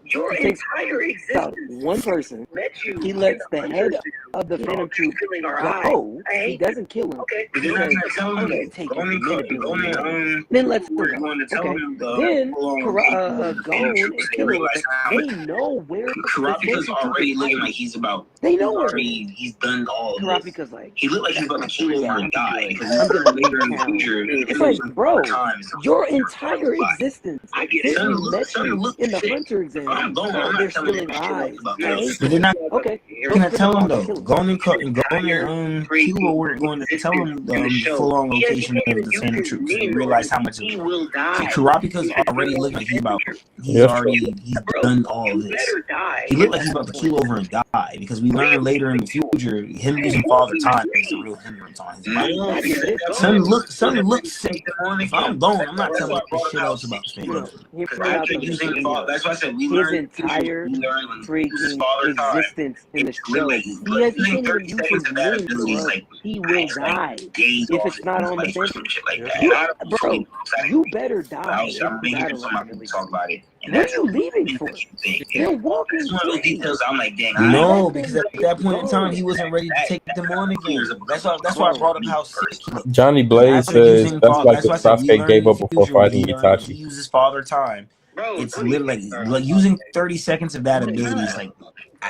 Your He takes entire out existence one person. lets you. He lets the head of the Phantom Troop go. He doesn't kill him. He says, I'm going to take his minute. Then lets him go. Okay. Then Gon and Killer, they know where Karapika's already looking like he's about. They know where he's done all this. Karapika's like, He looked like he's about to kill over and die. I'm gonna leave town. It's like, bro, your entire existence since we met you in the Hunter exam, they're stealing eyes. But they're not gonna tell him though. Gon and Kilo weren't going to tell him the full-on location of the Phantom Troops. They realized how much. Karapika's already looking like he's done all of this. He looked like he's about to keel over and die because we learned later in the future him losing Father Time is a real hindrance on his body. Son looks sick. If I'm going, I'm not telling you shit else about Phantom. That's why I said we learned his entire freaking existence in the show. He hasn't even used his name, bro. He will die if it's not on the Phantom. Bro, you better die. What are you leaving for? They're walking. It's one of those details I'm like, dang. No, because at that point in time, he wasn't ready to take them on again. That's why I brought up how sick. Johnny Blaze says that's like what Sasuke gave up before fighting Itachi. He uses Father Time. It's literally like using 30 seconds of that ability is like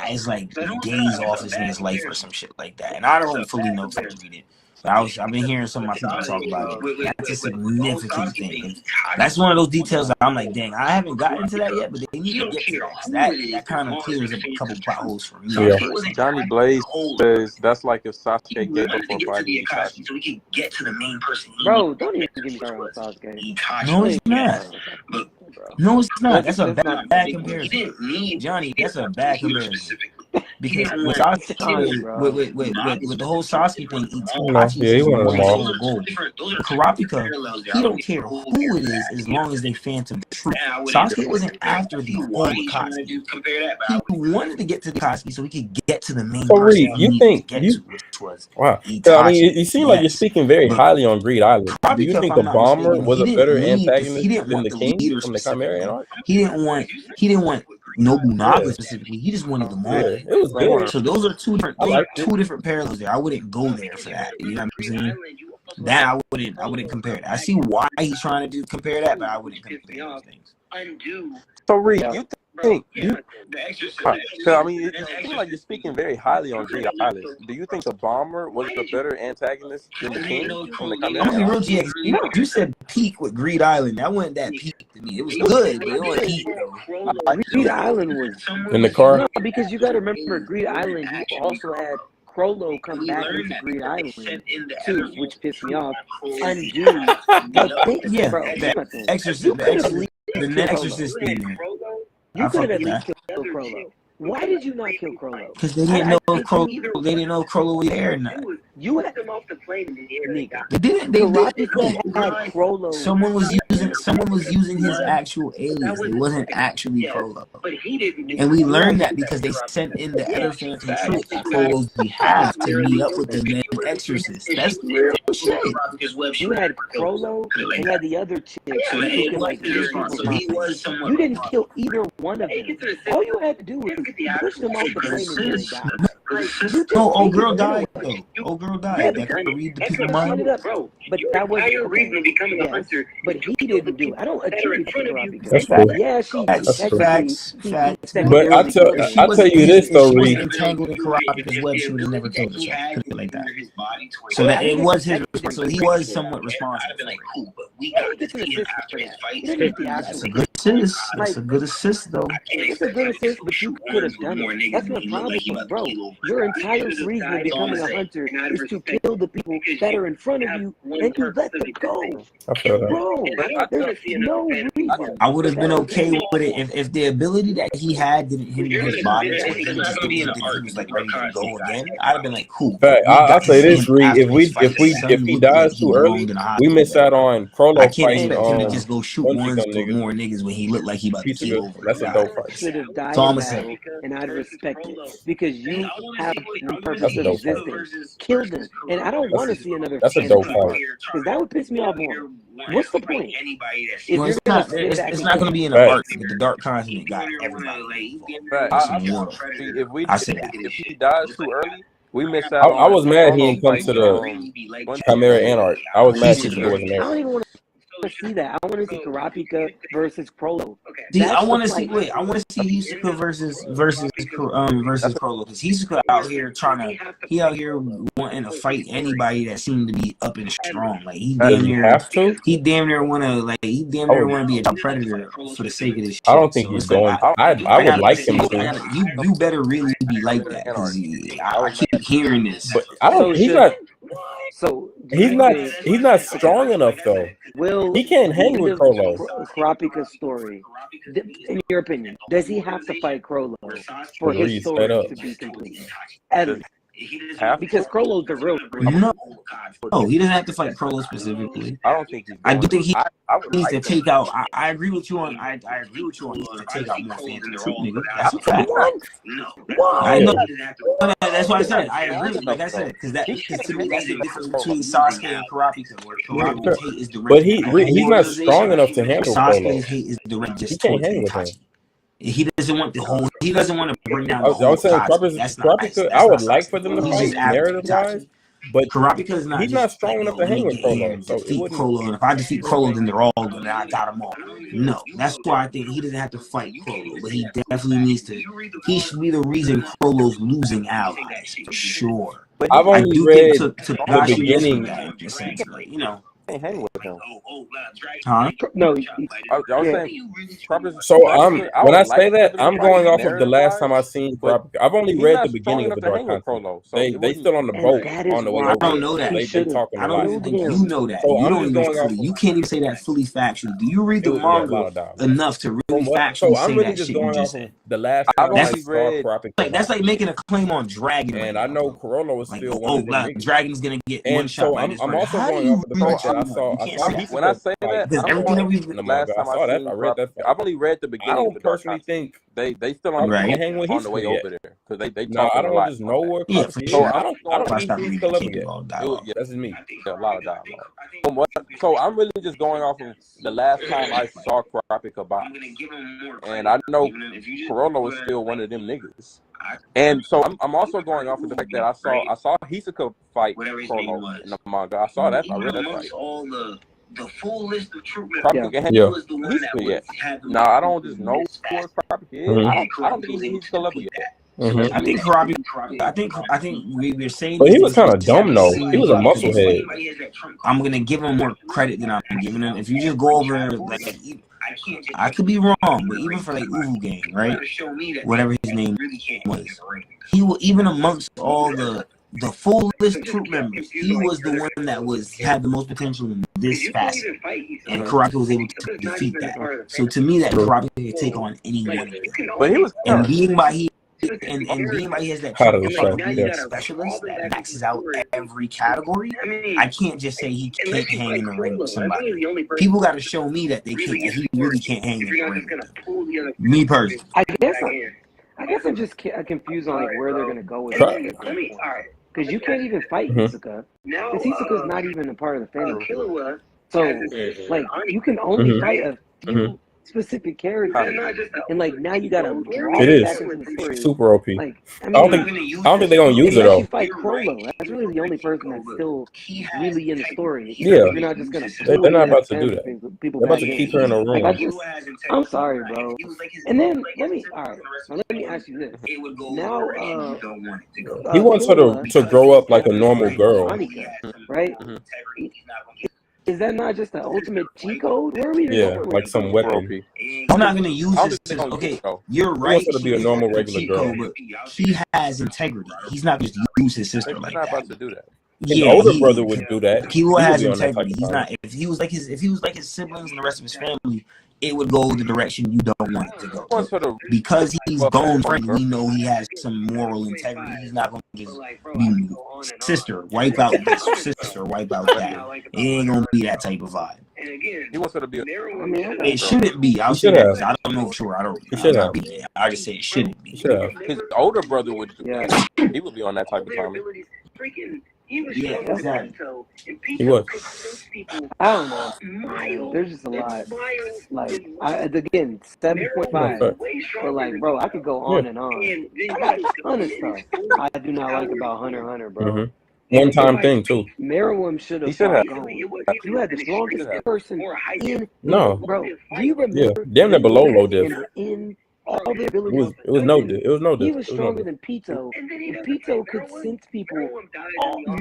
it's like days off this nigga's life or some shit like that. And I don't fully know if I read it. But I've been hearing some of my people talk about it. That's a significant thing. That's one of those details that I'm like, dang, I haven't gotten to that yet, but they need to get to that. That kind of clears up a couple plot holes for me. Yeah. Johnny Blaze says that's like if Sasuke gave up for fighting Itachi. So we can get to the main person. Bro, don't even give me started on Sasuke. No, it's not. No, it's not. That's a bad comparison. Johnny, that's a bad comparison. Because with Sasuke, with the whole Sasuke thing, Itachi Karapika, he don't care who it is as long as they Phantom Troop. Sasuke wasn't after the old Akatsuki. He wanted to get to the Akatsuki so he could get to the main person. You think wow? I mean, you seem like you're speaking very highly on Greed Island. Do you think the Bomber was a better antagonist than the King from the Chimerian arc? He didn't want Nobunaga specifically. He just wanted them all. It was good. So those are two different parallels there. I wouldn't go there for that. You know what I'm saying? That I wouldn't compare that. I see why he's trying to compare that, but I wouldn't compare those things. So Reed, you think I mean, it seems like you're speaking very highly on Greed Island. Do you think the Bomber was a better antagonist than the King from the Chimerian? You said peak with Greed Island. That wasn't that peak to me. It was good, but it wasn't peak though. Greed Island was in the car. No, because you got to remember, Greed Island. You also had Crollo come back into Greed Island too, which pissed me off. Undo. The Exorcist. The Exorcist thing. You could have at least killed Crollo. Why did you not kill Crollo? Because they didn't know if Crollo was there or not. You had them off the plane in the air. They didn't. They had Crollo. Someone was using his actual alias. It wasn't actually Crollo. And we learned that because they sent in the other Phantom Troops on Crollo's behalf to meet up with the main Exorcist. That's real shit. You had Crollo and you had the other chick. You didn't kill either one of them. All you had to do was push them off the plane and die. Old girl died though. Old girl died. That could read the people mind. But that was your reason to become a hunter. But he didn't do it. I don't attribute to Karapika. That's cool. Yeah, Facts. But I tell you this though, Reed. Entangled in Karapika's web, she would have never killed her. Put it like that. So that it was his. So he was somewhat responsible. He gets an assist for that. He didn't get the That's a good assist. That's a good assist, though. It's a good assist, but you could have done it. That's my problem, bro. Your entire reason of becoming a hunter is to kill the people that are in front of you, and you let them go. Bro, there's no reason. I would have been okay with it if the ability that he had didn't hinder his body. If he just depicted he was like ready to go again, I'd have been like, cool. I'll say this, Reed. If he dies too early, we miss out on Crollo I can't fighting. expect him to just go shoot ones to more niggas when he looked like he about to kill over. That's a dope fight. Should have died in battle, and I'd respect it because you have the purpose of existing. Kill them, and I don't want to see another. That's a dope fight. Because that would piss me off more. What's the point? Well, it's not going to be in the arc. The Dark Continent got everybody. If he dies too early, we miss out. I was mad he didn't come to the Chimera Anarch. I was mad he wasn't there. I don't even want to see that. I want to see Kurapika versus Crollo. I want to see. Wait, I want to see Hisoka versus Crollo, because Hisoka out here he out here wanting to fight anybody that seemed to be up and strong. Like he damn near want to be a predator for the sake of this shit. I don't think he's going. I would like him to. You better really be like that, because I keep hearing this. But I don't. He's not. So he's not strong enough though. He can't hang with Crollo. Kurapika's story, in your opinion, does he have to fight Crollo for his story to be complete? Because Crollo's the real. No, he doesn't have to fight Crollo specifically. I don't think. I do think he needs to take out. I agree with you on. I agree with you on. He needs to take out more fans and troop niggas. That's a fact. I know. That's why I said I agree. Like I said, because to me that's the difference between Sasuke and Kurapika. Where Kurapika's hate is direct. But he's not strong enough to handle Sasuke's hate is direct. Just he can't hang with him. He doesn't want He doesn't want to bring down the I whole was saying Kurapika. I would like for them to fight narrative-wise, but Kurapika is not. He's not strong enough to hang with Crollo. So defeat Crollo, and if I defeat Crollo, then they're all good. I got them all. No, that's why I think he doesn't have to fight Crollo, but he definitely needs to. He should be the reason Crollo's losing allies for sure. But I've only read the beginning. Can't hang with him. Huh? No. I was saying. So when I say that, I'm going off of the last time I seen Kurapika. I've only read the beginning of the Dark Continent. They still on the boat on the way over. I don't know that. They talking I don't think you know that. So You can't even say that fully factually. Do you read the manga enough to really factually say that? So I'm really just going off of the last time I saw Kurapika. That's like making a claim on Dragon. And I know Crollo was still one of them. Dragon's gonna get one shot. So I'm also going off of the fact that when I say that, last time I read that. I've only read the beginning. I don't personally think they still on the way over there because they talk I don't just know where. So I don't think he's still up yet. That's just me. A lot of dialogue. So I'm really just going off of the last time I saw Kurapika box, and I know Crollo is still one of them niggas. And so I'm also going off of the fact that I saw Hisoka fight Crollo in the manga. I saw that. I read that fight. The full list of troop members. Yet. Now I don't just know who Kurapika is. I don't think he's still level yet. I think Kurapika. I think we're saying. But he was kind of dumb though. He was a musclehead. I'm gonna give him more credit than I'm giving him. If you just go over like. I could be wrong, but even for like Uvu Gang, right? Whatever his name was, he will, even amongst all the full list troop members, he was the one that had the most potential in this facet, and Kurapika was able to defeat that. So to me, that Kurapika could take on anyone. But he was being by he has that specialist that maxes out every category. I can't just say he can't hang in the ring with somebody. People got to show me that they can't. He really can't hang in the ring. Me personally. I guess I'm just confused on like where they're gonna go with it. Because you can't even fight Hisoka. Because Hisoka's not even a part of the family. So like you can only fight a few specific character, and like now you gotta draw it back into the story. Super OP. Like, I don't think they're gonna use it though. Fight Crollo. That's really the only person that's still really in the story. Yeah, you're not just gonna. They're not about to do that. They're about to keep her in a room. Like, I'm sorry, bro. And then let me ask you this. Now, he wants her to grow up like a normal girl, right? is that not just the ultimate cheat code? Where are we even Yeah, going like with some this? weapon. I'm not gonna use I this. don't think Okay, so. you're He right. wants her to be a normal, The regular cheat girl. code, but he has integrity. He's not just use his sister He's like not that. about to do that. His Yeah, older brother would do that. Kilo He would has be on that type integrity. of He's time. not. If he was like his siblings and the rest of his family, it would go the direction you don't want it to go. He wants her to Because he's fuck gone her free, girl. we know he has some moral integrity. He's not gonna just be sister, wipe out this, sister, wipe out that. It ain't gonna be that type of vibe. He wants her to be. It shouldn't be. I'll He say should that have. because I don't know for sure. I don't. He should have. I just say it shouldn't be. He should have. His older brother would do Yeah. that. He would be on that type of time. Yeah, exactly. He was. I don't know. There's just a lot. Like, again, 7.5. But like, bro, I could go on and on. I got a ton of stuff I do not like about Hunter x Hunter, bro. Mm-hmm. One time thing too. Meruem should He have should have. gone. You had the strongest person in. No. Bro, do you remember? Yeah, damn near below low diff. In all their abilities. It was no diff. It was no He diff. was It was no stronger diff. than Pito. And Pito could sense people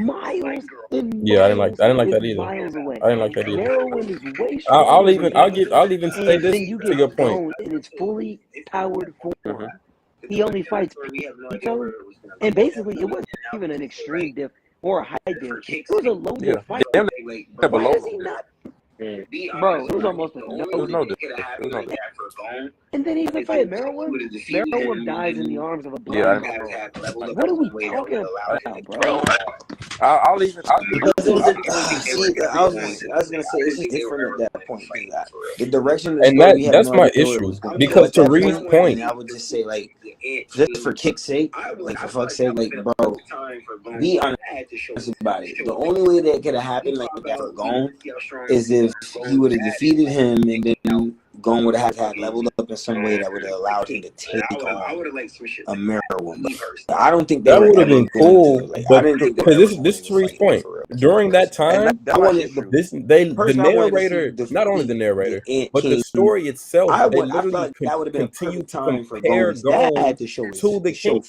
miles and Yeah, I didn't like that either. miles away. I didn't like that either. Meruem is way stronger. I'll even say and this then you to get your point. Gon in its fully powered form. Mm-hmm. He only fights Pito, and basically it wasn't even an extreme diff or a high diff. It was a low diff fight. Damn near below. Why is he not? Bro, it was almost a It was no diff. And then he's like fighting Meruem. Meruem dies in the arms of a blind Yeah, girl. What are we talking about, bro? I'll even. Because I was gonna say it's different at that point. The direction And that's my issue. Because to Reed's point, I would just say like, just for kick's sake, like for fuck's sake, like bro, be honest about it. The only way that could have happened like that for Gon is if he would have defeated him and then Gon would have had leveled up in some way that would have allowed him to take on a Meruem. I don't think that would have been cool. But because this is Reed's point. During that time, the narrator, not only the narrator, but the story itself, they literally continue to compare Gon to the king.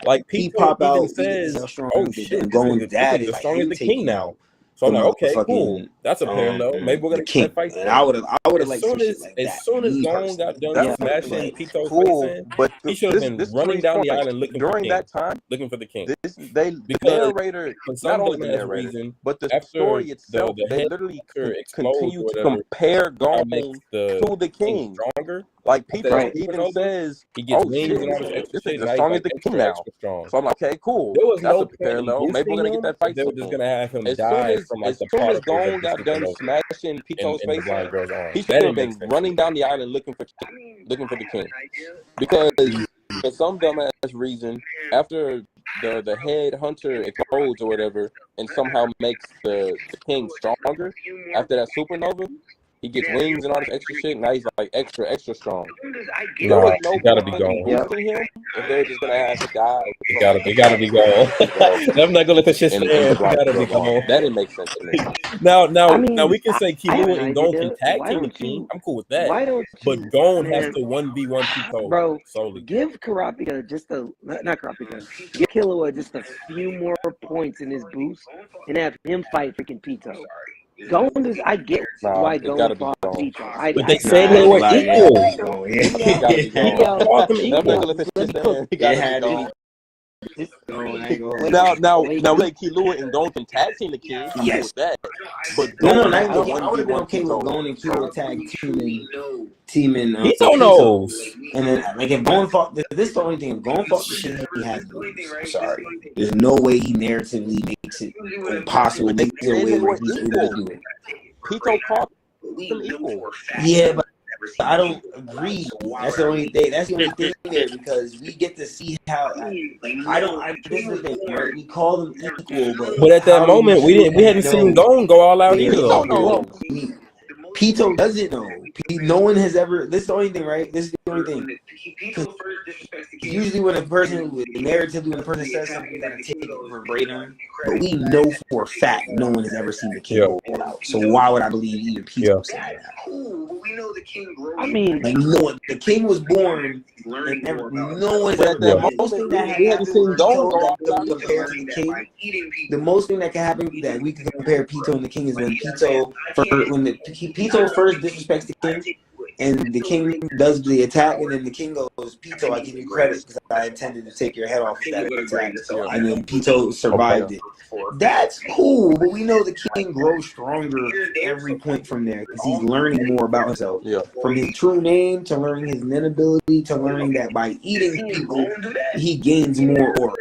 Like people even says, "Oh shit, Gon's dad is the strongest the king now." So I'm like, okay, cool. That's a parallel. Maybe we're gonna get that fight. And I would have as soon as Gon got done smashing Pito's face in, but he should have been running down the island looking during that time, looking for the king. The narrator, not only the narrator, reason, but the story itself, they literally continue to compare Gon to the king. Stronger. Like Pito even says, he gets "Oh wings shit, and all this extra this shit. is the strongest the king now." So I'm like, okay, cool. There was That's no a parallel. Maybe we're gonna get that fight. They were just gonna have him as die soon from like as the soon as particles Gon got done smashing Pito's in the face, blind girl's arm. he should have been running down the island looking for the king. Because for some dumbass reason, after the head hunter explodes or whatever, and somehow makes the king stronger after that supernova. He gets wings and all this extra shit. Now he's like extra strong. No, he gotta be gone. Boosting him if they're just gonna have to die. It gotta be gone. I'm not gonna let that shit stand. It gotta be gone. That didn't make sense to me. Now we can say Killua and Gon can tag team the king. I'm cool with that. Why don't you, but Gon has to 1v1 Pito, bro, solely. Give Kurapika just not Kurapika. Give Killua just a few more points in his boost and have him fight freaking Pito. Gon is, I get why Gon fought Pito. But they said they were equal. Now, like Killua and Gon can tag team the king. Yes, that. But I would have been okay with Gon and Killua tag teaming. He don't know. And then, like, if Gon fought, this is the only thing. If Gon fought the king, he has to lose. I'm sorry. There's no way he narratively makes it impossible. Makes it a way where he's able to do it. Pito fought them equal. Yeah, but I don't agree. That's the only thing. That's the only thing there, because we get to see how. This is the thing, right? We call them equal, but at that moment, we hadn't seen Gon go all out either. Pito doesn't know. No one has ever. This is the only thing, right? This is the only thing. Usually, when a person, narratively, when a person says something, you gotta take it verbatim. But we know for a fact no one has ever seen the king go out. So why would I believe even Pito saying that? I mean, like the king was born, and no one's at the most thing that happened compared to the king. The most thing that can happen that we can compare Pito and the king is when Pito first disrespects the king. And the king does the attack, and then the king goes, Pito, I give you credit because I intended to take your head off of that attack. And then Pito survived it. That's cool, but we know the king grows stronger every point from there because he's learning more about himself. From his true name to learning his nin ability to learning that by eating people, he gains more aura.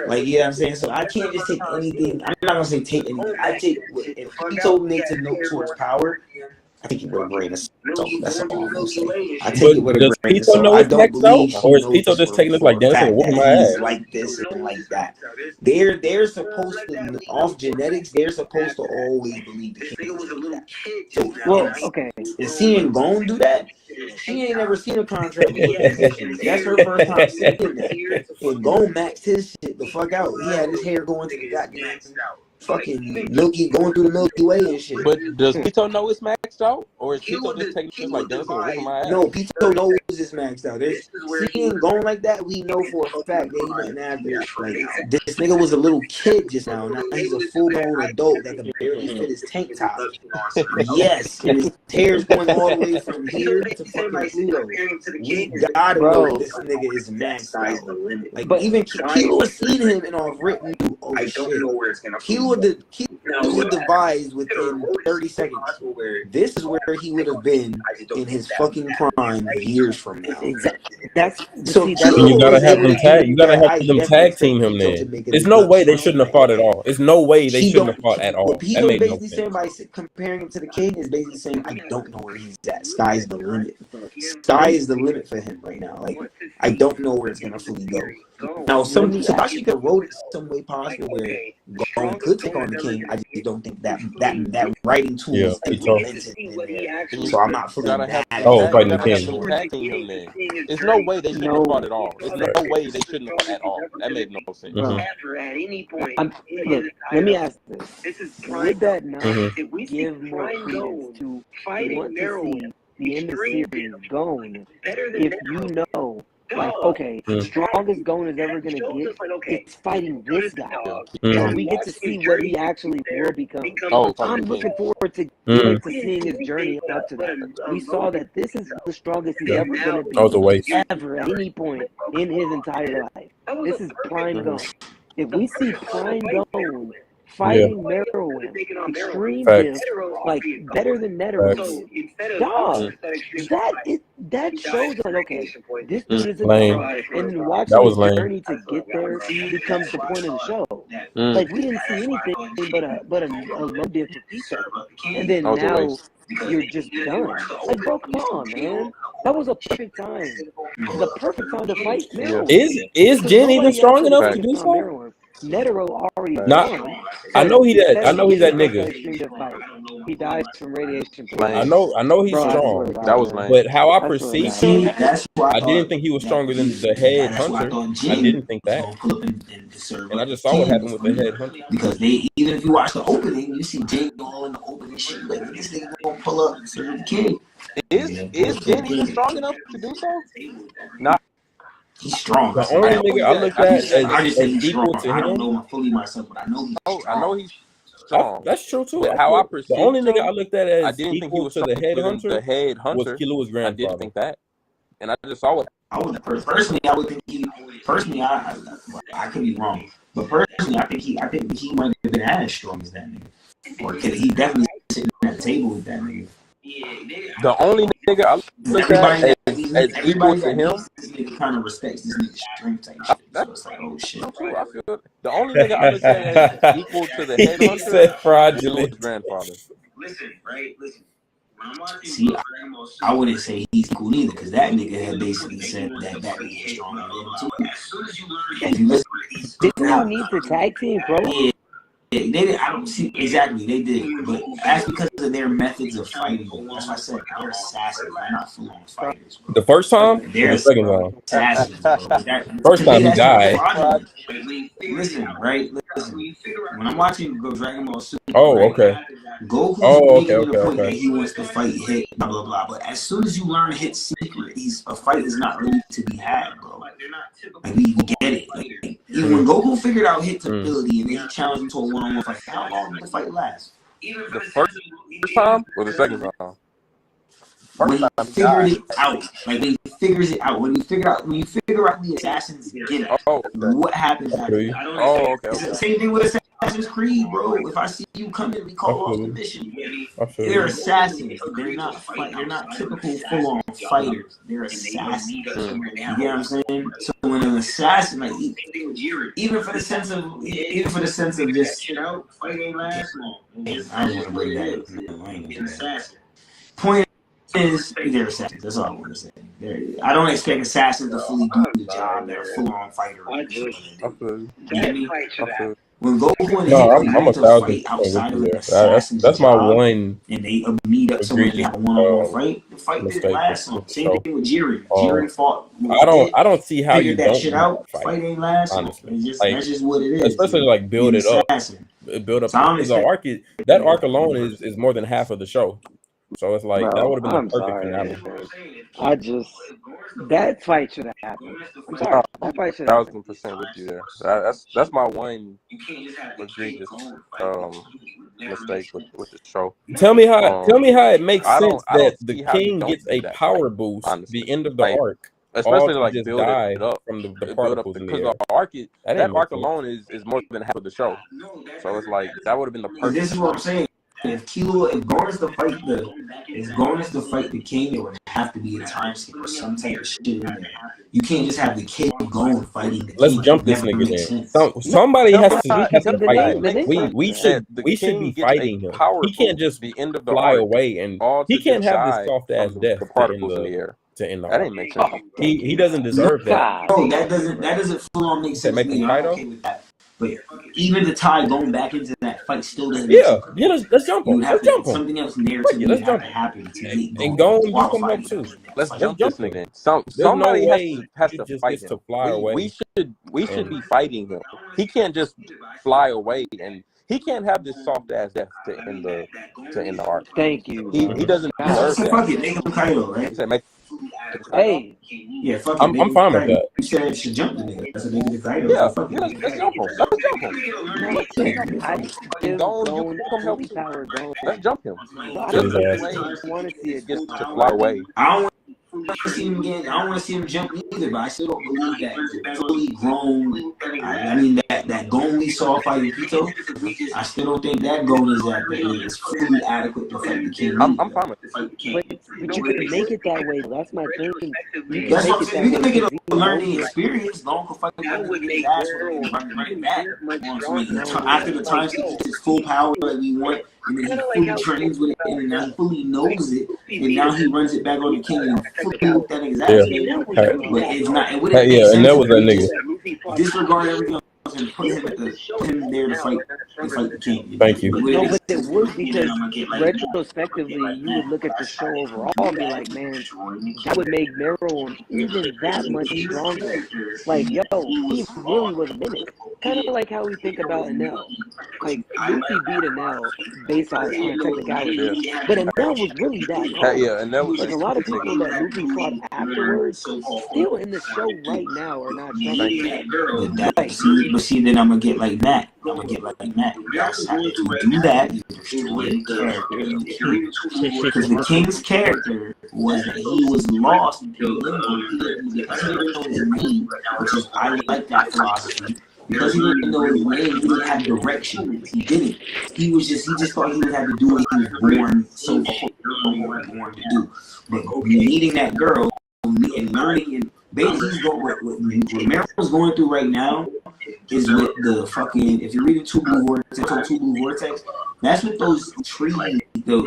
Like, you know what I'm saying? So I can't just take anything. I'm not going to say take anything. I take, if Pito makes a note towards power, I think it would have grain of salt. That's all I'm gonna say. I take it with a grain of salt. I don't believe or is Pito just taking this like dancing with my ass? Like this and like that. They're supposed to, off genetics, they're supposed to always believe the king was like that. So, well, okay. Is seeing Gon do that? She ain't never seen a contract with musicians. That's her first time seeing that. And Gon maxed his shit the fuck out. He had his hair going to the goddamn fucking Milky, going through the Milky Way and shit. But does Pito know it's maxed out, or is Pito just taking this like dancing with my ass? No, Pito knows it's maxed out. There's seeing going like that, we know for a fact that he's not average. Like, this nigga was a little kid just now. Now he's a full-blown adult that can barely fit his tank top. Yes, and his hair's going all the way from here to fucking Pluto. We gotta know this nigga is maxed out. Like, but even Kilo has seen him in our written. Oh, I don't know where it's gonna. Kilo would devise within 30 seconds. This is where he would have been in his fucking prime years from now. Exactly. That's so. You gotta have them tag. You gotta have them tag team him. Then there's no way they shouldn't have fought at all. There's no way they shouldn't have fought at all. What Pito basically saying by comparing him to the king is basically saying, I don't know where he's at. Sky's the limit. Sky is the limit for him right now. Like, I don't know where it's gonna fully go. Now, Takashi could have wrote it some way possible where Gon could take on the king. I just don't think that writing tool is implemented in there. So I'm not fully mad. Fighting the king. There's no way they shouldn't have fought at all. There's no way they shouldn't have fought at all. That made no sense. Never at any point. Look, let me ask this. Would that not give more credence to want to see the end of the series Gon if you know, like, okay, strongest Gon is ever going to get, it's fighting this guy. So we get to see what he actually will become. I'm looking forward to seeing his journey up to that. We saw that this is the strongest he's ever going to be, ever, at any point in his entire life. This is prime Gon. If we see prime Gon fighting Meruem, extreme build, like better than Netero, dog, that shows like, okay, this dude is a dog, and then watching his journey to get there becomes the point of the show. Like, we didn't see anything but a low dip for Pito, and then now you're just done. Like, bro, come on, man. That was a perfect time. The perfect time to fight Meruem. Is Jin even strong enough to do so? Netero already won. I know he's that nigga. He died from radiation. I know he's strong. That was lame. But how I perceived him, I didn't think he was stronger than the head hunter. I didn't think that. And I just saw what happened with the head hunter. Because even if you watch the opening, you see Jin going in the opening shit. Like, this nigga gonna pull up and serve the king. Is Jin even strong enough to do so? Not. He's strong. The only nigga I looked at as equal to him. I don't know fully myself, but I know he's strong. I know he's strong. That's true too. But how I perceived the only nigga I looked at as I didn't think he was to the head hunter. The head hunter was Killua's grandfather. I didn't think that, and I just saw it. I would think he. Personally, I could be wrong, but personally, I think he might have been as strong as that nigga, or he definitely sitting at the table with that nigga. The only nigga I look at as equal to him, this nigga kind of respects this nigga's strength type shit. So it's like, oh shit. I feel the only nigga I look at as equal to the head hunter. He said fraudulent. His grandfather. Listen. See, I wouldn't say he's equal either, because that nigga had basically said that nigga is stronger than him too. Didn't you need to tag team, bro? Yeah. they did. I don't see exactly. They did, but that's because of their methods of fighting. That's why I said they're assassins. They're not full-on fighters, bro. The first time, they're the second time. Assassins, bro. First time he died. Listen, right? Listen. When I'm watching Dragon Ball Super, okay. Goku's making the point that he wants to fight Hit, blah blah blah. But as soon as you learn Hit's secret, a fight is not really to be had, bro. Like we get it. Like, even when Goku figured out Hit's ability and then he challenged him to a one-on-one fight, how long did the fight last? The first time or the second time? When he figured it out, like when he figures it out, when you figure out the assassins get it, what happens after that? Okay. It's the same thing with Assassin's Creed, bro. If I see you coming, we call off the mission. They're assassins. They're not typical full-on fighters. They're assassins. You get what I'm saying? So when an assassin, like even for the sense of just, fight ain't last long. I don't want to bring that language. Point is they're assassins. That's all I want to say. I don't expect assassins to fully do the job. They're full-on fighter. When Goku and I'm 1,000% outside of with an you. assassin's That's my job, one. and they meet up somewhere and they have a one-on-one fight. The fight didn't last long. Same thing with Jiren. Jiren fought. I don't see how you that don't shit out. fight Ain't last long. That's just what it is. Especially like build it up. Because that arc alone is more than half of the show. So it's like that would have been the perfect finale. That fight should have happened. I'm sorry. That fight should have happened. 1,000% with you there. That's my one egregious mistake with the show. Tell me how it makes sense that the king gets a power boost at the end of the arc. Especially like build it up from the particles in the air. That arc alone is more than half of the show. So it's like that would have been the perfect. This is what I'm saying. If Gon is to fight the king, it would have to be a time skip or some type of shit in there. You can't just have the king Gon fighting the king. Let's jump this nigga in. Somebody has to fight him. We should be fighting him. He can't just fly away and he can't have this soft ass death to end the That ain't make sense. He doesn't deserve that. No, that doesn't full on make sense. I'm okay with that. But even the tie going back into that fight still doesn't. Yeah, let's jump on. Let's jump on. Something else narrative would have to happen to and go and you come up too. Let's jump this nigga. Somebody has to fight him. To fly away. We should be fighting him. He can't just fly away, and he can't have this soft ass death to end the arc. Thank you. He doesn't deserve that. Fuck it, make him Kaido, right? Hey, yeah, fuck it. I'm fine with that. You said it should jump the nigga. That's a nigga to Kaido. Yeah, let's jump him. Let's jump him. I want to see it just to fly away. I don't want to see him again. I don't want to see him jump either, but I still don't believe that fully grown. I mean that Gon we saw fighting Pito. I still don't think that Gon is fully adequate to fight the king. I'm fine with it. But you can make it that way. That's my thing. That's what I'm saying. You can make it a learning experience. Gon can fight the ass right back. After the time gets his full power that we want, and then he fully trains with it, and now he fully knows it, and now he runs it back on the king and fully with that nigga's ass. But it's not. It wouldn't make sense and that was that nigga. Disregard everything else and put him there to fight the king. Thank you. No, but it would, because retrospectively, you would look at the show overall and be like, man, that would make Meryl even that much stronger. Like, yo, he really was a minute. Kind of like how we think about Enel. Like, Luffy beat Enel based on technicality. But Enel was really that hard. Yeah, Enel was like, a lot of people that Luffy fought afterwards, still in the show right now, are not jumping that. But see, then I'm gonna get like that. That's how you do that. You destroy the character. Because the king's character was that he was lost in limbo. He didn't know his name, which is I like that philosophy. Because he didn't know his name, he didn't have direction. He didn't. He just thought he would have to do what he was born to do. But meeting that girl and learning and basically what Meryl's going through right now is with the fucking. If you're reading Two Blue Vortex, that's what those trees. That's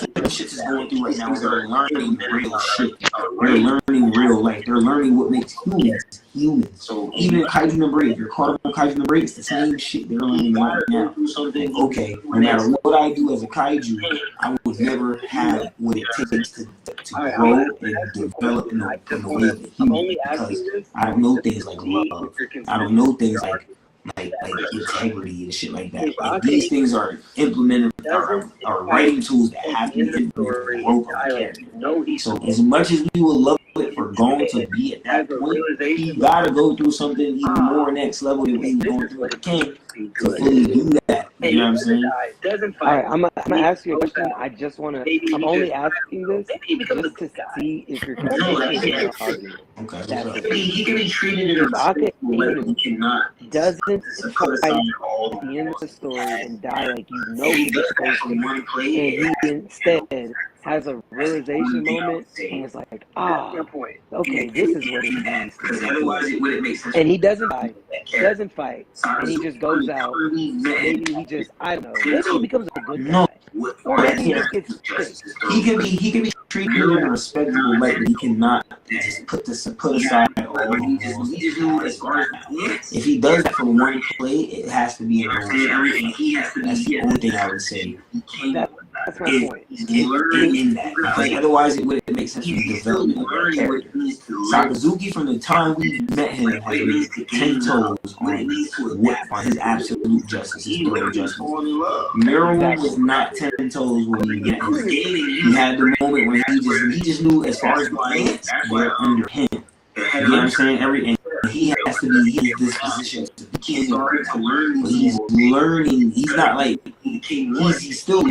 what the shit is going through right now. Is they're learning real shit. They're learning real life. They're learning what makes humans. So even in Kaiju number 8, if you're caught up on Kaiju number 8, it's the same shit they're learning right now. Like, okay, no matter what I do as a Kaiju, I would never have what it takes to grow and develop in the way of a human, because I don't know things like love. I don't know things like integrity and shit like that. If these things are implemented, are writing tools that have to be implemented for growth of the character. So as much as we would love it for Gon to be at that point, he gotta go through something even more next level than we going through with the King to fully do that. You know what I'm saying? Alright, I'm gonna ask you a question. I'm only asking this just to see if you're consistent in your argument. Okay. He can be treated in a doesn't fight at the end of the story and die like you know he's supposed to, and he instead has a realization moment and is like, okay, this is what it means to be. And he doesn't die, doesn't fight, and he just goes out. Maybe he just, I don't know, maybe he becomes a good guy. Or maybe he just gets sick. He can be treated in a respectable light, but he cannot just put aside all of them. If he does that for one play, it has to be in That's the only thing I would say. That's my point. In that. Because otherwise, it wouldn't make sense for the development of the character. Sakazuki, from the time we met him, has been 10 toes on his absolute justice, his thorough justice. Meruem was not 10 toes when we met him. He had the moment when he just knew, as far as the plants, they're under him. You know what I'm saying? He has to be in this position to be king, but he's learning. He's not like he's still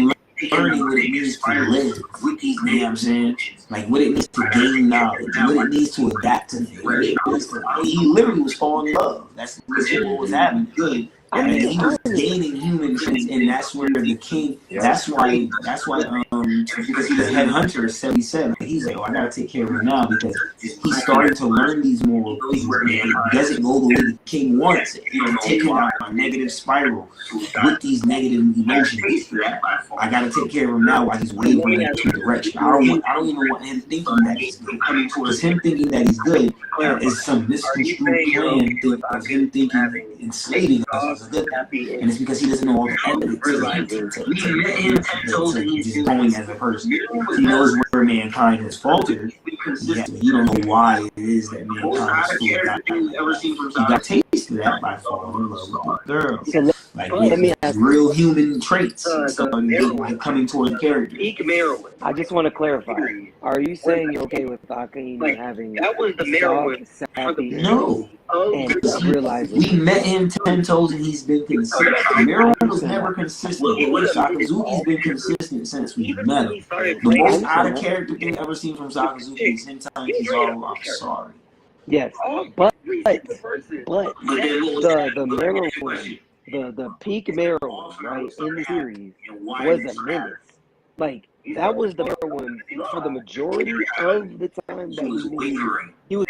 learning what it means to live. You know what I'm saying? Like what it means to gain knowledge, what it means to adapt to things. He literally was falling in love. That's what was happening. Good. And he was gaining human traits, and that's where the king. That's why. Because the head hunter is 77. He's like, I gotta take care of him now because he's starting to learn these moral things. He doesn't go the way the king wants it. Take him out on a negative spiral with these negative emotions. I gotta take care of him now while he's wavering in two directions. I don't even want him thinking that he's good. Because him thinking that he's good is some misconstrued plan of him thinking enslaving us is a good thing. And it's because he doesn't know all the evidence to just going as a person. He knows where mankind has faltered, yet he don't know why it is that mankind is still got that. He got taste of that by falling in love with the girl. So let me ask real human traits coming toward the character. I just want to clarify. Are you saying you're okay with Sokka even having soft, sappy, no? And realizing we met him 10 toes and he's been consistent. Meruem was never consistent. Sakazuki's been consistent since we met him. The most out of character thing I've ever seen from Sakazuki is him telling Kizaru, I'm sorry. Yes, but the Meruem, the peak Meruem, right, in the series was a menace. Like, that was the Meruem for the majority of the time that he was a menace. You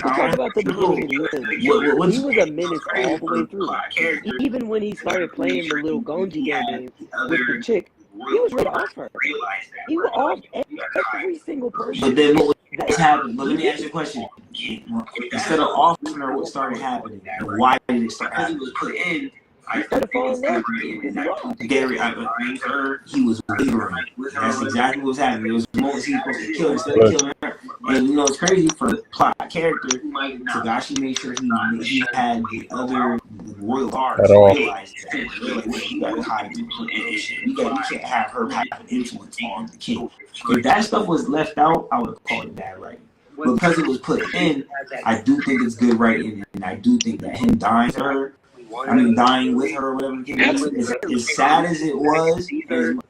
talk about the beginning of the series, he was a menace all the way through. Even when he started playing the little Gonji game with the chick, he was ready to off her. He was off every single person. But then what was happening? But let me ask you a question. Instead of offering her, what started happening? And why did it start happening? He started falling in love. He was wavering. That's exactly what was happening. There was moments he was supposed to kill her instead of killing her. And you know, it's crazy for the plot character. Tagashi made sure he had the other royal guards realize that. You gotta hide you can't have her have an influence on the king. If that stuff was left out, I would have called it bad writing. But because it was put in, I do think it's good writing, and I do think that him dying to her, dying with her or whatever, as sad as it was,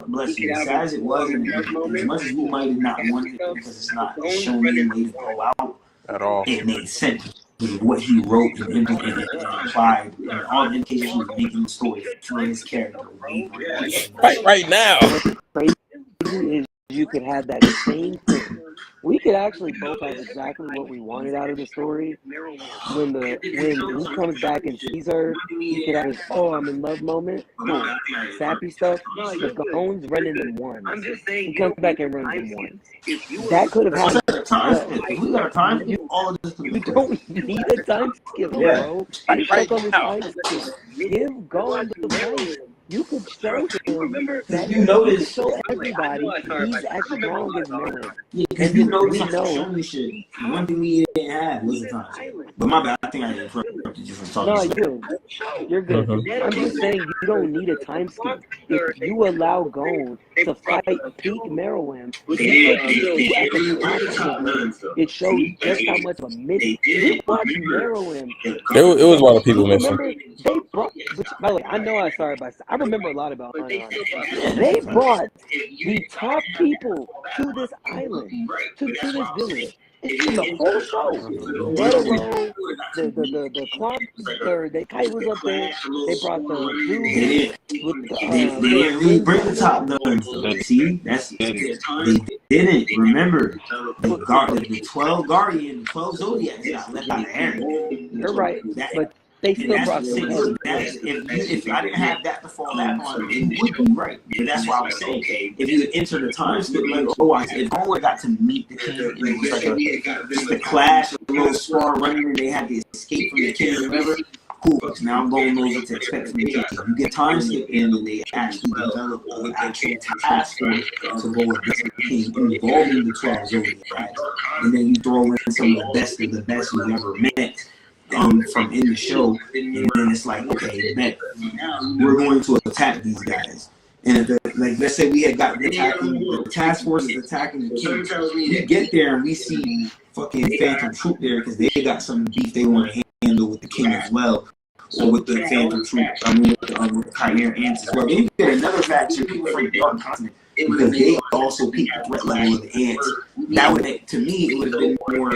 bless you, as sad as it was, and as much as we might have not wanted it because it's not shown any way to go out at all, it made sense with what he wrote and implemented and applied, and all the indications he was making the story for his character. Right now. What's crazy is you could have that same thing we could actually both have exactly what we wanted out of the story. When he comes back and sees her, he could have his I'm in love moment. Cool. Sappy stuff. The Gones running them ones. He comes back and runs them ones. That could have happened. If we got a time skip, all of this You don't need a time skip, bro. You stuck on this time skip. Give Gone the fight. You could show him that you notice, show everybody he's as strong as Merlin. Yeah, because you notice show me shit. One thing we didn't have was the time skip. But my bad, I think I interrupted you from talking. No, you're good. I'm just saying you don't need a time skip. If you allow Gone to fight peak Merlin, it shows just how much of a mid. You watch Merlin. It was a lot of people missing. They brought, by the way, I know I started by. I remember a lot about Hunter. They brought the top people to this island, to this village. It's a whole show. Netero, the clock, the kite was up there. They brought the they didn't really bring the top guns. See, they didn't remember the 12 Guardian, 12 Zodiacs got left out of Aaron. You're right, but they still brought some. If I didn't have that to fall back on, it would be right. But that's why I was saying, if you enter the time skip, like, if only got to meet the king, and it was like just a clash, a little spar running, and they had to escape from the king or whatever. Cool. Now I'm going over to expect from the king. You get time skip in, and they actually develop an actual task force to go against the king, involving the 12 Zodiacs, right? And then you throw in some of the best you've ever met. From in the show, and then it's like, okay, bet we're going to attack these guys. And like, let's say we had gotten the task force is attacking the king. We get there and we see fucking Phantom Troop there because they got some beef they want to handle with the king as well, or with the Phantom Troop. I mean, with the Chimera Ants as well. Then you get another faction, people from the Dark Continent, because they also peak the threat level of the ants. That would, to me, it would have been more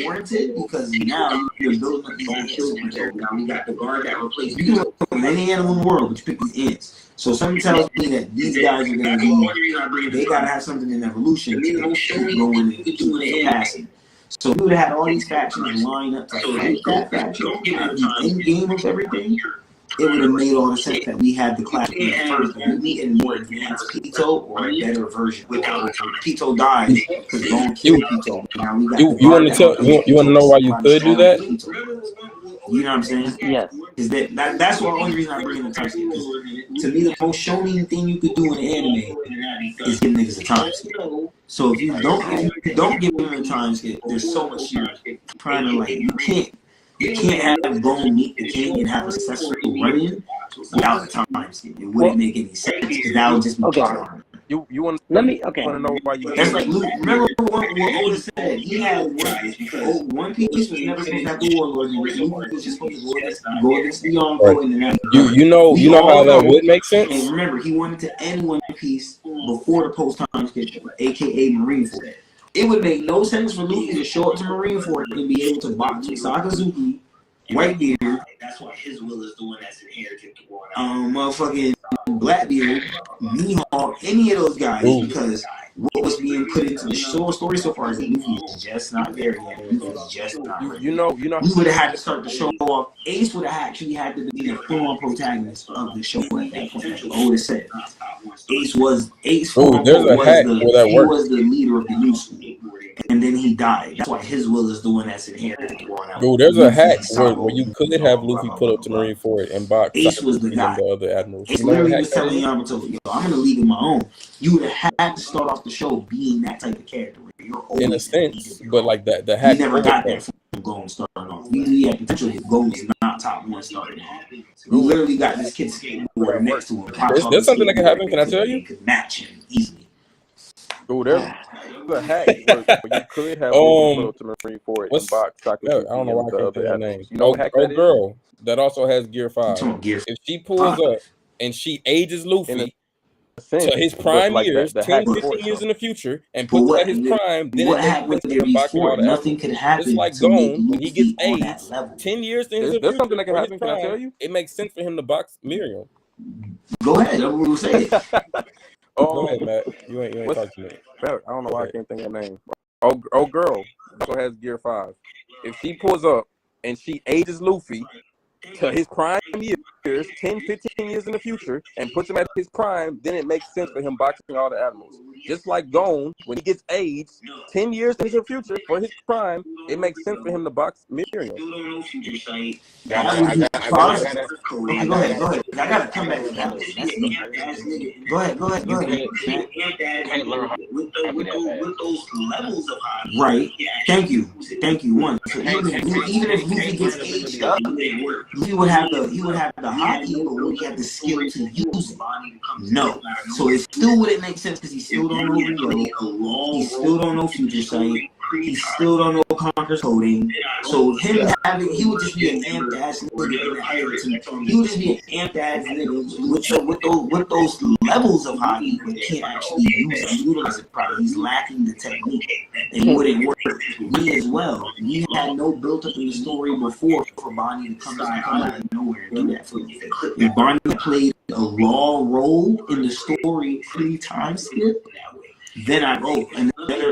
warranted because now you're building up these ants. Now we got the guard that replaced. You can look at any animal in the world, but you pick these ants. So something tells me that these guys are going to be, they got to have something in evolution to go in and do the passing. So we would have had all these factions line up to fight that faction at the end game of everything. It would have made all the sense that we had the class first. We need a more advanced Pito or a better version. Pito died because don't kill Pito. Now we got you want to tell you want to know why you could do that? You know what I'm saying? Yes. Is that's the only reason I'm bringing the time skip. To me, the most shonen thing you could do in an anime is give niggas a time skip. So if you don't give them a time skip, there's so much you're trying to like. You can't have Bone meet the king and have a successful run-in without the time skip. It wouldn't make any sense because that would just be hard. You want to know why you? That's like Luke. Remember what Oda said? He had One Piece was never supposed to have the warlord. Luke was just supposed to go against the Yonko and then you know how that would make sense. And remember, he wanted to end One Piece before the post time skip, aka Marineford. It would make no sense for Luffy to show up to Marineford and be able to box with Sakazuki, Whitebeard. That's why his will is the one that's inherited to war. Motherfucking Blackbeard, Mihawk, any of those guys, because what was being put into the story so far is that Luffy is just not there yet. Luffy is just not ready. You know. We would have had to start the show off. Ace would have actually had to be the full-on protagonist of the show at that point. Like Oda said, Ace was the leader of the new school. And then he died. That's why his will is the one that's inherited. Dude, there's a hack where you could have Luffy pull up to Marineford and box Ace was the guy. The other admirals. Ace literally was telling Yamato, yo, I'm going to leave on my own. You would have had to start off the show being that type of character. Where you're in a sense, but like that, the hack. He never got that from Gon starting off. We had potential if Gon was not top one starting off. We literally got this kid skateboard next to him. There's something that can happen. Can I tell you? Could match him easily. Dude, there's a hack where you could have pull up to Marineford and box. I don't know why I can't think of her name. You know, girl that also has Gear 5. If she pulls up and she ages Luffy to his prime years, 10, 15 years in the future, and puts at his prime, then what happened before? Nothing could happen. It's like Gon, when he gets aged, 10 years in his future. There's something that can happen. Can I tell you? It makes sense for him to box Miriam. Go ahead. I'm going to say it. Go ahead, Matt. You ain't talking to me. I don't know why I can't think of her name. Oh girl also has Gear 5. If she pulls up and she ages Luffy to his prime years, 10, 15 years in the future, and puts him at his prime, then it makes sense for him boxing all the Admirals. Just like Gon, when he gets aged 10 years in the future for his prime, it makes sense for him to box Miriam. That would be plausible. Okay, go ahead. I gotta come back to that one. Go ahead. Can't learn how with those levels of high. Right. Thank you. One. So even if Luffy gets aged up, he would have the hockey, but would he have the skill to use it? No. So it still wouldn't make sense because he still don't know Rio. He still don't know Future Sight. He still don't know Conquer's Holding. So he would just be an amped ass nigga in the Everton. He would just be an amped ass nigga with those levels of hockey, but can't actually utilize it properly. He's lacking the technique. It wouldn't work. Me as well. We had no built up in the story before for Bonnie to come out of nowhere and do that for me. If Bonnie played a law role in the story pre-time skip, then I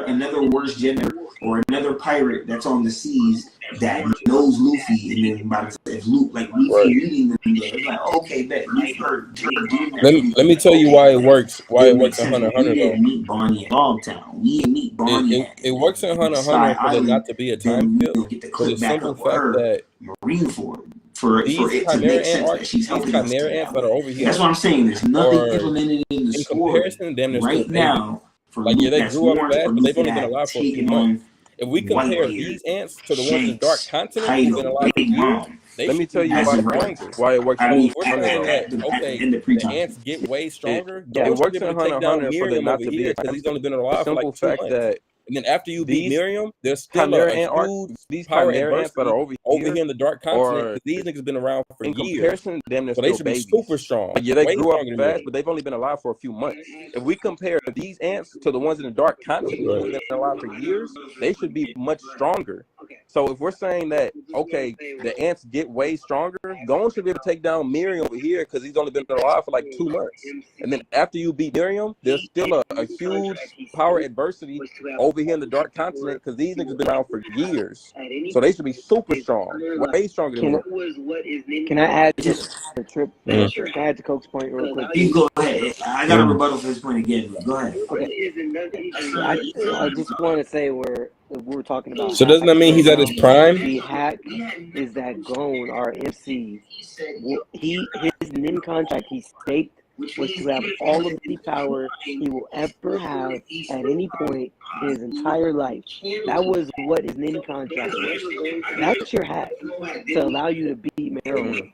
another worse gender or another pirate that's on the seas that knows Luffy, and then by the time Luffy meeting them, it's like, okay, bet we've heard. Let me tell you why it works. Why it works in Hunter x Hunter We though. didn't meet Bonnie at Dogtown. We didn't meet Bonnie. It works in Hunter x Hunter for there not to be a time skip, get the for the clip back simple up for fact her. that Marineford for these it to make sense that she's helping us. Chimera ants that are over here, That's what I'm saying. There's nothing or implemented in the in story comparison, damn near right still now. For like Luffy, they that's grew up warranted fast, for but they've Luffy only to been have alive for a few taken months. on If we compare Whitebeard, these ants to the ones in the Dark Shanks, Continent who've been Kaido, alive for Big years, Mom, they Let me should tell be you as why a it works. reference. Why it works. I So mean, if we're at saying that, the okay, end of the pre-time. ants get way stronger, It Gon should works be able in to Hunter take x down Hunter for there Miriam not over to be here a because time he's skip. only been The alive for like simple 2 fact months. that And then after you beat these Miriam, there's still Chimera a ant huge these power Chimera ants that adversity are over over here here in the Dark Continent or because these niggas been around for in years. comparison, damn, they're So they still should be babies. super strong, But yeah, they way grew up stronger than fast, Miriam. but they've only been alive for a few months. If we compare these ants to the ones in the Dark Continent who've been alive for years, they should be much stronger. So if we're saying that, okay, the ants get way stronger, Gon should be able to take down Miriam over here because he's only been alive for like 2 months. And then after you beat Miriam, there's still a huge power adversity over here in the Dark Continent because these niggas been around for years. So they should be super strong, way stronger than Miriam. Can I add to the trip? Mm. Can I add to Coke's point real quick? You go ahead. I got a rebuttal for this point again. Go ahead. Okay. I just want to say where we were talking about. So doesn't that mean he's at his prime? The hack is that Gon, our MC, his nin contract he staked was to have all of the power he will ever have at any point in his entire life. That was what his nin contract was. That's your hack to allow you to beat Maryland.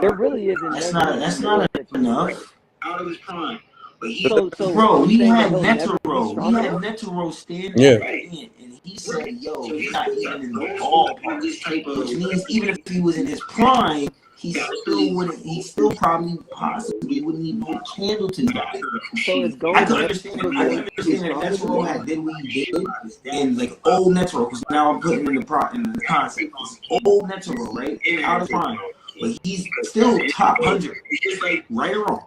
There really isn't. That's not enough. Out of his prime. So Bro, we had Netero. We had Netero standing at the end, and he said, "Yo, he's not even in the ballpark." Which means even if he was in his prime, he still probably possibly wouldn't even hold a candle to that. So it's going. I can understand that Netero had did what he did, and like old Netero, because now I'm putting in the concept. It's old Netero, right? Out of prime, but he's still top 100. Right or wrong?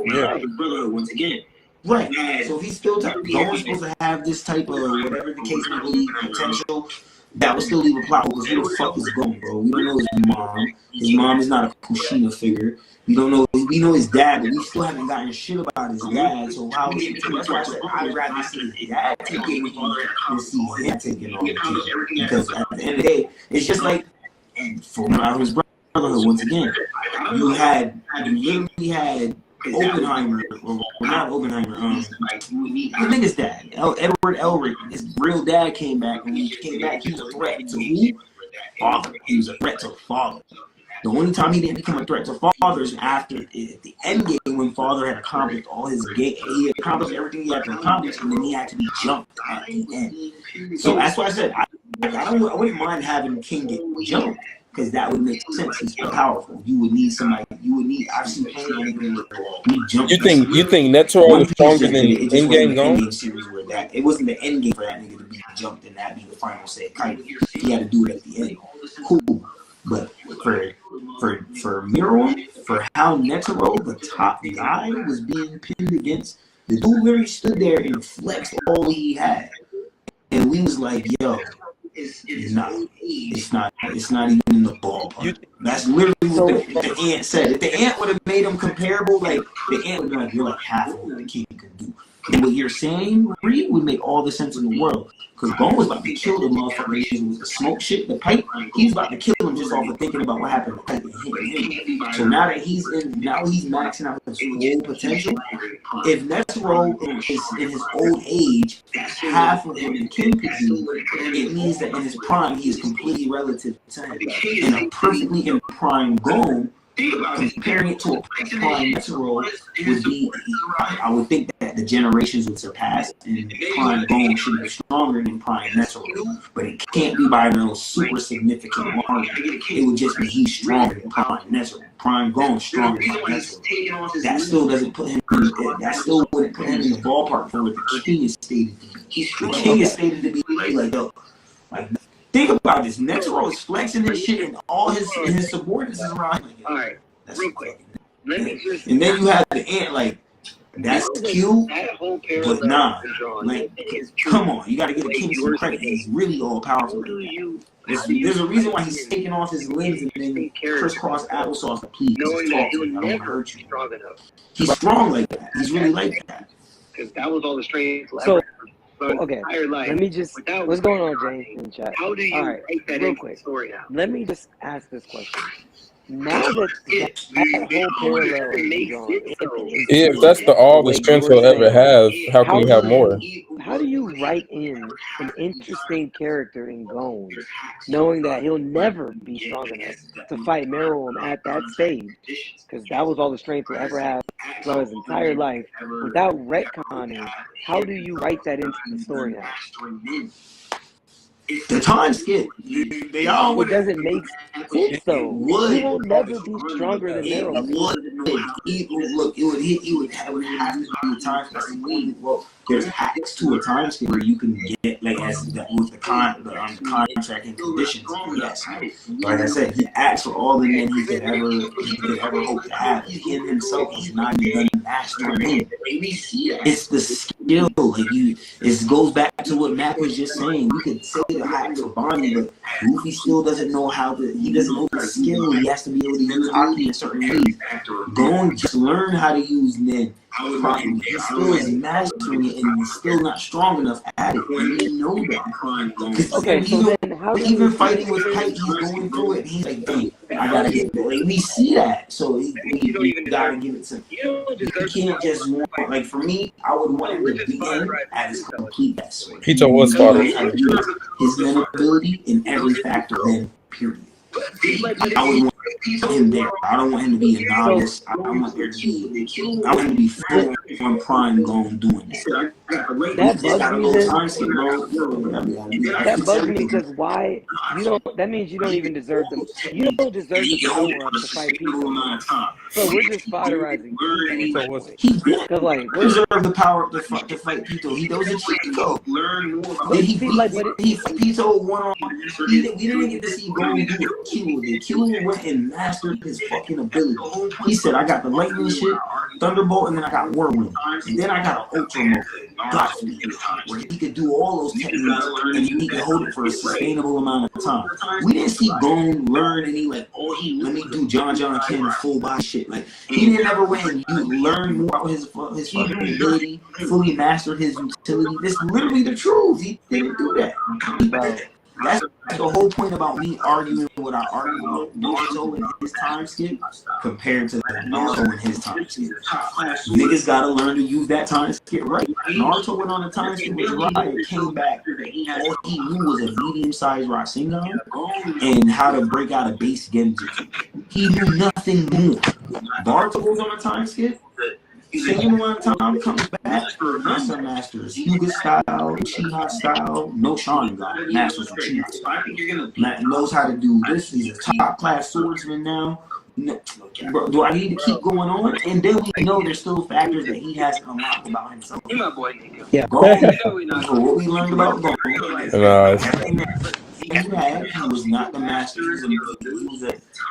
Yeah, brotherhood once again. Right. So if he's still Gon's supposed to have this type of whatever the case may be potential, that would still leave a plot because who the fuck is Gon, bro? We don't know his mom. His mom is not a Kushina figure. We don't know. We know his dad, but we still haven't gotten shit about his dad. So how? That's why I said I'd rather see his dad take it with him than see him taking on the kid. Because at the end of the day, it's just like for his brotherhood once again. You literally had Oppenheimer, or not Oppenheimer, the nigga's dad, Edward Elric, his real dad came back, and when he came back, he was a threat to who? Father. He was a threat to father. The only time he didn't become a threat to father is after at the end game when father had accomplished all his game. He accomplished everything he had to accomplish, and then he had to be jumped at the end. So that's why I said I wouldn't mind having King get jumped. Because that would make sense. He's powerful. You would need somebody. I've seen plenty of niggas where jump. You think Netero is stronger than Endgame Gon? Series where that it wasn't the end game for that nigga to be jumped and that be the final say. He had to do it at the end. Cool. But for Miro, for how Netero, the top guy, was being pinned against, the dude literally stood there and flexed all he had. and we was like, yo, it's not even in the ballpark. That's literally what the Ant said. If the Ant would have made them comparable, like the Ant would be like, you're like half of what the King could do. And what you're saying, Reed, would make all the sense in the world. Because Gon was about to kill the motherfucker with the smoke shit, the pipe. He's about to kill him just off of thinking about what happened to the pipe and hitting him. So now that he's maxing out his full potential, if Netero is in his old age, half of what the King could do, it means that in his prime, he is completely relative to him. And a perfectly in prime Gon, comparing it to a prime Netero would be, I would think that the generations would surpass, and prime Gon should be stronger than prime Netero, but it can't be by no super significant margin. It would just be he's stronger than prime Netero. Prime Gon stronger than Netero. That still doesn't put him. That still wouldn't put him in the ballpark for what the King is stated to be. The King is stated to be like, yo, like. Think about this. Netero is flexing this shit, and all his subordinates is around him. All right, real quick. Let me just. And then you have the Ant, like, that's cute, but nah. Like, come on, you got to give the King some credit. He's really all powerful. There's a reason why he's taking off his limbs and then crisscross applesauce to please just talk to him. I don't want to hurt you. He's strong like that. He's really like that. Because that was all the strength. So, okay, let me just, what's going on, James, in chat? How do you write that real into quick, the story now? let me just ask this question. Now that whole parallel is gone, if that's all the strength he'll ever have, how can you have more? How do you write in an interesting character in Gon, knowing that he'll never be strong enough to fight Meruem at that stage, because that was all the strength he'll ever have throughout his entire life, without retconning? How do you write that into the story now? The time skip. They all It doesn't make sense though. He will never be stronger than Meruem. Look, it would have to be a time skip. Well, there's hacks to a time skip where you can get like as with the contract and conditions. Yes, like I said, he asked for all the men he could ever hope to have. Him himself is not even mastering him. It's the skill. Like it goes back to what Mac was just saying. You could say the hack for Bonnie, but Luffy still doesn't know how to. He doesn't know the skill. He has to be able to use Haki in certain ways. Go and just learn how to use Nen. He still is mastering it, and he's still not strong enough at it. And you know that. Okay, so then how even fighting with Kite, he's going through it. He's like, dang, I gotta get it. Like, we see that, so he gotta give it to him. You can't just want, like, for me, I would want him to begin at his complete best. Pito was starter. His men ability in every factor, then period. I would want him there. I don't want him to be a novice. I want there to be. I want him to be full on prime Gon doing this. That bugs me because why you don't? That means you don't even deserve them. You don't deserve the power to fight people. So we're just fodderizing. Because like, we deserve the power to fight Pito. He was a cheat code. Learn more. Pito won on. We didn't get to see Gon do what Killua did. Killua went and mastered his fucking ability. He said, "I got the lightning shit, Thunderbolt, and then I got Whirlwind, and then I got an Ultra Mode." Where he could do all those techniques and he could hold it for a sustainable amount of time. We didn't see Gon learn any like, let me do John Ken full body shit. Like he didn't ever win. You learn more about his fucking ability, fully mastered his utility. This is literally the truth. He didn't do that. That's the whole point about me arguing what I argue about Naruto and his time skip compared to Naruto and his time skip. Niggas gotta learn to use that time skip right. Naruto went on a time skip with Jiraiya, came back. All he knew was a medium-sized Rasengan and how to break out a base Genjutsu. He knew nothing more. Naruto goes on a time skip. Same amount of time comes back for Master Masters, Hyuga style, Uchiha style, no Sharingan, Masters of Uchiha. Knows how to do this. He's a top class swordsman now. Bro, do I need to keep going on? And then we know there's still factors that he hasn't unlocked about himself. Yeah. Gon, for what we learned about Gon, he was not the master.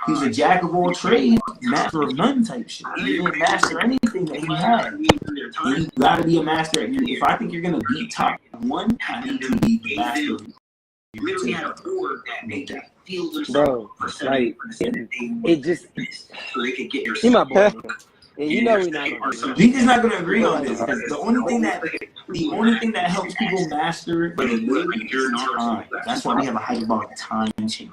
He was a jack of all trades, master of none type shit. He didn't master anything that he had. And you gotta be a master at if I think you're gonna beat top 1, I need to be the master of literally had a board that made that feel bro, like it just see my boy. And you know we're not gonna we just not gonna agree on this. The only thing that helps people master is time. That's why we have a hype about time change.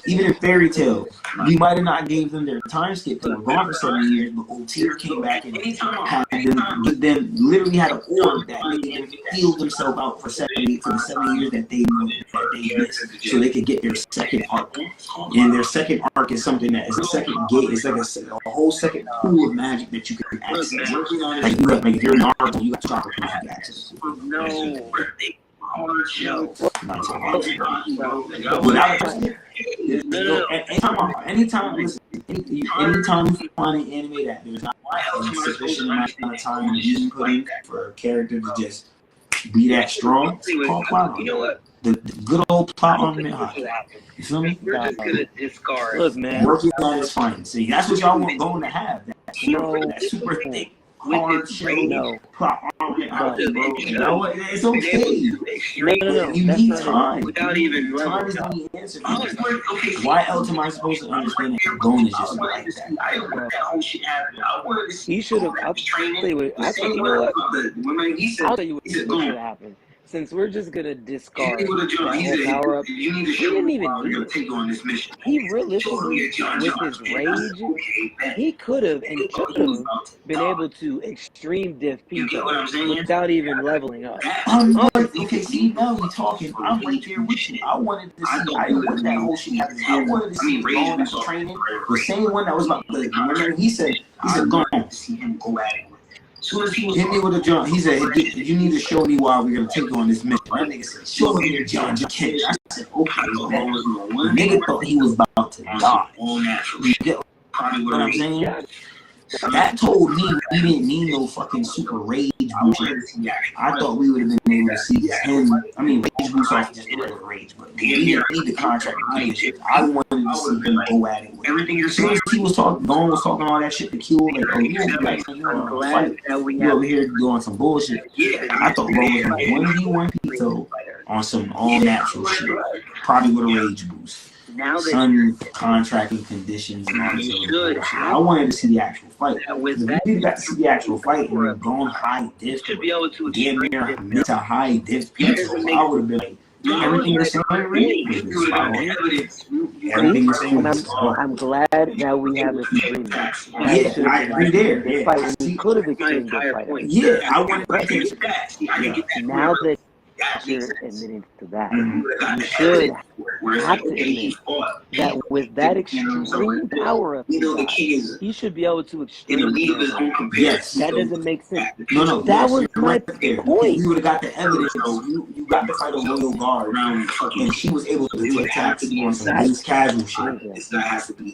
Even in Fairy Tail, we might have not gave them their time skip. They were gone for 7 years, but Oteer came back and had them literally had an orb that made them feel themselves out for the 7 years that they missed, so they could get their second arc. And their second arc is something that is a second gate. It's like a whole second pool of magic that you can access. Like you have, like if you're Naruto, you got chakra you can access. No. Hard show. Anytime you find an anime that there's not a sufficient amount of time and you put in for a character to just be that strong, call plot. You know what? The good old plot on it. You feel me? We're just gonna discard. Look, man. Working on is fine. See, that's what y'all want going to have. That super thick, hard shell. Plot on it. You know what? It's okay. No. You need time. Without even time is the answer. Why else am I supposed to understand that Gon is just like that? I don't want that whole shit happening. I wanted to see. He should have. I'll tell you what. I'll tell you what should have happened. Since we're just gonna discard that whole power up, he didn't even need it. He realistically, with his rage, he could have and should have been able to extreme diff people without even leveling up. Okay, see, now we're talking. I'm right there with you. I wanted to see. I didn't want that whole shit happening. I wanted to see Gon as training. The same one that was about the. Remember, he said, Gon. See him go at it. Hit me with a jump. He said, you need to show me why we're going to take you on this mission. That nigga said, show me your John King. I said, okay. The nigga thought he was about to die. You get what I'm saying? That told me we didn't need no fucking super rage boost. I thought we would have been able to see him. I mean, rage boost off just regular rage, but we didn't need the contract to do this shit. I wanted to see him go at it. Everything you're saying, he was talking, Gon was talking all that shit to Q. Like, oh, you over here doing some bullshit. I thought Gon was going to 1v1 Pito on some all natural shit, probably with a rage boost. Sun contracting conditions and all this other bullshit. I wanted to see the actual fight. If we did got to see the actual fight and we're going high diff, damn near mid to high diff people, I would have been like, everything you're saying, everything you're saying. I'm glad that we have this agreement. Yeah, I agree there. Yeah, we could have extended the fight. Yeah, I wanted to get now that you're admitting to that, you should have to admit that with that extreme power up, he should be able to extreme. Yes, that doesn't make sense. No, that was my point. You would have got the evidence. You got the fight of Royal Guard, and she was able to take attacks on some loose casual shit.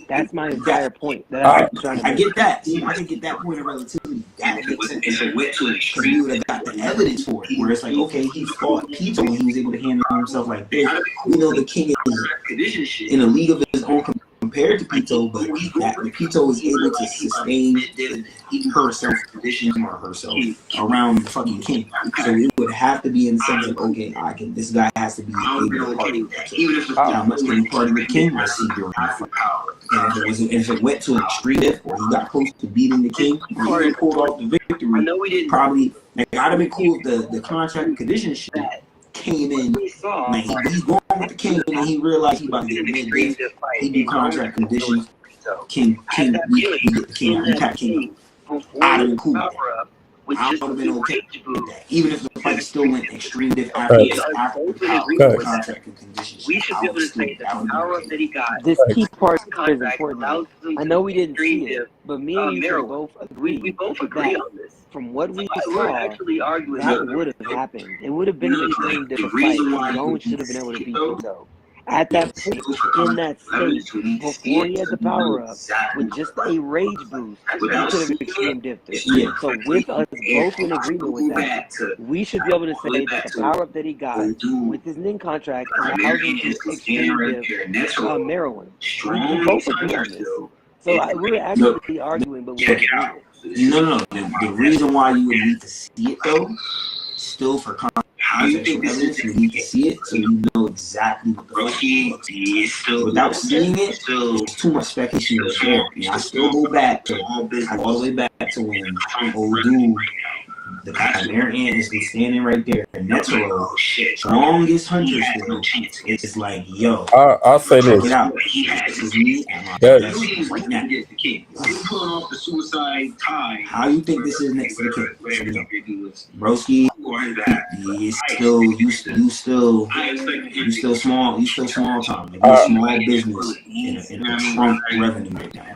That's my entire point. I get that. I can get that point of relativity. That makes sense. Because you would have got the evidence for it, where it's like, okay, he fought Pito and he was able to handle himself like this. We know the king is in a league of his own compared to Pito, but that Pito is able to sustain herself around the fucking king. So it would have to be in the sense of, okay, this guy has to be able to party with the king. How much can you party with the king? Let's see during the fight. And if it went to an extreme depth or he got close to beating the king, or he pulled off the victory, probably like, I'd have been cool if the contract and conditions shit came in, man, he's going with the king and he realized he about to get mid-diff. He do contract conditions. King, we get the king, we got king. I'd have been cool with that. I would have been okay with that. Even if the fight still went extreme diff after the contract and conditions. We should be able to say the power up that he got. This key part is important. I know we didn't see it, but me and you both agree. We both agree on this. From what we saw, that would have happened. It would have been an extreme different fight. Gon should have been able to beat Pito. At that point, in that state, before he had the power up, with just a rage boost, he could have extreme dipped it. So with us both in agreement with that, we should be able to say that the power up that he got with his Nin contract allows him to extreme dip Meruem. We both agree on this. So we're actually arguing, but we're agreeing. No. The reason why you would need to see it though, still for context evidence, you need to see it so you know exactly what the fuck it looks like. Without seeing it, it's too much speculation to share. And I still go back to all the way back to when old dude, the Chimera Ant is standing right there, and Netero, strongest hunter still. It's like, yo, I'll say check this. it out. This is me at my best right now. How you think this is next to the king? Broski, you still small time. Like, you're small business in a Trump revenue right now.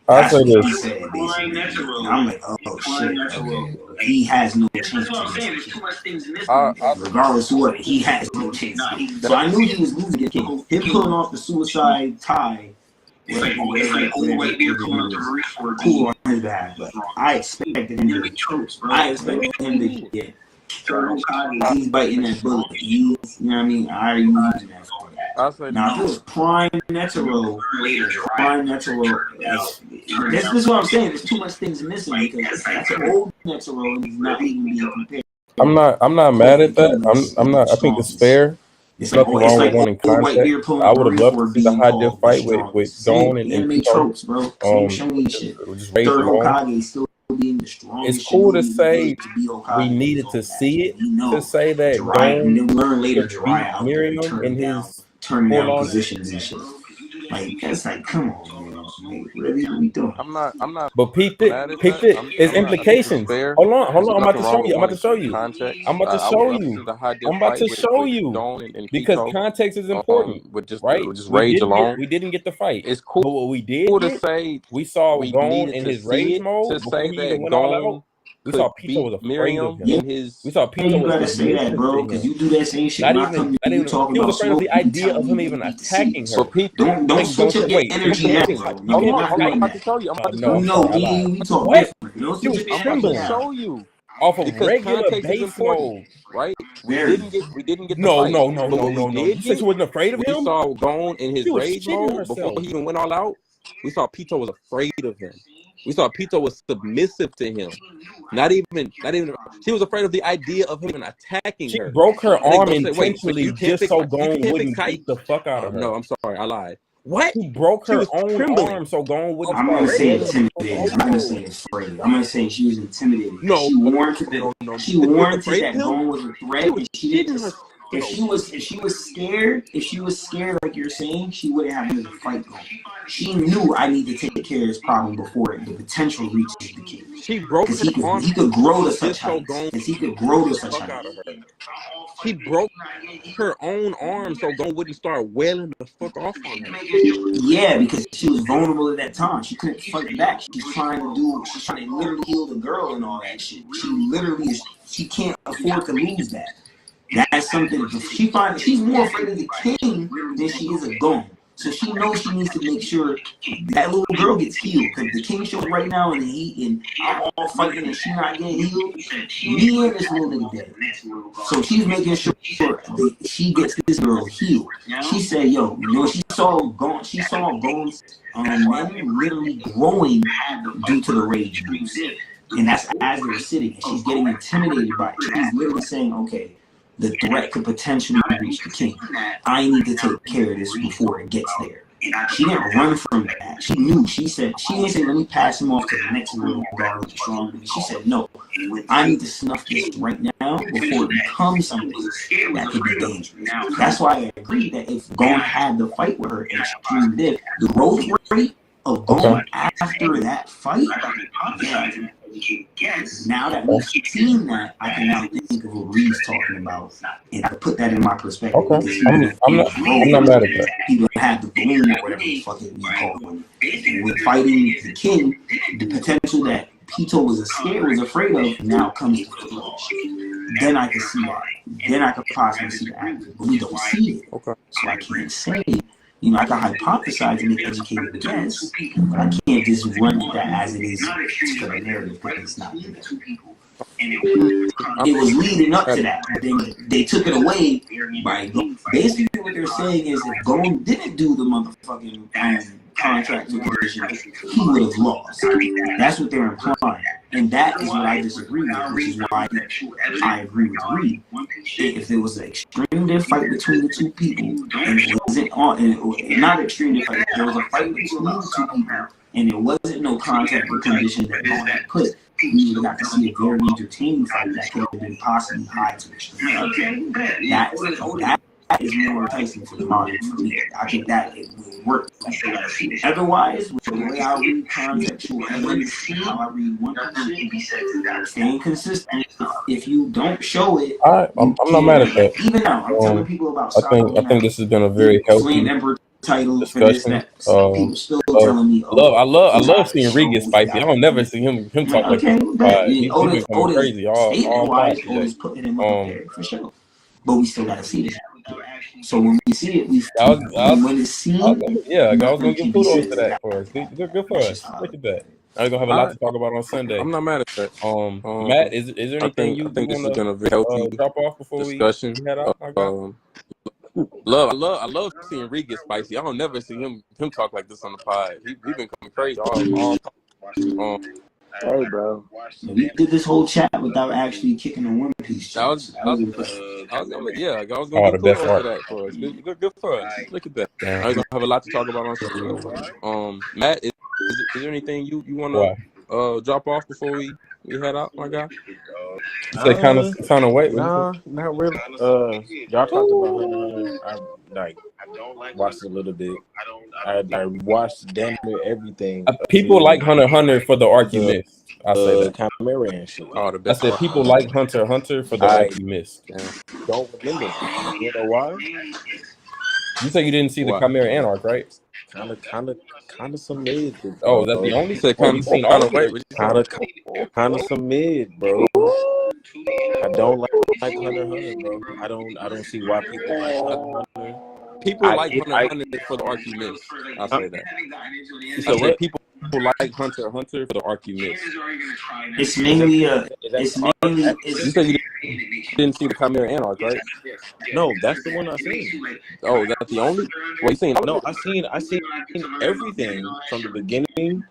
I'll say this. He said, basically. And I'm like, oh shit. Okay. He has no chance. Regardless of what, he has no chance. So I knew he was losing the king. Him pulling off the suicide tie. Cool on his behalf, but I expected him to get. He's biting that bullet. You know what I mean? I already knew using that for that. Now, if it was prime Netero, this is what I'm saying. There's too much things missing because that's an old Netero and he's not even being compared. I'm not mad at that. I'm not. I think it's fair. There's nothing wrong with wanting contact. I would have loved to see the high diff fight with Gon and tropes, bro. Just raise it's cool to say we needed to see it, to say that Gon beat Miriam in his turning down positions and shit. Like, that's like, come on, man. Like, what are we doing? I'm not. But peep it. It's implications. Hold on. I'm about to show you. Because context is important. Right? Just rage alone. We didn't get the fight. It's cool. But what we did to say we saw Gon in his rage mode. To say that Gon we saw Pito was afraid of him. We saw Pito was afraid say that, bro, because you do that same shit. Not even he was afraid of the idea of him even attacking her. Don't switch up your energy now. I'm about to tell you. We talk different. She was trembling. Show you. Off of regular base mode, right? We didn't get the no. You said she wasn't afraid of him? We saw Gon in his rage mode before he even went all out. We saw Pito was afraid of him. We saw Pito was submissive to him. Not even. She was afraid of the idea of him attacking her. She broke her arm intentionally just so Gon wouldn't beat the fuck out of her. No, I'm sorry, I lied. What? She broke her own arm so Gon wouldn't. I'm gonna say intimidated. I'm not gonna say afraid. I'm gonna say she was intimidated. No, she warranted that Gon was a threat, and she didn't. If she was scared like you're saying, she wouldn't have let the fight go. She knew I need to take care of this problem before the potential reaches the king. She broke her arm. He could grow to such heights. He could grow to such heights. She broke her own arm so Gon wouldn't start wailing the fuck off on her. Yeah, because she was vulnerable at that time. She couldn't fight back. She's trying to literally heal the girl and all that shit. She can't afford to lose that. That's something she's more afraid of the king than she is of Gon. So she knows she needs to make sure that little girl gets healed. Because the king shows right now in the heat and I'm all fighting and she's not getting healed. Me and this little nigga dead. So she's making sure that she gets this girl healed. She said, yo, she saw Gon's men literally growing due to the rage boost. And that's as they were sitting. And she's getting intimidated by it. She's literally saying, okay, the threat could potentially reach the king. I need to take care of this before it gets there. She didn't run from that. She knew. She didn't say, let me pass him off to the next little guard with the strong. She said, no, I need to snuff this right now before it becomes something that could be dangerous. That's why I agree that if Gon had the fight with her and she did, the growth rate of Gon after that fight, now that we've seen that, I can now think of what Reed's talking about, and I put that in my perspective. Okay. I'm not mad at that. People have the bloom or whatever the fuck it we call it. With fighting the king, the potential that Pito was afraid of now comes to fruition. Then I can see that. Then I could possibly see the actor, but we don't see it. Okay. So I can't say. I can hypothesize and make educated guess, but I can't just run with that as it is for the narrative because it's not there. it was leading up to that. But then they took it away by basically what they're saying is if Gon didn't do the motherfucking contract with condition, he would have lost. That's what they're implying. And that is what I disagree with, which is why I agree with Reed. If there was an extreme diff fight between the two people, and it wasn't not extreme diff fight, there was a fight between the two people, and there wasn't no contact or condition that Gon had put, we would have got to see a very entertaining fight that could have been possibly high to extreme. That is more enticing for the market for me. I think that it will work. Otherwise, with the way I read contextual evidence, how I read one shit, staying consistent. If you don't show it, I'm not mad at that. Even now, I'm telling people about. I think this has been a very healthy discussion. People still telling me, I love seeing Reed get spicy. I don't never see him talk like this. He's been going crazy all Otis putting him up there for sure. But we still gotta see this. So when we see it, when it's seen, I was gonna give kudos to that for us. Good for us. Look at that. I'm gonna have a lot to talk about on Sunday. I'm not mad at that. Matt, is there anything you think this want is gonna be healthy drop off before discussion? we head out? I love seeing Reed get spicy. I don't never see him talk like this on the pod. He been coming crazy all Hey, bro. We did this whole chat without actually kicking a One Piece. I was gonna give kudos to that for us. Good for us. Look at that. I was gonna have a lot to talk about on Sunday. Matt, is there anything you want to drop off before we head out, my guy? Say kind of wait. No, not really. Y'all talked about Hunter. I watched a little bit. I watched damn near everything. People like Hunter for the arc you missed. I say that. Chimera and shit. I said people like Hunter for the arc you missed. Don't remember. You know why? You said you didn't see the Chimera and arc, right? Kind of some mid. Oh, that's the only said kind of some mid, bro. I don't like Hunter, bro. I don't see why people like Hunter. People like Hunter for the arc you missed. I'll say that. So what? People like Hunter for the arc you missed. It's mainly You said you didn't see the Chimera and arc, right? No, that's the one I seen. Oh, that's the only? What you seen? No, I seen everything from the beginning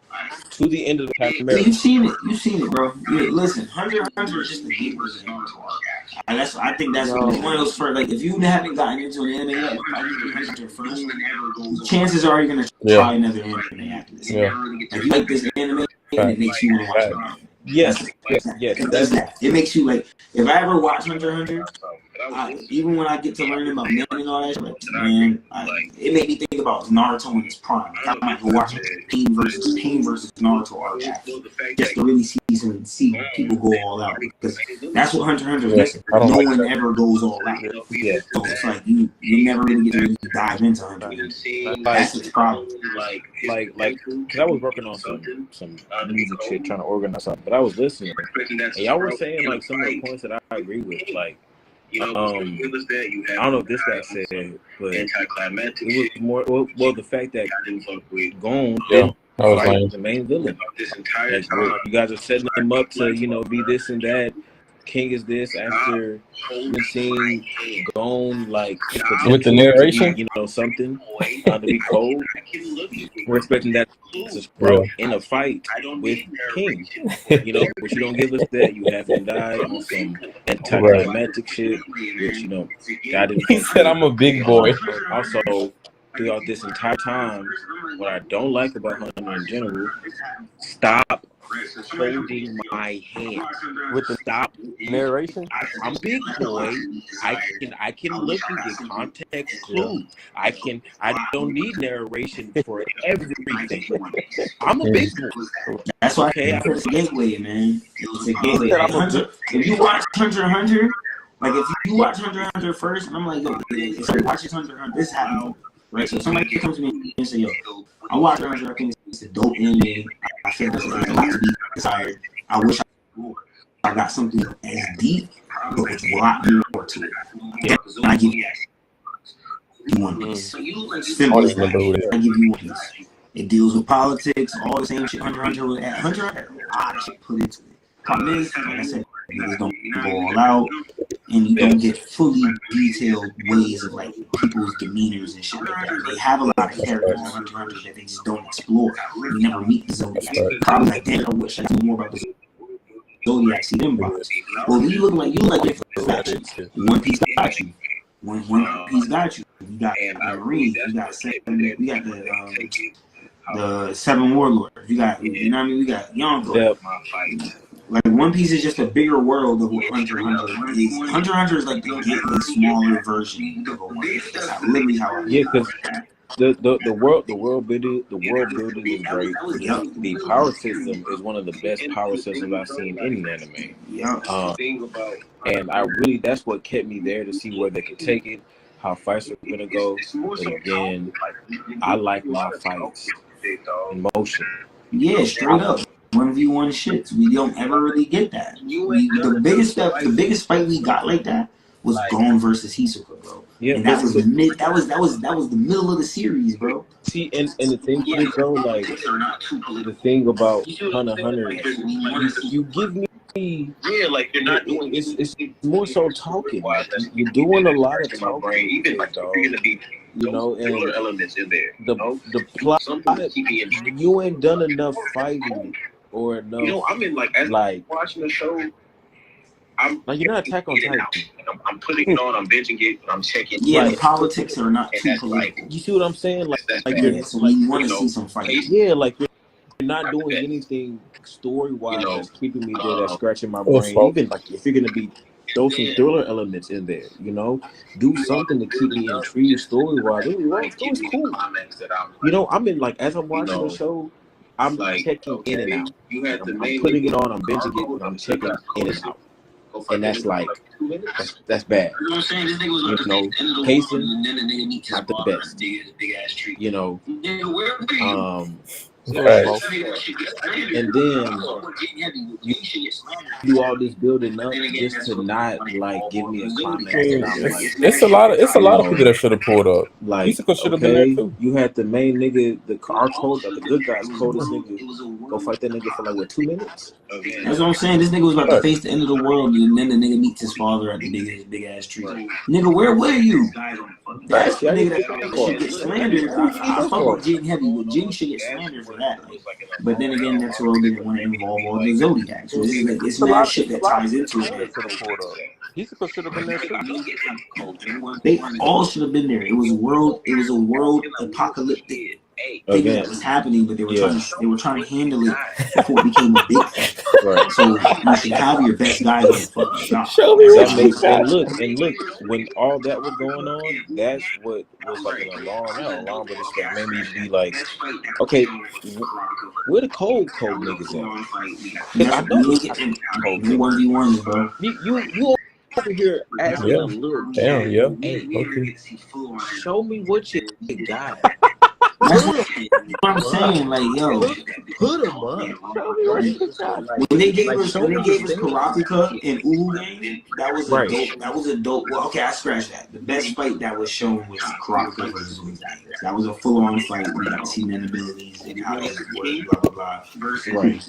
to the end of the Chimera. You've seen it, bro. Listen, Hunter is just the gateway to Naruto arc. I think that's one of those first. Like, if you haven't gotten into an anime yet, Hunter first, chances are you're gonna try another anime after this. Like, you like this anime, and it makes you want to watch it. Yes. It makes you like. If I ever watch Hunter, even when I get to learn about men and all that shit, it made me think about Naruto in his prime. Like, I might go watch Pain versus Naruto arc just to really see people go all out, because that's what Hunter is. No one ever goes all out. So it's like you never really get to dive into Hunter. That's the problem. Like, because I was working on some music shit, trying to organize something, but I was listening, and y'all were saying like some of the points that I agree with, like. I don't know if this guy said it, but it was more well the fact that Gon was the main villain. You guys are setting him up to be this and that. King is this after we seen Gon like with the narration, something to be cold. We're expecting that to sprout in a fight with King, but you don't give us that. You have him die on some anticlimactic shit, which God didn't. He said, "I'm a big boy." Also, throughout this entire time, what I don't like about Hunter in general, stop holding my hand with the stop narration. I'm big boy. I can look and get context clues. I don't need narration for everything. I'm a big boy. That's why it's a gateway, man. It's a gateway. If you watch Hunter, like if you watch Hunter first, and I'm like, yo, if you watch Hunter, this happened. Right, so somebody comes to me and say, yo, I watch Hunter, I think it's a dope anime. I feel there's a lot to be desired. I wish I got something as deep, but with a lot more to it. And I give you One Piece. Simple as that. I give you One Piece. It deals with politics, all the same shit Hunter had a lot of shit put into it. Problem is, like I said, niggas don't go all out, and you don't get fully detailed ways of like people's demeanors and shit like that. They have a lot of characters in Hunter x Hunter that they just don't explore. You never meet the Zodiacs. Probably like, damn, I wish I knew more about the Zodiac. See them bots. Well, you look like different factions. One Piece got you. One Piece got you. You got Marines. You got the Seven Warlords. You got, you know what I mean? We got Yonko. Yep. Like One Piece is just a bigger world of what Hunter x Hunter is. Hunter x Hunter is like the smaller version of a One Piece. That's literally how I feel. Because the world building is great. The power system is one of the best power systems I've seen in any anime. Yeah. And that's what kept me there to see where they could take it, how fights are gonna go. But again, I like my fights in motion. Yeah, straight up. 1v1 shits. We don't ever really get that. The biggest fight we got like that was Gon versus Hisoka, bro. Yeah, and that was the middle of the series, bro. See, and the thing is, bro, like the thing about Hunter x Hunter, you give me. Yeah, like you're not doing. It's more so talking. Like, you're doing a lot of talking, even like you know, and elements in there. The plot. You ain't done enough fighting or enough. You know, I'm in like watching the show. I'm like you're not Attack on Titan. I'm putting it on. I'm binging it. I'm checking. Yeah, the politics are not too political. You see what I'm saying? Like so you want to see some fighting. Yeah, like you're not doing anything story-wise that's keeping me there, that's scratching my brain. Even like if you're gonna throw some thriller elements in there, you know, do something to keep me intrigued story-wise. Story's cool. You know, I'm in like as I'm watching the show, I'm checking in and out. I'm putting it on, I'm binging it, and I'm checking in and out. And that's like that's bad. You know what I'm saying? This nigga was pacing, not the best. You know, and then you do all this building up just to not like give me a climax. It's a lot of people that should have pulled up. Like, should have been there too. You had the main nigga, the good guy's coldest nigga, go fight that nigga for like what 2 minutes. That's what I'm saying. This nigga was about to face the end of the world, and then the nigga meets his father at the big ass tree. Nigga, where were you? That's the nigga that should get slandered. I fuck with Jing heavy, but Jing should get slandered for that. Like, but then again, that's why didn't want to involve all the Zodiacs. So it's mad shit that ties into it. He's supposed to have been there too. They all should have been there. It was a world apocalyptic thing that was happening, but they were trying to handle it before it became a big thing. Right. So you should have your best guys on the fucking job. And look, when all that was going on, that's what was like an alarm, but it's what made me be like, okay, where the cold niggas at? I know it's cold 1v1s, bro. You over here asking a little kid, hey, show me what you got. That's what I'm saying. Like, yo, put him up. When they gave us Karapika and Uhu game, that was a dope. That was a dope. Well, okay, I scratched that. The best fight that was shown was Karapika versus Uhu. That was a full-on fight. We got to see men abilities and how they work, blah blah blah. Right.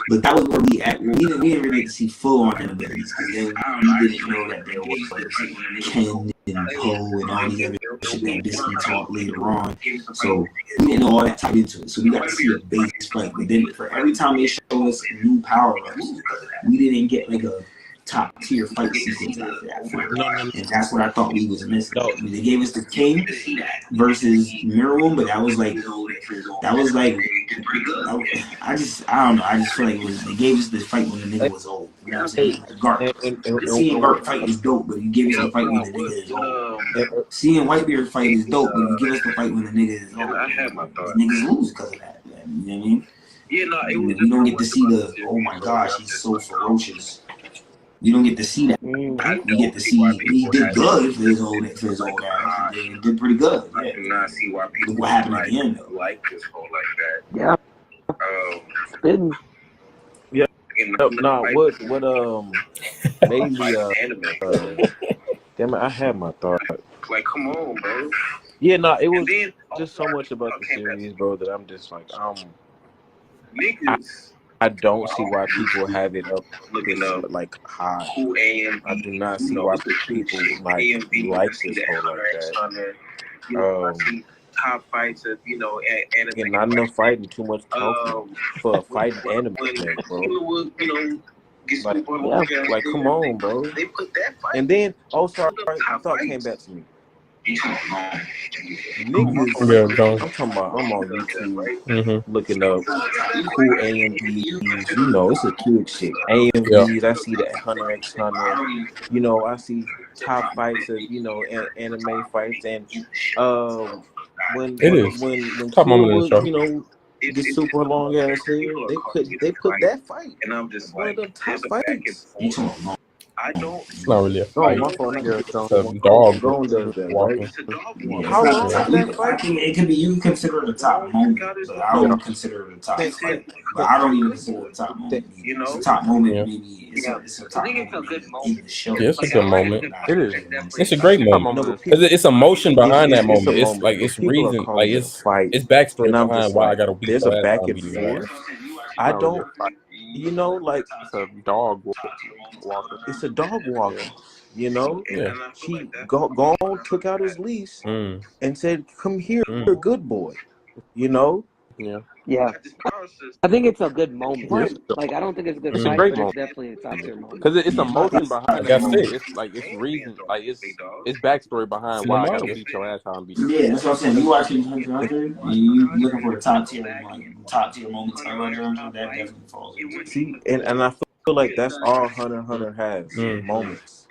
But that was where we at. We didn't really get to see full-on men abilities because then we didn't know that there was Ken and Poe and all the other shit that Disney taught later on. So we didn't know all that tied into it. So we got to see a base fight. But then for every time they show us new power-ups, we didn't get like a top tier fight sequence after that. And that's what I thought we was missing. I mean, they gave us the King versus Mirror, but that was like I don't know. I just feel like they gave us the fight when the nigga was old. You know what I'm saying? Like Garp. Seeing Garp fight is dope, but you give us the fight when the nigga is old. Seeing Whitebeard fight is dope, but you give us the fight when the nigga is old. Niggas lose because of that. You know what I mean? Yeah, no, you don't get to see the, oh my gosh, he's so ferocious. You don't get to see that. You get to see he did good for his old ass. He did pretty good. I do not see why people what happened at the end though. Like this whole like that. Yeah. Yeah. Nah, what made me damn it, I had my thought. Like, come on, bro. Yeah, nah, it was just so much about the series, bro, that I'm just like, niggas I don't see why people have it up this like high. I do not see why people like this whole like that. Top fights of And not enough fighting, too much talking for a fighting anime, bro. Like, come on, bro. And then, sorry, the thought came back to me. Niggas, I'm talking about, I'm on YouTube looking up cool AMVs. You know, it's a kid shit. AMVs, I see that Hunter x Hunter. You know, I see top fights of, anime fights. And when top moment in the show. you know, get super long ass hair, they put that fight. And I'm just one of the top fights. It's not really a fight. My phone, it's a dog walking. How long is that fight? I think it could be. You can consider it a top moment, but I don't consider it a top fight. But I don't even consider it a top moment. It's a top moment. Maybe it's a top moment in the show. Yeah, it's a good moment. It is. It's a great moment because it's emotion behind that moment. It's like it's reason, like it's backstory behind why I gotta beat. There's a back and forth. I don't. You know, like it's a dog walker. It's a dog walker. You know, he took out his leash and said, "Come here, you're a good boy." You know. Yeah. I think it's a good moment. Like I don't think it's a good It's fight, a great but moment. it's definitely a top tier moment. Because it's emotion behind that moment. it. It's like it's reason, like it's backstory behind why I gotta beat your ass how I'm beating. Yeah, that's what I'm saying. You watching Hunter x Hunter and you looking for a top tier moments of Hunter x Hunter, that definitely falls into it. See, and I feel like that's all Hunter x Hunter has moments,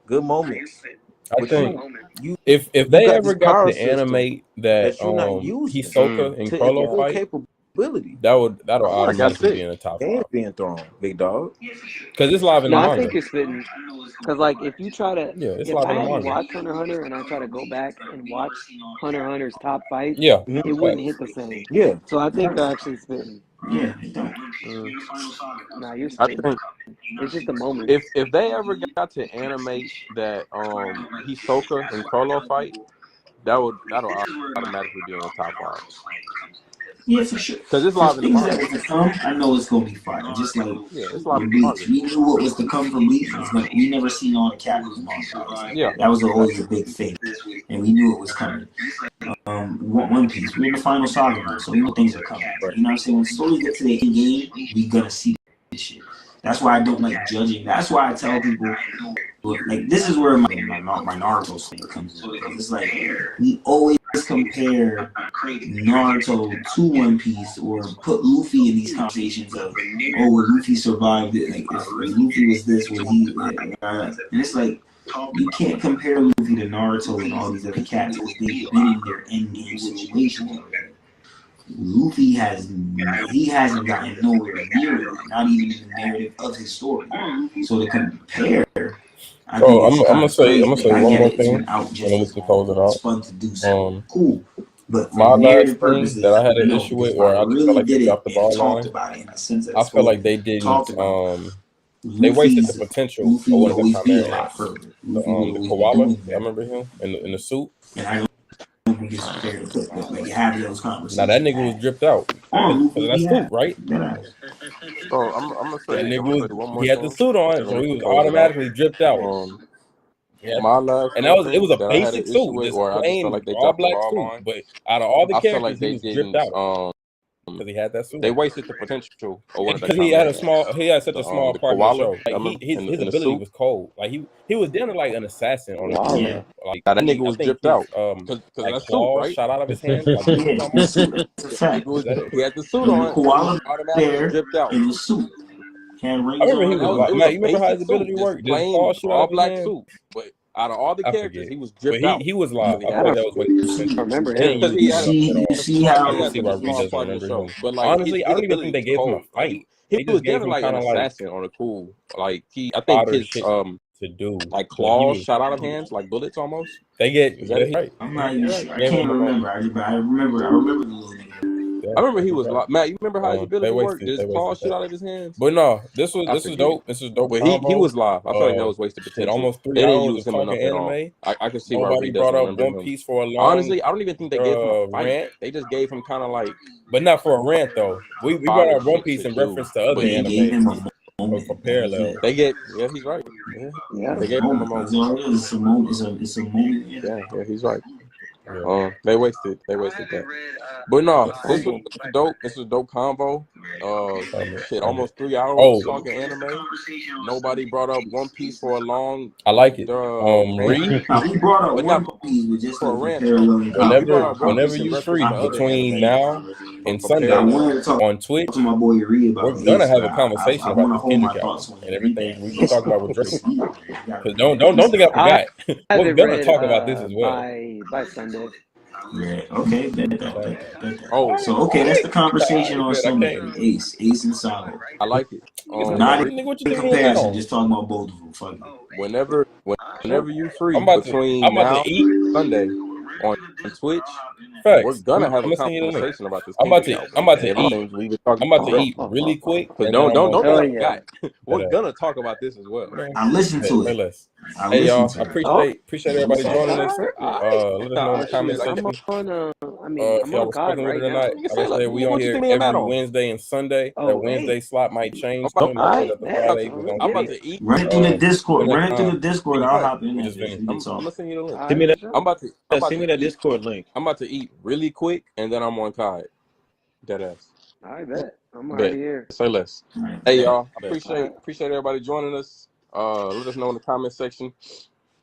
good moments. I think if they ever got to animate that Hisoka and Chrollo fight, capability, that'll automatically be in the top 5. Being thrown, big dog. Because it's live in the manga. I think you're spitting. Because like if you try to, it's if live I in the hadn't manga. watched Hunter x Hunter and I try to go back and watch Hunter x Hunter's top fight, Yeah, it wouldn't hit the same. Yeah. So I think they're actually spitting. Yeah, it don't. Nah, you're I spitting. think It's just a moment. if they ever got to animate that Hisoka and Chrollo fight, that'll automatically be in the top 5. Yeah, for sure. Because it's live in the Things manga. that was to come, I know it's gonna be fire. Just like It's live in the Bleach, manga. we knew what was to come from Bleach. We never seen all the Capcom monsters. Yeah. That was always a big thing, and we knew it was coming. One Piece, we're in the final saga now, so we know things are coming. You know what I'm saying? When stories get to the end game, we gonna see this shit. That's why I don't like judging. That's why I tell people, like, this is where my Naruto thing comes in. It's like we always compare Naruto to One Piece, or put Luffy in these conversations of, would Luffy survive it? Like, if Luffy was this, would he? And it's like, you can't compare Luffy to Naruto and all these other cats because they've been in their endgame situation already. Luffy hasn't gotten nowhere near it, not even in the narrative of his story. So to compare, I'm gonna say one more thing, and then we can close it out. It's fun to do something cool, but my narrative last thing purposes, that I had an issue with, or I just felt like they dropped the ball talked line. about it in the sense that I feel like they didn't. They wasted the potential of one of the Chimera. The koala, I remember him in the suit. And I don't think it's fair to put, like, have those conversations. Now that nigga was dripped out. Because of that suit, right? So I'm gonna say That nigga one more was, he had the suit on, so he was automatically dripped out. My last and it was a basic suit, just plain like they all black suit. But out of all the characters, like he was dripped out. Because he had that suit. They wasted the potential. Because he had such a small part of the show. Like his ability was cold. Like he was down to like an assassin on the team. Like that nigga was dripped out. Because that suit, right? Shot out of his hand. Like, he had the suit on. Koala automatically dripped out. In the suit. I remember he was like, you remember how his ability worked? Plain all black suit. But out of all the characters, he was dripped out. He was live. I thought that was what I remember him. You see how I don't see why Reed doesn't remember him. But like, honestly, I don't even think they gave him a fight. He was given like an assassin on a cool, like I think his to do like claws shot out of hands, like bullets almost. They get is that right. I'm not even sure. I can't remember. I remember the little nigga. I remember he was like, Matt, you remember how his ability worked? Did his paw shoot out of his hands? But no, this is dope. This is dope. But he was live. I feel like that was wasted potential. Almost 3 they didn't hours use of him enough talking at all. anime. I can see Nobody why brought up remember One him. Piece for a long. Honestly, I don't even think they gave him a fight. Rant. They just gave him kind of like, but not for a rant though. We brought up One Piece in reference to other anime. Gave him a moment. For parallel. They get, yeah, he's right. Yeah. They gave him a moment. It's a moment. It's a moment. Yeah, he's right. They wasted that. But no, this was dope. This was a dope combo. Almost 3 hours talking anime. Nobody brought up One Piece for a long. I like it. We brought up One Piece with just for a rant. Whenever you free between now and Sunday on Twitch, to my boy Reed about we're gonna have a conversation about this Kendrick album and everything we can talk about with Drake. Because don't think I forgot. We're gonna talk about this as well by Sunday. Yeah. Okay. So that's the conversation on Sunday. Ace and Solid. I like it. Not in comparison. Just talking about both of them. Fuck it. Whenever you free between now and Sunday on Twitch, we're gonna have a conversation about this. I'm about to eat really quick. Don't forget. We're gonna talk about this as well. I listen to it. Hey y'all, I appreciate everybody joining us. Let us know in the comment section. If y'all was fucking with it or not. Like I said, we on here every Wednesday and Sunday. That Wednesday slot might change. I'm about to eat. Run it through the Discord. I'll hop in. I'm gonna send you the link. Send me that Discord link. I'm about to eat really quick, and then I'm on Kai. Deadass. I bet. I'm already here. Say less. Hey y'all, appreciate everybody joining us. Let us know in the comment section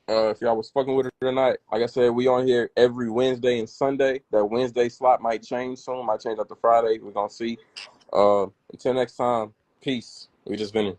if y'all was fucking with it or not. Like I said, we on here every Wednesday and Sunday. That Wednesday slot might change soon. Might change up to Friday. We're gonna see. Until next time, peace. We just been here.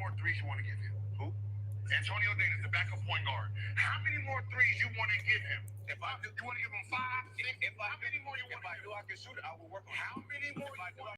more threes you want to give him? Who? Antonio Davis, the backup point guard. How many more threes you want to give him? If I do, you want to give him 5, 6? How many more you want to give him? If I do, I can shoot it. I will work on it. How many more?